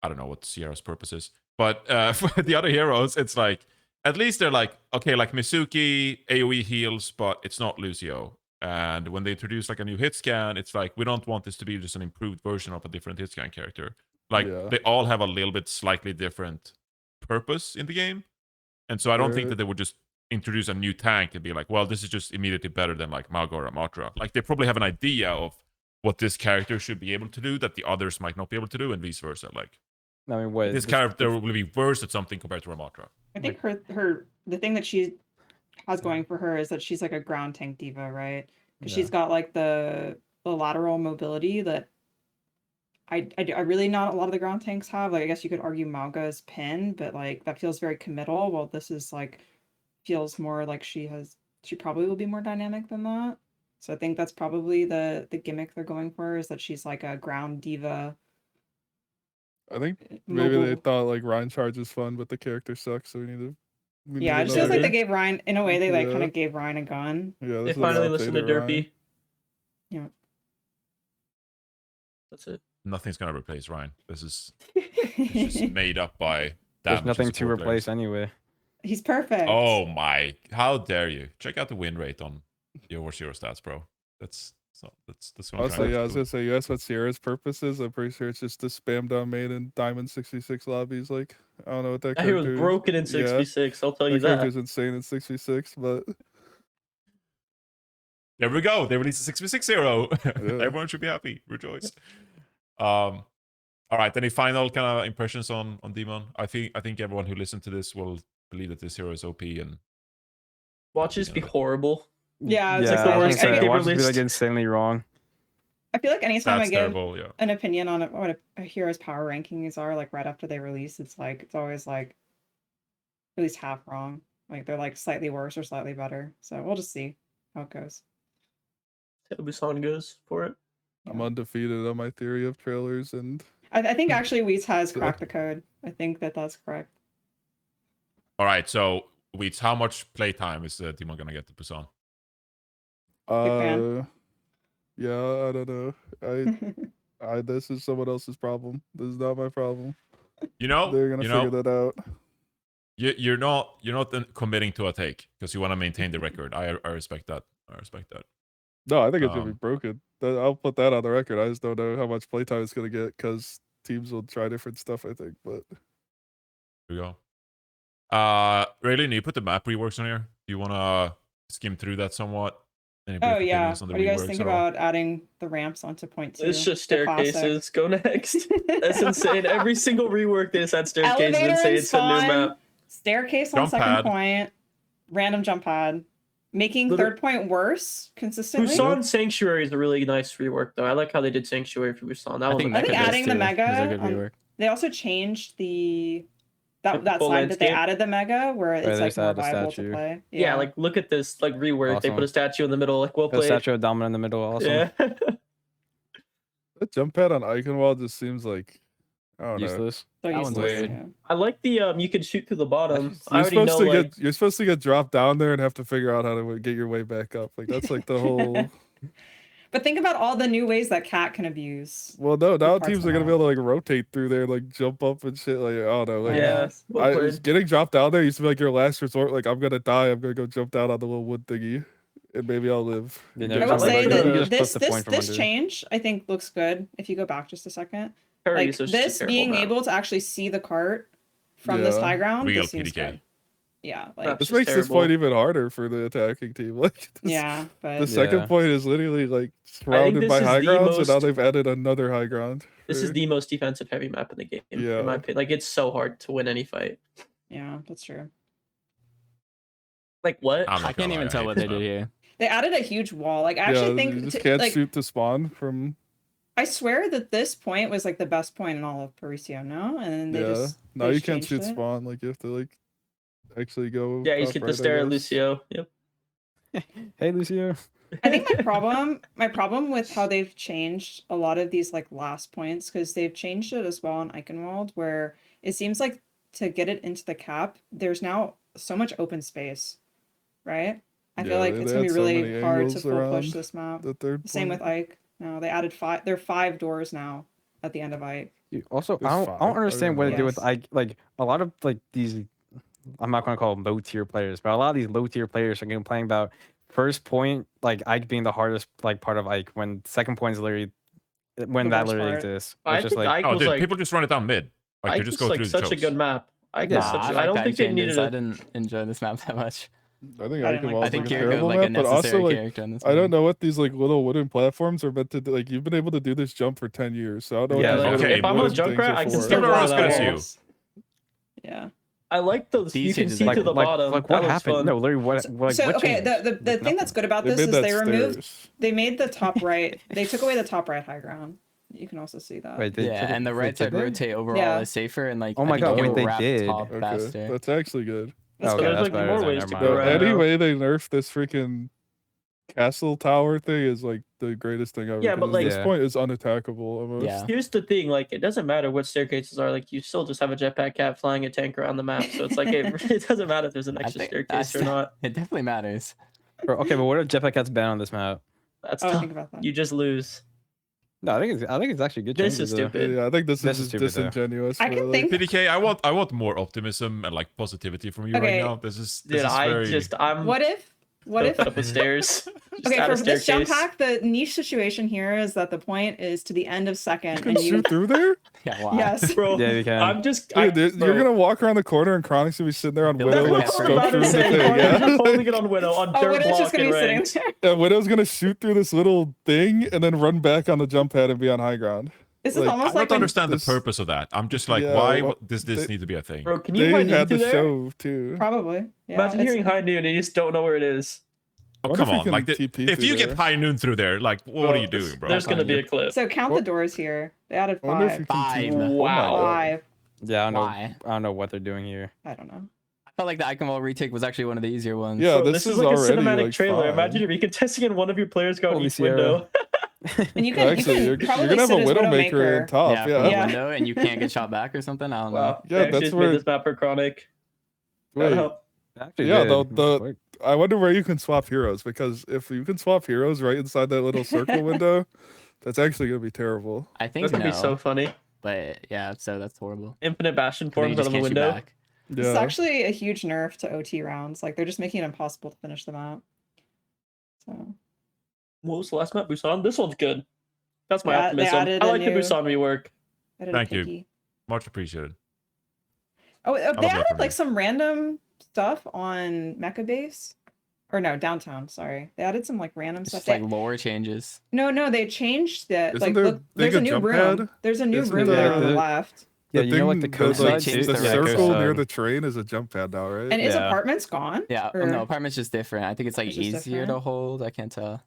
I don't know what Sierra's purpose is, but for the other heroes, it's like at least they're like okay, like Mizuki AOE heals, but it's not Lucio. And when they introduce like a new hit scan, it's like we don't want this to be just an improved version of a different hit scan character. Like Yeah. they all have a little bit slightly different purpose in the game, and so I don't think that they would just introduce a new tank and be like, well, this is just immediately better than like Mago or Matra. Like they probably have an idea of what this character should be able to do that the others might not be able to do, and vice versa. Like I mean, what this character will be worse at something compared to Ramatra. I think the thing that she has going for her is that she's like a ground tank diva, right? Because she's got like the lateral mobility that I really not a lot of the ground tanks have. Like I guess you could argue Mauga's pin, but like that feels very committal. While this is like feels more like she probably will be more dynamic than that. So I think that's probably the gimmick they're going for, is that she's like a ground diva. I think maybe they Mobile. thought like Ryan Charge is fun, but the character sucks, so we need Yeah, it just feels like another- they gave Ryan, in a way, they like Yeah. kind of gave Ryan a gun. Yeah, They this is finally an listened to updated Ryan. Derpy. Yeah. That's it. Nothing's gonna replace Ryan. This is it's just made up by There's damage nothing and to support replace players. anyway. He's perfect. Oh my! How dare you? Check out the win rate on the Overwatch Hero stats, bro. That's one Also, kind of yeah, I was cool. gonna say, you asked what Sierra's purpose is. I'm pretty sure it's just to spam down main and Diamond 66 lobbies. Like, I don't know what that That hero character was is. broken in Yeah, 66. I'll tell you that that. character's insane in 66, but There we go. They released a 6v6 hero. Yeah. Everyone should be happy. Rejoice. All right. Any final kind of impressions on D.Mon? I think everyone who listened to this will believe that this hero is OP, and Watch this be horrible. Yeah, it's Yeah, like the the worst worst. thing they've watch this be released. like insanely wrong. I feel like anytime that's I give terrible. Yeah. an opinion on what a hero's power rankings are, like right after they release, it's always like at least half wrong. Like they're like slightly worse or slightly better. So we'll just see how it goes. See how Busan goes for it. I'm undefeated on my theory of trailers, and I think actually Weez has cracked the code. I think that's correct. All right. So, Weeds, how much playtime is D.Mon gonna get to Busan? fan. Yeah, I don't know. I this is someone else's problem. This is not my problem. You know, They're gonna figure that out. You're not committing to a take because you want to maintain the record. I respect that. I respect that. No, I think it's gonna be broken. I'll put that on the record. I just don't know how much playtime it's gonna get because teams will try different stuff. I think, but Here we go. Raylene, you put the map reworks on here. Do you want to skim through that somewhat? Any brief Oh yeah. opinions on the What do you guys reworks think at all? about adding the ramps onto point 2? It's just The classic. staircases. Go next. That's insane. Every single rework they just had staircases Elevator and say and it's a new spawn, map. staircase on Jump second pad. point, random jump pad, making Liter- third point worse consistently. Busan Sanctuary is a really nice rework though. I like how they did Sanctuary for Busan. That I was think I think Mecca does adding the too. mega, Is a good um, rework. They also changed The that full side that they landscape? added the mega, where they it's like just more added the viable to statue. play. yeah, like look at this like rework. They put Awesome. a statue in the middle, like well The played. statue of Domina in the middle also. Yeah. the jump pad on Icon Wall just seems like I don't know. Useless. so That one's useless, weird. yeah. I like the you can shoot through the bottom. I You're already supposed know to like you're supposed to get dropped down there and have to figure out how to get your way back up. Like that's like the whole. But think about all the new ways that Cat can abuse. Well, no, now parts teams of are gonna that. be able to like rotate through there, like jump up and shit. Like I don't know. Like, yeah. Well I played. was getting dropped down there used to be like your last resort. Like I'm gonna die. I'm gonna go jump down on the little wood thingy, and maybe I'll live. You Get never I know. will something say like You that just this clip the point from this under. change I think looks good. If you go back just a second, Curry like is just a this terrible being map. able to actually see the cart from this Yeah. high ground, Real this seems PDK. good. Yeah, That's like This just makes this terrible. point even harder for the attacking team. Like this, yeah, but the second Yeah. point is literally like surrounded this by is high the grounds, and now most- they've added another high ground. This is for- the most defensive heavy map in the game, Yeah. in my opinion. Like it's so hard to win any fight. yeah, that's true. Like what? I'm not I can't gonna even lie, tell hate what this they map. did here. They added a huge wall. Like I yeah, actually think you just to- can't like shoot to spawn from I swear that this point was like the best point in all of Parisia, no? And then they Yeah. just Now they you just can't changed shoot it. spawn. Like you have to like actually go. Yeah, you top get right, the I stare at guess. Lucio. Yep. Hey, Lucio. I think my problem with how they've changed a lot of these like last points, because they've changed it as well in Eichenwald, where it seems like to get it into the cap, there's now so much open space, right? I feel Yeah, like they it's gonna be had so really many hard to angles full push around this map. the third Same with point. Ike. No, they added there are 5 doors now at the end of Ike. Also, There's I don't five? I understand didn't what they do with realize. like a lot of like these. I'm not going to call them low tier players, but a lot of these low tier players are complaining about first point, like Ike being the hardest like part of Ike, when second point is literally when The that worst literally part. exists. I It's just think like Ike Oh, was dude, like people just run it down mid. Like they Ike just was go like through the such a chokes. good map. Ike Yeah, was Nah, such. I I like don't that think they changes. needed I a. didn't enjoy this map that much. I think I didn't like Eichenwald's this I think one like a either. Kiriko terrible is like a map, but also necessary like character in this I don't map. know what these like little wooden platforms are meant to do. Like you've been able to do this jump for 10 years, so I don't know Yeah, what these like, Okay, if I'm on wooden things Junkrat, are I can for. still People go are for as good that as wall. you. Yeah. I like those. These You can changes see are to the cool. bottom. what That looks happened? fun. No, literally what what So what okay, changed? the Like, thing that's nothing. good about They this made is that they removed stairs. they made the top right. They took away the top right high ground. You can also see that. Wait, they Yeah, took it- and the wait, right did side they? rotate overall Yeah. is safer, and like Oh I my think God, you wait, can they wrap did. top Okay, faster. that's actually good. That's Okay, good. There's that's like better. more Then, ways never to mind. go But around now. anyway, they nerfed this freaking castle tower thing is like the greatest thing ever. Yeah, but, 'cause like- this Yeah. point is unattackable almost. Yeah. Here's the thing, like it doesn't matter what staircases are, like you still just have a jetpack cat flying a tank around the map. So it's like it doesn't matter if there's an I extra think staircase or that's- not. It definitely matters. Bro, okay, but what if Jetpack Cat's banned on this map? That's Oh, tough. think about that. You just lose. No, I think it's actually good. This changes, is though. stupid. Yeah, I think this This is is stupid, though. disingenuous. I can really. think- PDK, I want more optimism and like positivity from you Okay. right now. This is Dude, very. I'm What if so fed up with stairs. Just okay, add for a this jump staircase. pack, the niche situation here is that the point is to the end of You second, can and you shoot through there? Yeah, why? yes. Bro, Yeah, you can. I'm just Dude, you're bro, gonna walk around the corner and Chronic's gonna be sitting there on That's Widow, what like I was scope about through to the say. thing. Chronic's Yeah? just holding it on Widow on Oh, dirt Widow's block just gonna and be sitting ranked. there. Yeah, Widow's gonna shoot through this little thing and then run back on the jump pad and be on high ground. This is Like, I almost don't like when, understand this- the purpose of that. I'm just like, Yeah, why well, does this they- need to be a thing? Bro, can you They hide had into the there? show too. probably. Yeah, Imagine it's- hearing high noon and you just don't know where it is. Oh, What if come we on! can Like, TP if through you get there? high noon through there, like, what are you doing, bro? There's gonna be a clip. So count the What- doors here. They added I wonder if you 5. can Five. TP. Wow. 5. Yeah, I don't know. Why? I don't know what they're doing here. I don't know. I felt like the Eichenwald retake was actually one of the easier ones. Yeah, Bro, this is is like a already, cinematic like, trailer. fine. Imagine if you could test again one of your players go Holy each Sierra. window. And you Well, can, actually, you you're can probably gonna have a sit as Widowmaker in top. Yeah, Yeah, from the Yeah. window, and you can't get shot back or something. I don't know. Wow. Yeah, They actually that's just where- made this map for Chronic. Wait, Gotta help. Actually, Yeah, did. the- Quick. I wonder where you can swap heroes, because if you can swap heroes right inside that little circle window, that's actually gonna be terrible. I think That's gonna no, be so funny. but yeah, so that's horrible. Infinite Bastion 'Cause then you forms out just of the can't shoot window. back. This is Yeah, actually a huge nerf to OT rounds. Like they're just making it impossible to finish them out. So What was the last map? Busan? This one's good. That's my They optimism. added I a like the new- Busan rework. I did Thank a you. picky. Much appreciated. Oh, they love that added for like me. some random stuff on Mecha Base. Or no, downtown, sorry. They added some like random It's stuff. just like lore changes. No, they changed it. Isn't Like there look, a there's a big new jump room. pad? There's a new Isn't room there on the the- left. Yeah, The you know, like the thing- coast like, side, changed too? the the Yeah, coast circle near side. the train is a jump pad now, right? And is Yeah. apartments gone? Yeah, Or- no, apartment's just different. I think it's like It's just easier to different? hold. I can't tell.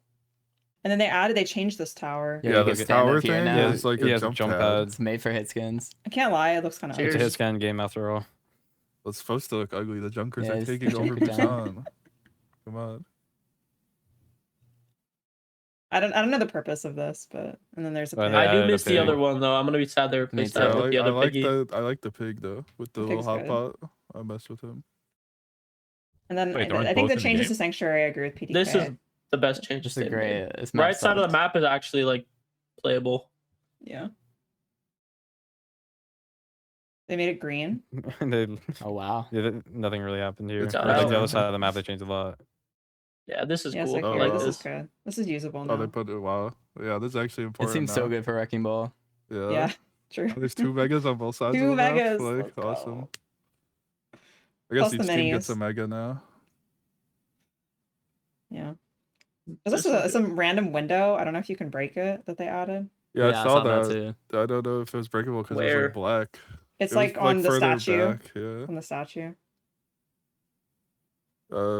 And then they changed this tower. Yeah, Yeah, you the can stand tower up here thing now. is like Yeah, a it's a jump jump pad. pad. It's made for hit skins. I can't lie, it looks kind of Cheers. It's a ugly. hit scan game after all. Well, it's supposed to look ugly. The Junkers Yeah, are it's taking over Junker down. Busan. Come on. I don't know the purpose of this, but and then there's a Well, pig. they I do added a miss the pig. other one though. I'm gonna be sad they replaced too. that Yeah, with the other piggy. I like the pig though, with the little pig's hot good. pot. I mess with him. And then Wait, I aren't think both the in the changes game? to Sanctuary, I agree with PDK. This is the best change. Just a great. This map Right side of the sucks. map is actually like playable. Yeah. They made it green. They, Oh wow. yeah, nothing really happened here. It's Or, like the out. other side of the map, they changed a lot. Yeah, this is Yes, cool. I I agree. like This this. is good. This is usable now. Oh, they put it. Wow. Yeah, this is actually It important. seems so now. good for Wrecking Ball. Yeah. Yeah, true. There's 2 megas on both sides. 2 of the map. megas, Like, let's go. awesome. I guess Plus each the team gets a minis. mega now. Yeah. Is this some random window? I don't know if you can break it that they added. Yeah, I saw that. too. I don't know if it was breakable because it was Where? like black. It's It was, like on the further statue. back, yeah. On the statue.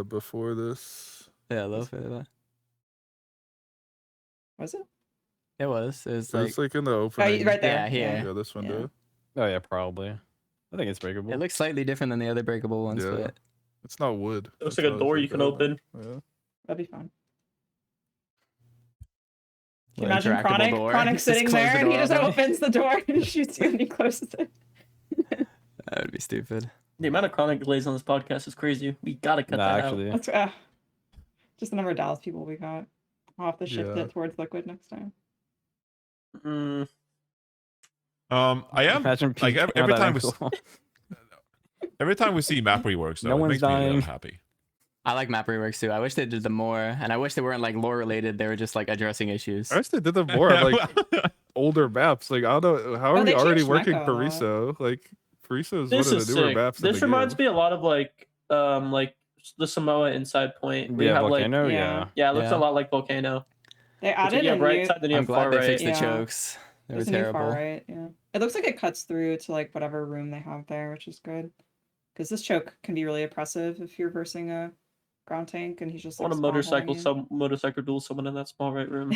Before this. Yeah, I love it. Was it? It was. It was So like, it's like in the opening. right there. Yeah, here. Yeah, this window. Oh yeah, probably. I think it's breakable. it looks slightly different than the other breakable ones, Yeah. but It's not wood. It looks That's like a why door it's you can that. open. Yeah. That'd be fun. the Imagine interactable Chronic, door. Chronic Just sitting close there the and he door just on me. opens the door and shoots you and he closes it. That would be stupid. The amount of chronic delays on this podcast is crazy. We gotta cut Nah, that actually. That's just the number of Dallas people we got. I'll have to shift Yeah. it towards Liquid next time. out. Mm, I am Imagine like peeking every out time that we angle. every time we see map reworks, though, No it one's makes me really dying. happy. I like map reworks too. I wish they did them more, and I wish they weren't like lore related. They were just like addressing issues. I wish they did them more on like older maps. Like I don't know how are they we already changed working Mecca a lot. Pariso? Like Pariso is this one is of the newer sick. maps. This reminds me a lot of like the Samoa inside point. We Yeah, have volcano. like- yeah. yeah, it looks Yeah. a lot like volcano. They But added you a have right new, side, then you I'm have glad far they right. fixed the Yeah. chokes. They were there's a new terrible. far right. Yeah, it looks like it cuts through to like whatever room they have there, which is good. Because this choke can be really oppressive if you're versing a ground tank and he's just I want like, to motorcycle duel someone in that small right room.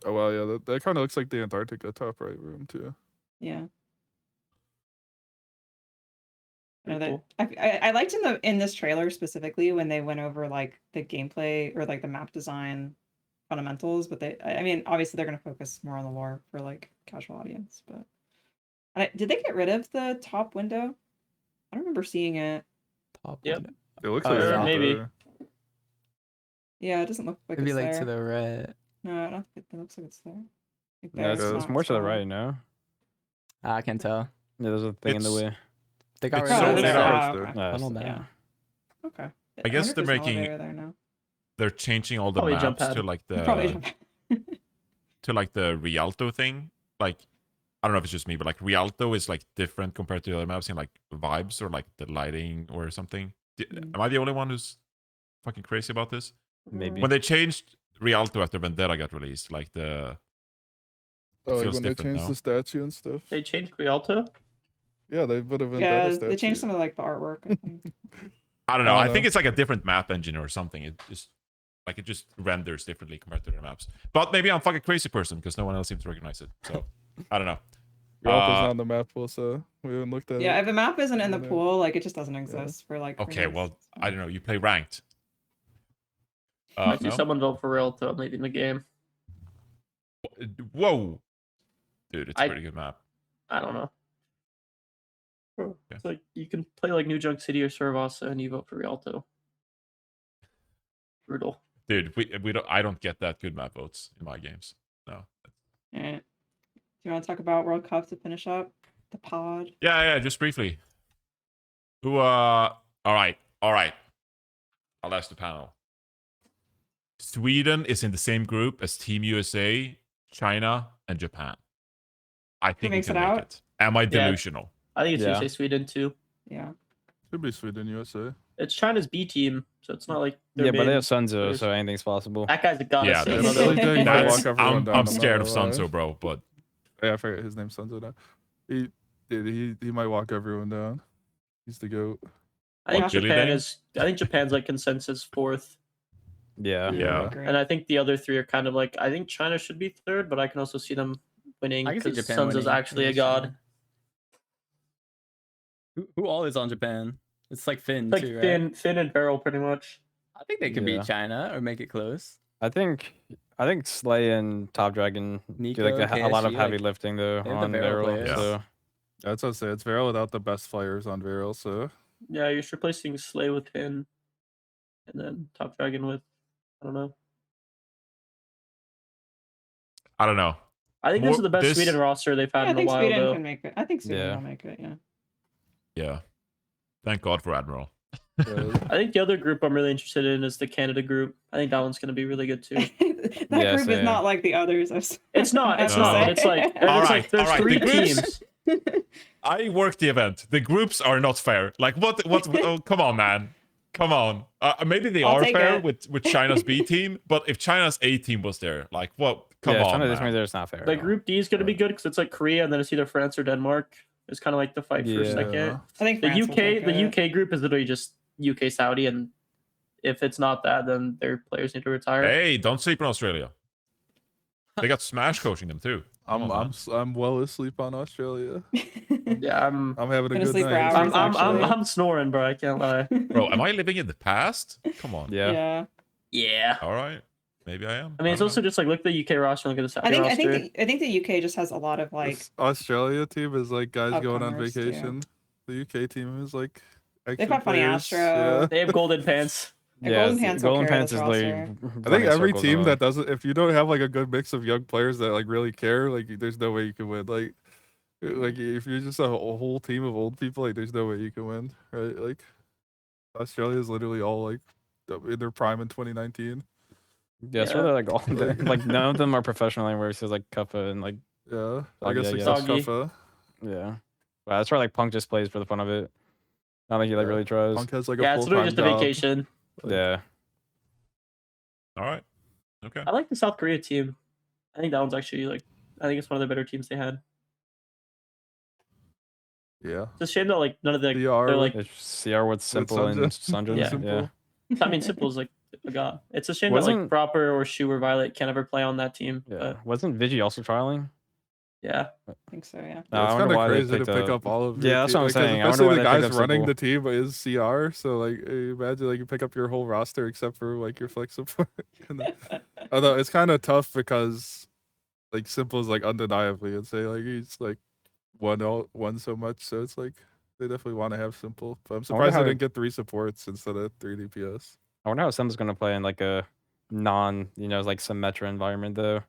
Oh wow, yeah, that kind of looks like the Antarctica top right room too. Yeah. Pretty No, cool. I liked in this trailer specifically when they went over like the gameplay or like the map design fundamentals, but I mean obviously they're gonna focus more on the lore for like casual audience. But did they get rid of the top window? I don't remember seeing it. Top Yep. window. It looks Oh, like it's yeah. not Maybe. there. Yeah, it doesn't look like Maybe it's like there. to the right. No, I don't think it looks like it's there. I think No, there's it's not more to the as well. right. No. I can tell. Yeah, there's a thing in the It's- way. They got It's rid so of it's the narrow. there. there. Okay. No, it's funnel there. down. Okay. I guess wonder if they're there's an making- elevator there now. They're changing all the Probably jump maps pad. to like Probably the jump- to like the Rialto thing. Like I don't know if it's just me, but like Rialto is like different compared to the other maps in like vibes or like the lighting or something. Mm. Am I the only one who's fucking crazy about this? Maybe. When they changed Rialto after Vendetta got released, like the Oh, like feels when they different changed now. the statue and stuff. They changed Rialto. Yeah, they would have been Yeah, better they changed some of like the artwork. I think. I don't know. I I don't think know. it's like a different map engine or something. It just renders differently compared to their maps. But maybe I'm a fucking crazy person because no one else seems to recognize it. So I don't know. Rialto's Uh, not on the map, so we haven't looked at Yeah, it. if the map isn't in the Yeah. pool, like it just doesn't exist for like. Okay, rings, well, so. I don't know. You play ranked. I see No? someone vote for Rialto. I'm leaving the game. Whoa, dude, it's a I- pretty good map. I don't know. Yeah. It's like you can play like New Junk City or Cervasa and you vote for Rialto. Brutal. Dude, we don't. I don't get that good map votes in my games. No. Alright. Do you want to talk about World Cup to finish up the pod? Yeah. Just briefly. Who? All right. I'll ask the panel. Sweden is in the same group as Team USA, China, and Japan. I think we makes can it make out? it. Am I delusional? I think it's Yeah. USA Sweden too. Yeah. Should be Sweden, USA. It's China's B team, so it's not like Yeah, but they have main Sunzo, players. so anything's possible. That guy's a goddess. Yeah, Yeah, that's- but the only thing he might That's- walk everyone down. I'm not scared of gonna lie. Sunso, bro. But Yeah, I forget his name's Sunzo now. He might walk everyone down. He's the goat. I think What, Billy Japan Day? is. I think Japan's like consensus fourth, Yeah. Yeah. I agree. and I think the other three are kind of like. I think China should be third, but I can also see them winning I can see because Japan Sun's winning is actually a against god. China. Who all is on Japan? It's like Finn Like too, right? Finn and Barrel, pretty much. I think they could Yeah. beat China or make it close. I think Slay and Top Dragon do like Nico, a lot of KSG, heavy like, lifting though they have the on Vero Barrel. players. So That's what I say. It's Vero without the best flyers on Vero, so Yeah, you're replacing Slay with Finn, and then Top Dragon with I don't know. I don't know. I think this More- is the best this- Sweden roster they've had Yeah, I in a think while, Sweden though. can make it. I think Sweden Yeah. will make it. Yeah. Yeah. Thank God for Admiral. yeah, I think the other group I'm really interested in is the Canada group. I think that one's going to be really good too. that Yeah, group is same. not like the others. It's not. It's No. not. But it's like there's, All like, right, there's all right, three the groups- teams. I worked the event. The groups are not fair. Like what? Oh, come on, man. Come on. Maybe they I'll are take fair it. with China's B team, but if China's A team was there, like what? Come yeah, on, China this man. means it's not fair. The at all. Group D is going to be good because it's like Korea, and then it's either France or Denmark. It's kind of like the fight for Yeah. second. I think The France will take UK, the it. UK group is literally just UK Saudi, and if it's not that, then their players need to retire. Hey, don't sleep on Australia. They got Smash coaching them too. Come on, man. I'm well asleep on Australia. Yeah, I'm having a Gonna good sleep for night. hours, actually. I'm snoring, bro. I can't lie. Bro, am I living in the past? Come on. Yeah. Yeah. Yeah. All right. Maybe I am. I mean, it's don't also know. just like look at the UK roster, look at the Saudi I roster. think the UK just has a lot of like This Australia team is like guys going on upcomers, too. vacation. The UK team is like They've got funny players. Astro. Yeah. They have golden pants. The Golden Pants will Golden carry Pants this is literally. roster. I think every team that doesn't, if you don't have like a good mix of young players that like really care, like there's no way you can win. Like if you're just a whole team of old people, like there's no way you can win, right? Like Australia is literally all like in their prime in 2019. Yeah, it's really like all like none of them are professional anywhere. So like Kappa and like Yeah, I Doggy, guess I except guess. Kuffa. yeah. Wow, that's why like Punk just plays for the fun of it. I don't think he like Yeah, really tries. Punk has like Yeah, a it's full literally time just a job. vacation. Yeah. All right. Okay. I like the South Korea team. I think that one's actually like I think it's one of the better teams they had. Yeah, It's a shame that like none of the CR they're like It's CR with Simple and Sunjun. Yeah. Yeah. I mean Simple's like a god. It's a shame that like Wasn't- Proper or Shu or Violet can't ever play on that team. Yeah. But Wasn't Vigi also trialing? yeah. I think so, yeah. No, I it's wonder kind of why they crazy to picked pick up- up all of. Yeah, your that's team. what I'm Like, 'cause saying. I wonder especially why the they picked guys up running Simple. the team is CR. So like, imagine like you pick up your whole roster except for like your flex support. Although it's kind of tough because like Simple is like undeniably insane. Like he's like won so much. So it's like they definitely want to have Simple. But I'm surprised how- they didn't get 3 supports instead of 3 DPS. I wonder how Sim's gonna play in like a like Symmetra environment though.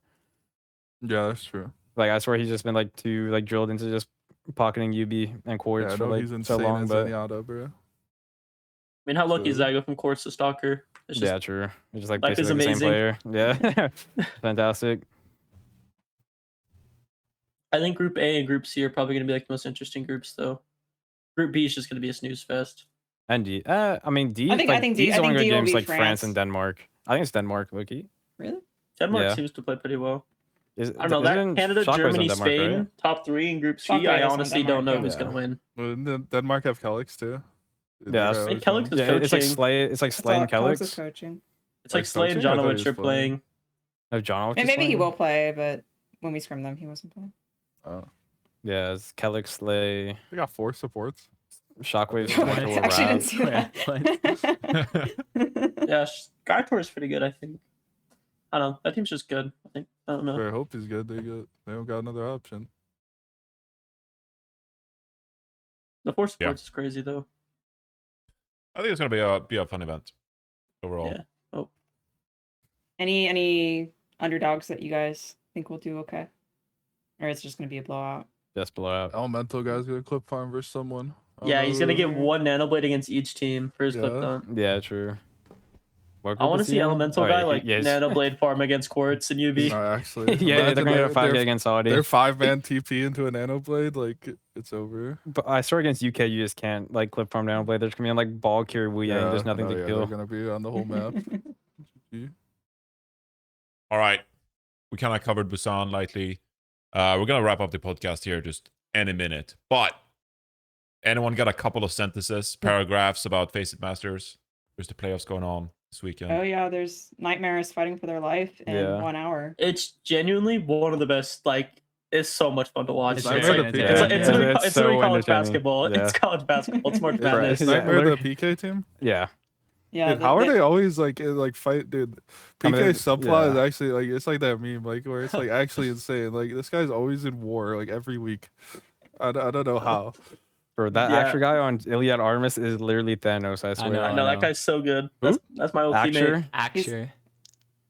Yeah, that's true. Like I swear he's just been like too like drilled into just pocketing UB and Quartz Yeah, I for know like he's so insane long, as but Zenyatta, bro. I mean how lucky is So- that go from Quartz to Stalker? It's just yeah, true. It's just like Life is basically the same amazing. player. Yeah, fantastic. I think Group A and Group C are probably gonna be like the most interesting groups though. Group B is just gonna be a snooze fest. And D, I mean D. I think D's D only good will games be like France and France. Denmark. I think it's Denmark, Loki. Really? Denmark Yeah. seems to play pretty well. I Isn't don't know that Canada, Shockwave's on Germany, Denmark, Spain, right? top 3 in Group C. Shockwave I is on honestly Denmark, don't know yeah. who's gonna Yeah. win. Well, and Denmark have Calyx too. Yeah, They think always Calyx win. is Yeah, it's like coaching. Slay. It's like Slay and Alex is Calyx. coaching. It's like Like Slay and coaching? I thought he Janowicz was are playing. playing. No, John. And maybe he will play, but when we scrim them, he wasn't playing. Oh, Yeah, it's Calyx, Slay, they got 4 supports. Shockwave, What? Symmetra, will Actually, Raz. didn't see that. Yeah, Skytor is pretty good. I think. I don't know. That team's just good. I think. I don't know. I hope he's good. They don't got another option. The 4 supports is crazy though. I think it's gonna be a fun event overall. Yeah. Oh, Any underdogs that you guys think will do okay? Or it's just gonna be a blowout? Just blowout. Elemental guy's gonna clip farm versus someone. yeah. He's gonna get Uh, 1 Nanoblade against each team for his clip Yeah. dump. Yeah, true. What I group want to is he see in? Elemental Oh, guy yeah, like yes. Nanoblade farm against Quartz and UB. No, actually. Yeah, they're Imagine gonna go 5K their- against Saudi. Their 5-man TP into a Nanoblade, like it's over. But I swear against UK, you just can't like clip farm down blade. There's gonna be on like ball cure Wu Yang. There's nothing no, to yeah, kill. They're gonna be on the whole map. All right. We kind of covered Busan lightly. We're gonna wrap up the podcast here just any minute. But anyone got a couple of sentences, paragraphs about FACEIT Masters? There's the playoffs going on this weekend. Oh yeah, there's nightmares fighting for their life in Yeah. 1 hour. It's genuinely one of the best. Like, it's so much fun to watch. It's It's, very like, entertaining. it's, Yeah, like, it's, yeah. literally, It's it's literally so college entertaining. basketball. Yeah. It's college basketball. It's March Right. Madness. Yeah, Nightmare the literally- PK team. Yeah. Yeah. Dude, how are they always like fight, dude? I PK mean, subplot is yeah. actually like it's like that meme, like where it's like actually insane. Like this guy's always in war, like every week. I don't know how. Bro, that Yeah. Acture guy on Iliad Artemis is literally Thanos. I swear. know, I know that know. guy's so good. Who? That's my old teammate. Acture. Acture.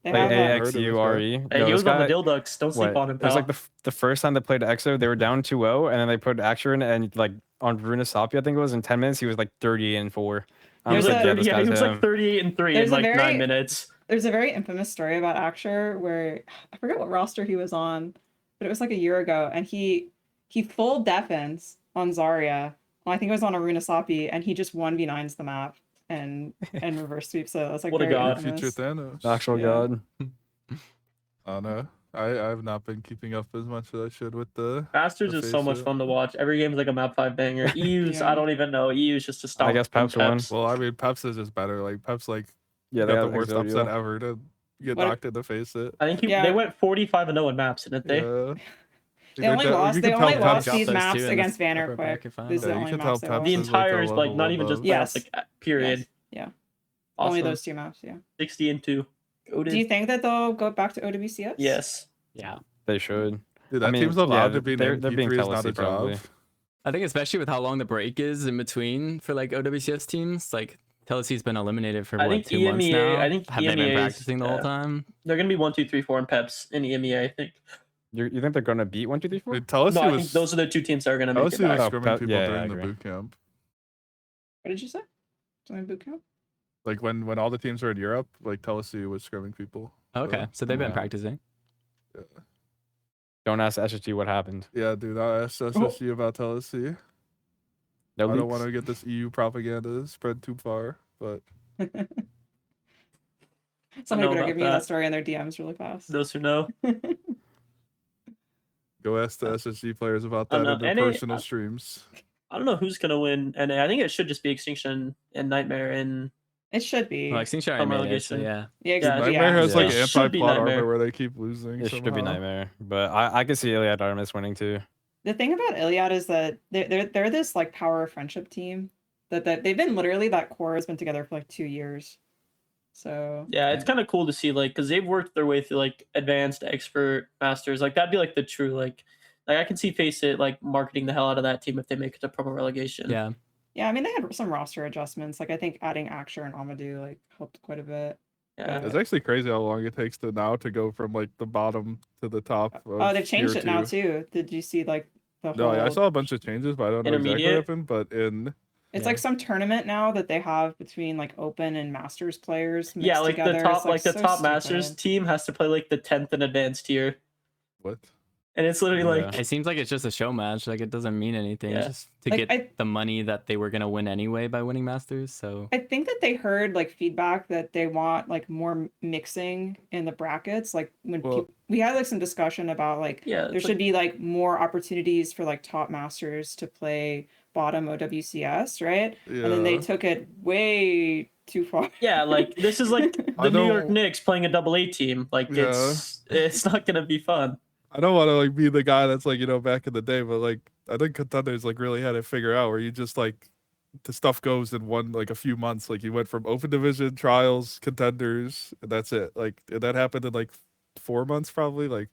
They Like have, heard of this AXURE. Hey, Yo, he this was on the guy- Dilducks. Don't sleep what, on him, It was pal. like the first time they played EXO, they were down 2-0, and then they put Acture in, and like on Runasapi, I think it was in 10 minutes, he was like 38-4. I He was was like, like yeah, this 30, yeah, he guy's was him. like 38-3 There's in a like very- 9 minutes. There's a very infamous story about Acture where I forget what roster he was on, but it was like a year ago, and he full defense on Zarya. Well, I think it was on Arunasapi, and he just 1v9s the map and reverse sweep. So that's like What a very god. infamous. Future Thanos. Actual Yeah. god. I don't know. I've not been keeping up as much as I should with the. Masters The is so much FACEIT. fun to watch. Every game's like a map 5 banger. EU's, Yeah. I don't even know. EU's just a stomp. guess on Peps won. Peps. Well, I mean, Peps is just better. Like Peps, like Yeah, they got got the worst Exodio. upset ever to get What- knocked in the face. It. I think Yeah. they went 45-0 in maps, didn't they? Yeah. They only lost. They only lost Dropped these those maps two in the against upper Vanderquick. bracket final. These are the Yeah, you only can maps tell they Peps The lost. is like a entire like not level even just above. maps, Yes. like period. Yes. Yeah. Awesome. Only those two maps. Yeah. 60-2. Do you think that they'll go back to OWCS? Yes. Yeah. They should. Dude, I that mean, team's allowed yeah, to be they're named being P3 is not a Tennessee probably. job. I think especially with how long the break is in between for like OWCS teams, like Tennessee's been eliminated for I what, think 2 months EMEA now. I think Have they been EMEA is, practicing the whole time? They're gonna be 1, 2, 3, 4 in Peps in EMEA, I think. You think they're gonna beat 1, 2, 3, 4? Dude, tell us No, he I was. think those are the two teams that are gonna make it Tell us he was back. Oh, scrimming people yeah, I during the agree. boot camp. What did you say? Something boot camp? Like when all the teams are in Europe, like Tennessee was scrimming people. Okay, so they've been Yeah. practicing. Don't ask SSG what happened. Yeah, dude, I asked SSG about Tennessee. No I don't leaks? want to get this EU propaganda spread too far, but Somebody better about give me that that. story in their DMs really fast. Those who know. go ask the SSG players about I that know, in their NA personal streams. I don't know who's gonna win, and I think it should just be Extinction and Nightmare and It should be. Well, Extinction already From made it, so relegation. yeah. yeah, yeah, Nightmare has Yeah. like It should be anti-plot armor Nightmare. where they keep losing. It somehow. should be Nightmare. But I could see Iliad Artemis winning too. The thing about Iliad is that they're this like power friendship team that they've been literally that core has been together for like 2 years. So yeah, it's kind of cool to see like because they've worked their way through like advanced, expert, masters. Like that'd be like the true like I can see FACEIT like marketing the hell out of that team if they make it to promo relegation. Yeah. yeah, I mean they had some roster adjustments. Like I think adding Axer and Amadou like helped quite a bit. Yeah. It's actually crazy how long it takes to go from like the bottom to the top. Oh, they've changed tier it now 2. too. Did you see like the No, whole? I saw a bunch of changes, but I don't know exactly what Intermediate? happened. But in It's Yeah. like some tournament now that they have between like open and masters players. Mixed Yeah, like together. the It's, top like the so top masters stupid. team has to play like the 10th and advanced tier. what? And it's literally Yeah. like It seems like it's just a show match. Like it doesn't mean anything. It's Yeah. just to Like, get the money that they were gonna win anyway by winning Masters. So I think that they heard like feedback that they want like more mixing in the brackets. Like when Well- we had like some discussion about like yeah, there it's should like, be like more opportunities for like top masters to play bottom OWCS, right? Yeah. And then they took it way too far. yeah, like this is like I the New York don't- Knicks playing a AA team. Like Yeah. it's not gonna be fun. I don't want to like be the guy that's like back in the day, but like I think Contenders like really had it figured out where you just like the stuff goes in one like a few months. Like you went from open division, trials, Contenders, and that's it. Like and that happened in like 4 months probably. Like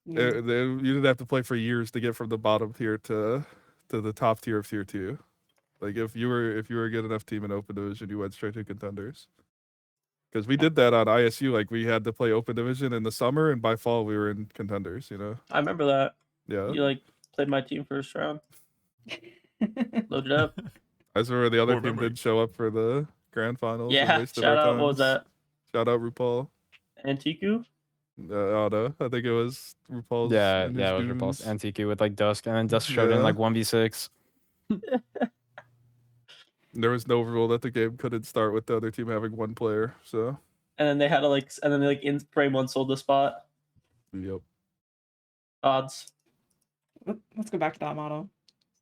Yeah. you didn't have to play for years to get from the bottom tier to the top tier of tier 2. Like if you were a good enough team in open division, you went straight to Contenders. Because we did that on ISU. Like we had to play open division in the summer, and by fall we were in Contenders. I remember that. Yeah. You like played my team first round. Loaded up. I just remember the other Oh, team remember. didn't show up for the grand finals. and Yeah, wasted shout our out. What was times. that? Shout out RuPaul. Antiku? I don't know. I think it was RuPaul's. Yeah, and yeah, it his was Repulse goons. NTQ with like Dusk, and then Dusk showed in Yeah. like 1v6. There was no rule that the game couldn't start with the other team having one player. So, And then they had to like and then they like in frame one sold the spot. yep. Odds. Let's go back to that model.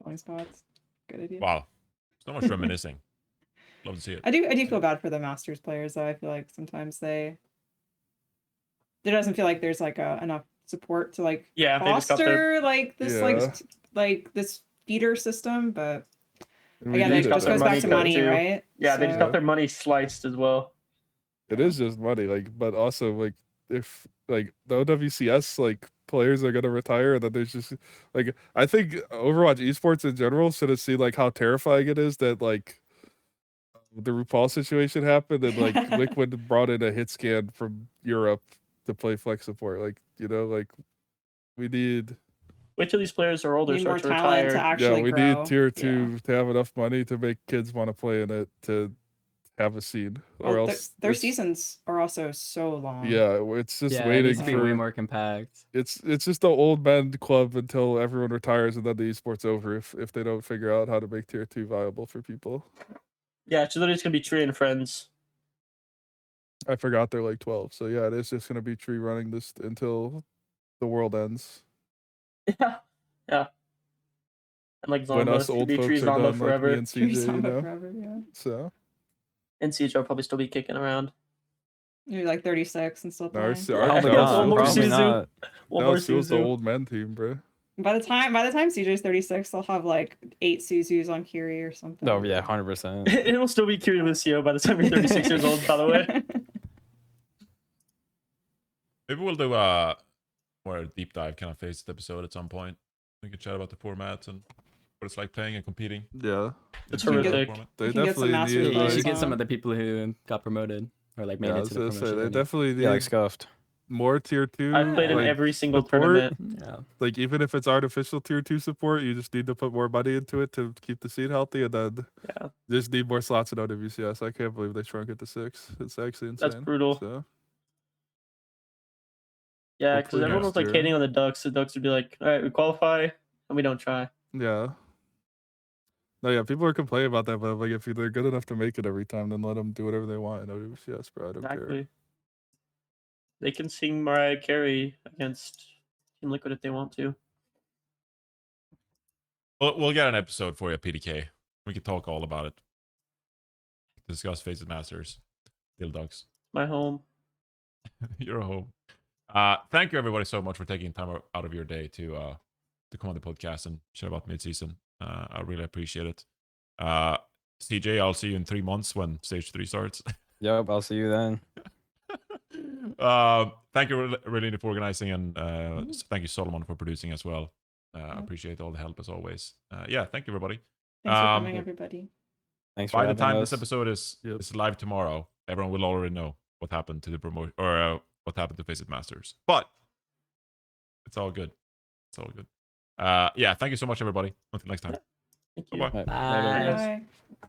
Selling spots. Good idea. Wow. So much reminiscing. Love to see it. I do feel bad for the masters players though. I feel like sometimes there doesn't feel like there's like enough support to like Yeah, they just got their foster like this Yeah. like this feeder system, but And we again need it it, just their goes though. back money to cut money, too. right? Yeah, they just So- got their money sliced as well. It is just money, like, but also like if like the OWCS like players are gonna retire, and then there's just like I think Overwatch Esports in general should have seen like how terrifying it is that like the RuPaul situation happened and like Liquid brought in a hit scan from Europe to play flex support. Like like we need Wait till these players are older, need more start to talent retire. to actually we grow. need tier Yeah. 2 to have enough money to make kids want to play in it to have a scene, or Well, else their it's- seasons are also so long. Yeah, it's just yeah, it waiting needs to be for way more compact. it's just the old men club until everyone retires, and then the esports over if they don't figure out how to make tier 2 viable for people. Yeah, it's literally just gonna be Tree and friends. I forgot they're like 12, so yeah, it is just gonna be Tree running this until the world ends. Yeah. Yeah. And like When Zomba, us it's gonna old be folks Tree are Zomba done, like me forever. and Trees CJ, on you it know. forever, yeah. So And CJ will probably still be kicking around. You're like 36 and still playing. Narcy, Probably no, not. one more Probably season. not. One no, more Suzu's the Suzu. old men team, bro. By the time CJ's 36, they'll have like 8 Suzus on Kiri or something. No, yeah, 100%. It'll still be Kiri Lucio by the time you're 36 years old, by the way. Maybe we'll do more deep dive kind of FACEIT episode at some point. We can chat about the formats and what it's like playing and competing. Yeah, It's in the horrific. format. they You can get some definitely Masters need You players should like. get some on. of the people who got promoted or like made Yeah, I it was to the gonna say promotion. they venue. definitely need Yeah, like scuffed. more tier 2. I've played in like, every single support. tournament. Yeah. Like even if it's artificial tier 2 support, you just need to put more money into it to keep the scene healthy, and then Yeah. just need more slots in OWCS. I can't believe they shrunk it to 6. It's actually insane. That's brutal. So Yeah, because Hopefully everyone next was like year. hating on the Ducks. The Ducks would be like, all right, we qualify and we don't try. yeah. No, yeah, people are complaining about that, but like if they're good enough to make it every time, then let them do whatever they want in OWCS, bro. I don't care. Exactly. They can sing Mariah Carey against Team Liquid if they want to. We'll get an episode for you, PDK. We can talk all about it. Discuss FACEIT Masters. Dill Ducks. My home. You're home. Thank you everybody so much for taking time out of your day to come on the podcast and chat about midseason. I really appreciate it. CJ, I'll see you in 3 months when stage 3 starts. Yep, I'll see you then. Thank you, Relina, for organizing, and thank you, Solomon, for producing as well. Appreciate all the help as always. Yeah, thank you, everybody. Thanks for coming, everybody. Thanks for By the having time us. this episode is live tomorrow, everyone will already know what happened to the promotion or what happened to FACEIT Masters. But it's all good. It's all good. Yeah, thank you so much, everybody. Until next time. Thank you. Bye-bye. Right, later. Bye. Bye.